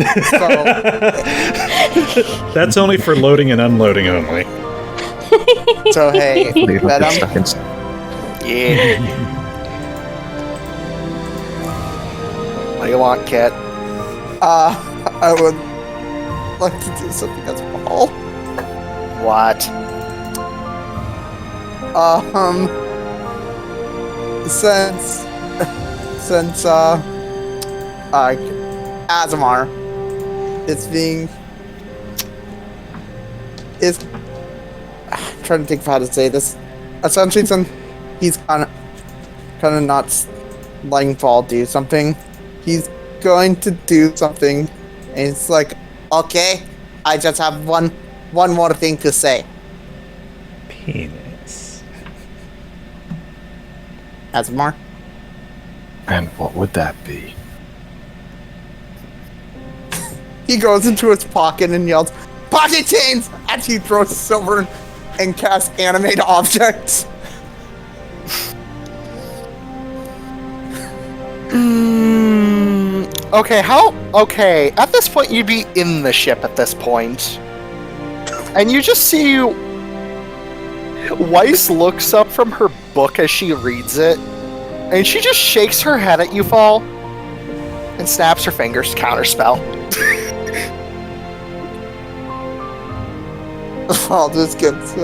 That's only for loading and unloading only. So hey, Leave up your Venom, seconds. Yeah. What do you want, Kit? I would like to do something as well. What? Since Asemar is I'm trying to think of how to say this. essentially, since he's kind of not letting Fall do something, he's going to do something, and it's like, okay, I just have one more thing to say. Penis. Asemar? And what would that be? He goes into his pocket and yells, "Pocket chains!" as he throws silver and casts animate objects. Okay, at this point you'd be in the ship at this point. And you just see Weiss looks up from her book as she reads it, and she just shakes her head at you, Fall, and snaps her fingers, counterspell. Fall just gets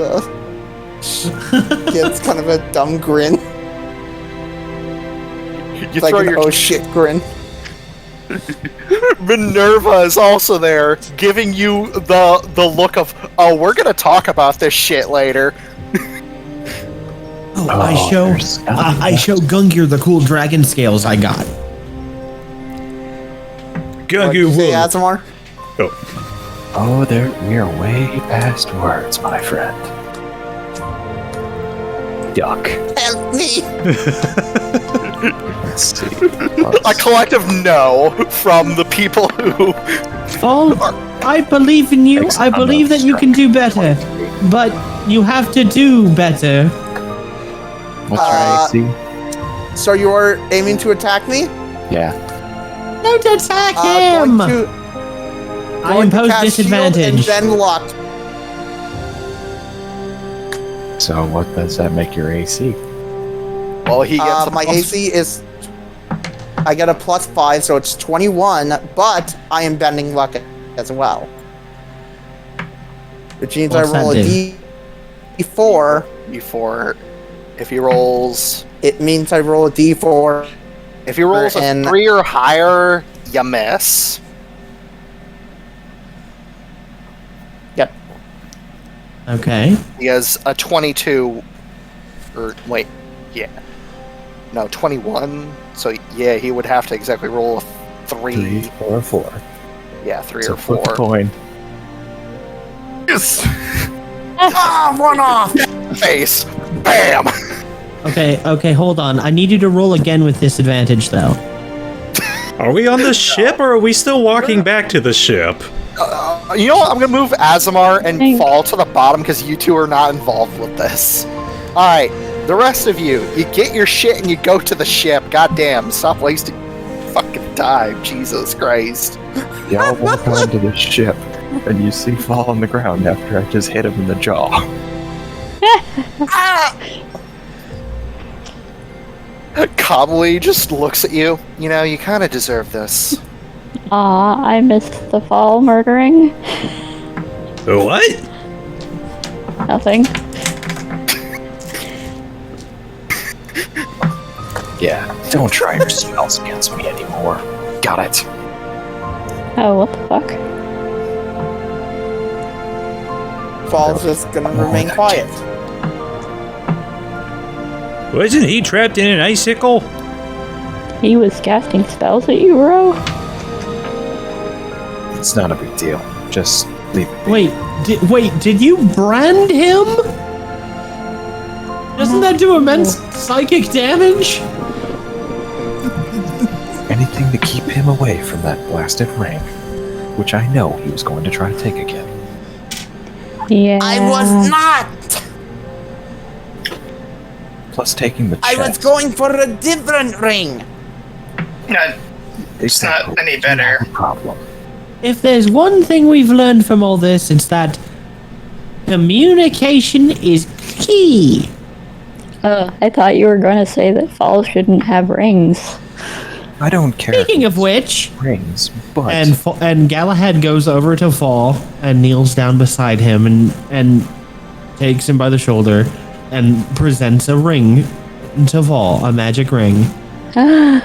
kind of a dumb grin. You Like throw an your oh shit grin. Minerva is also there, giving you the look of, oh, we're gonna talk about this shit later. I show Gungir the cool dragon scales I got. What'd you say, Gungir Asemar? Oh, we are way past words, my friend. Duck. Help me! Let's see. A collective no from the people who. Fall, I believe in you. I believe that you can do better. But you have to do better. What's your AC? So you are aiming to attack me? Yeah. Don't attack him! I Going to impose cast shield disadvantage. and then lock. So what does that make your AC? Well, he gets a My plus- AC is. I get a +5, so it's 21, but I am bending luck as well. Which means What's I roll a that do? D4. before. If he rolls, It means I roll a D4. if he rolls a And- 3 or higher, you miss. Yep. Okay. He has a 22, or wait, yeah, no, 21. So yeah, he would have to exactly roll a 3. 3 or a 4. Yeah, 3 So or 4. flip a coin. Yes. One off! Face. Bam. Okay, hold on. I need you to roll again with disadvantage, though. Are we on the ship or are we still walking back to the ship? You know what? I'm gonna move Asemar and Thanks. Fall to the bottom because you two are not involved with this. All right, the rest of you get your shit and you go to the ship. Goddamn, stop wasting fucking time. Jesus Christ. Y'all walk onto the ship, and you see Fall on the ground after I just hit him in the jaw. Kamui just looks at you. You know, you kind of deserve this. Aw, I missed the Fall murdering. What? Nothing. Yeah, don't try your spells against me anymore. Got it. Oh, what the fuck? Fall's just gonna remain quiet. Wasn't he trapped in an icicle? He was casting spells at you, bro? It's not a big deal. Just leave it. Wait, did you brand him? Doesn't that do immense psychic damage? Anything to keep him away from that blasted ring, which I know he was going to try to take again. Yeah. I was not! Plus taking the I chest. was going for a different ring! It's not any better. No problem. If there's one thing we've learned from all this, it's that communication is key. I thought you were going to say that Fall shouldn't have rings. I don't care. Speaking of which, rings, but and Galahad goes over to Fall and kneels down beside him and takes him by the shoulder and presents a ring to Fall, a magic ring, a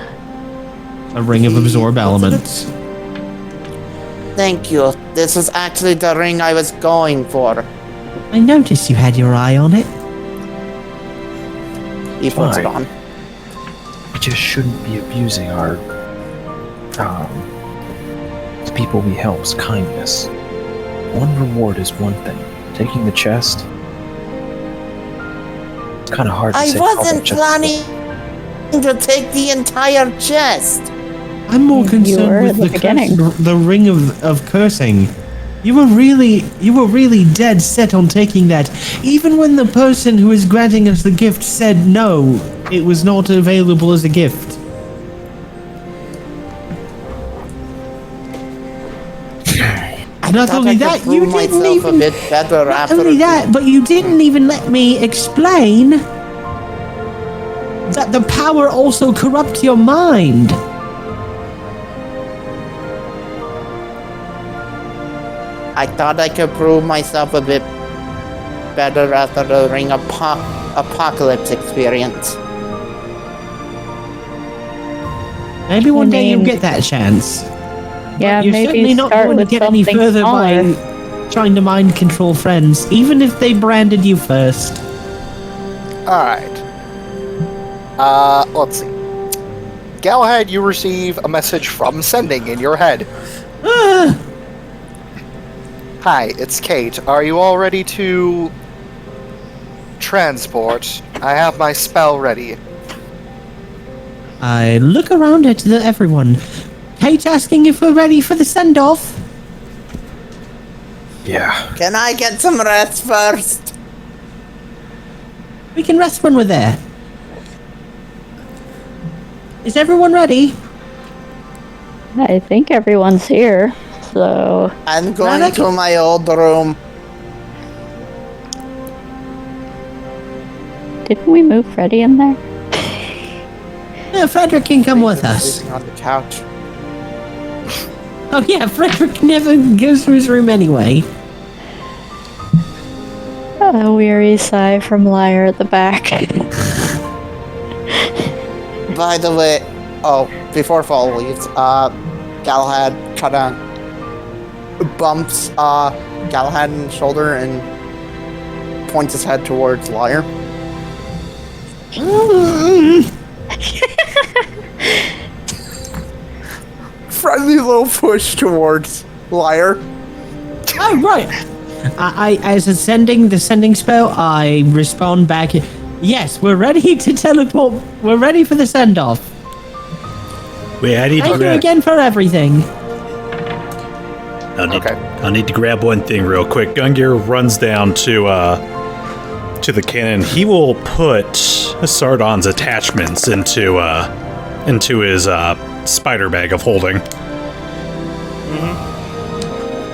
ring of absorb elements. Thank you. This is actually the ring I was going for. I noticed you had your eye on it. He puts it Fine. on. We just shouldn't be abusing our, the people we help's kindness. One reward is one thing. Taking the chest, it's kind of hard to I say. wasn't planning to take the entire chest. I'm more You were concerned with at the beginning. the ring of cursing. You were really dead set on taking that. Even when the person who is granting us the gift said no, it was not available as a gift. Not Thought only I could that, you prove didn't myself even. a bit better Not after only that, but you didn't even let me explain that the power also corrupts your mind. I thought I could prove myself a bit better after the Ring Apocalypse experience. Maybe one day you'll mean- get that chance. Yeah, You're maybe certainly not start going to with get any something further smaller. by trying to mind control friends, even if they branded you first. Alright. Let's see. Galahad, you receive a message from Sending in your head. Hi, it's Kate. Are you all ready to transport? I have my spell ready. I look around at everyone. Kate asking if we're ready for the send-off. Yeah. Can I get some rest first? We can rest when we're there. Is everyone ready? I think everyone's here, so I'm going Ravak? to my old room. didn't we move Freddy in there? Yeah, Fredrick can come with us. Sleeping on the couch. Oh yeah, Fredrick never goes to his room anyway. A weary sigh from Liar at the back. By the way, before Fall leaves, Galahad kinda bumps Galahad in the shoulder and points his head towards Liar. Friendly little push towards Liar. Oh right. I as the sending spell, I respond back. Yes, we're ready to teleport. We're ready for the send-off. Wait, I need to Thank you grab. again for everything. I'll need to grab one thing real quick. Gungir runs down to the cannon. He will put Sardon's attachments into his spider bag of holding.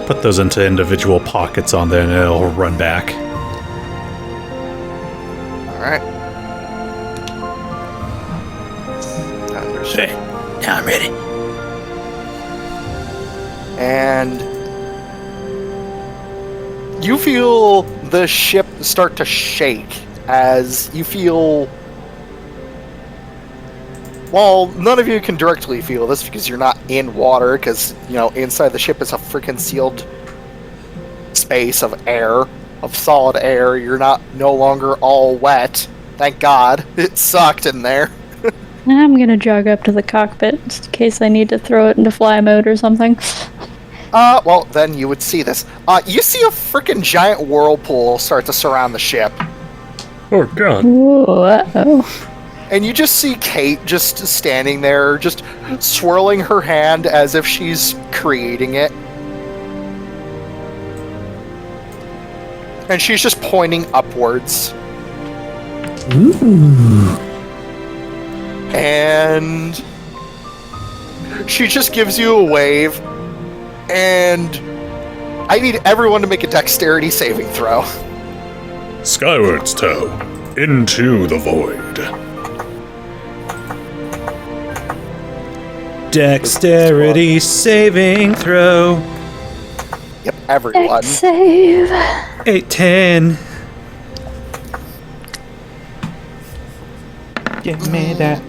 Put those into individual pockets on there, and it'll run back. Alright. Understood. Okay, now I'm ready. And you feel the ship start to shake as you feel. Well, none of you can directly feel this because you're not in water, because, you know, inside the ship is a freaking sealed space of air, of solid air. You're no longer all wet. Thank God. It sucked in there. I'm gonna jog up to the cockpit just in case I need to throw it into fly mode or something. Well, then you would see this. You see a freaking giant whirlpool start to surround the ship. Oh God! Ooh, uh-oh. And you just see Kate just standing there, just swirling her hand as if she's creating it. And she's just pointing upwards. Ooh. And she just gives you a wave. And I need everyone to make a dexterity saving throw. Skywards tow, into the void. Dexterity saving throw. Yep, everyone. Dex save. 8-10. Give me that.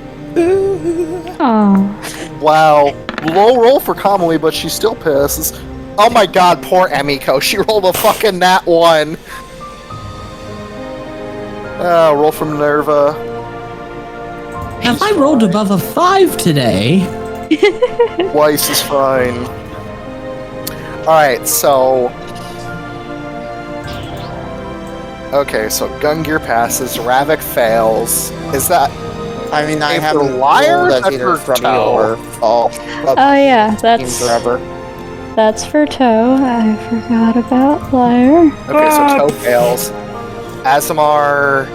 Oh, Wow. Low roll for Kamui, but she still pisses. Oh my god, poor Emiko. She rolled a fucking nat 1. Roll from Minerva. Have I rolled above a 5 today? Twice is fine. Alright, so... Okay, so Gungir passes, Ravak fails. Is that... I mean, I If haven't the liar, rolled as that's either for Freddy toe. or Fall. Oh yeah, Forever. that's for Toe. I forgot about Liar. Okay, so Toe fails. Asemar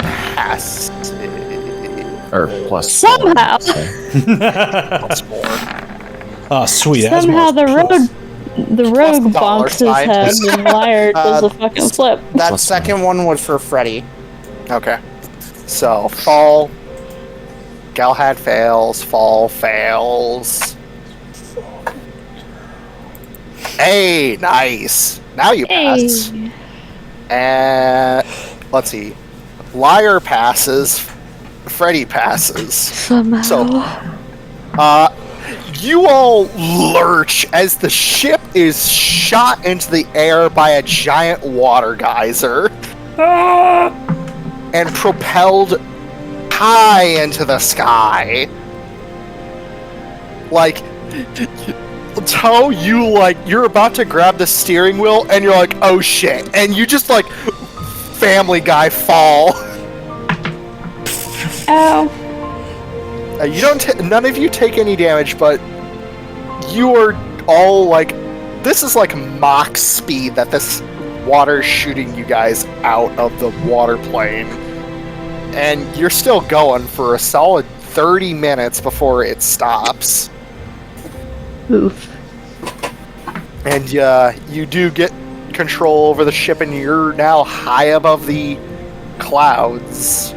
passes. Or plus Somehow, Plus 4. Oh, sweet. somehow Asmar's the rogue $1 bonks his sign. head and Liar does a fucking flip. That Plus second one was for Freddy. Okay. So, Fall. Galahad fails. Fall fails. Hey, nice. Now you pass. Hey. And let's see. Liar passes. Freddy passes. Somehow. So, you all lurch as the ship is shot into the air by a giant water geyser and propelled high into the sky. Like, Toe, you're about to grab the steering wheel and you're like, oh shit. And you just like, Family Guy fall. Ow. You don't. None of you take any damage, but you are all like. This is like Mach speed that this water's shooting you guys out of the water plane, and you're still going for a solid 30 minutes before it stops. Oof. And you do get control over the ship, and you're now high above the clouds.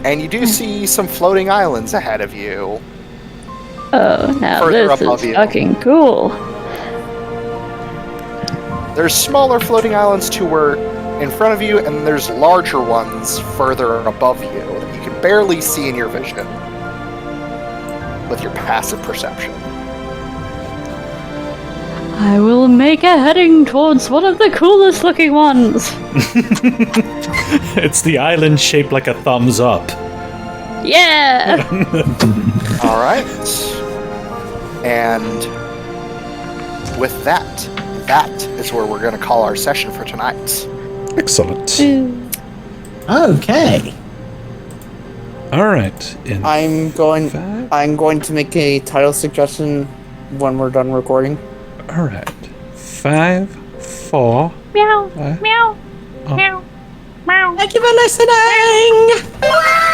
And you do see some floating islands ahead of you. Oh, now Further this above is you. fucking cool. There's smaller floating islands to where in front of you, and there's larger ones further above you that you can barely see in your vision with your passive perception. I will make a heading towards one of the coolest looking ones. It's the island shaped like a thumbs up. Yeah. All right. And with that is where we're going to call our session for tonight. Excellent. Okay. All right. I'm going to make a title suggestion when we're done recording. All right. 5, 4. Meow. What? Meow. Meow. Meow. Thank you for listening.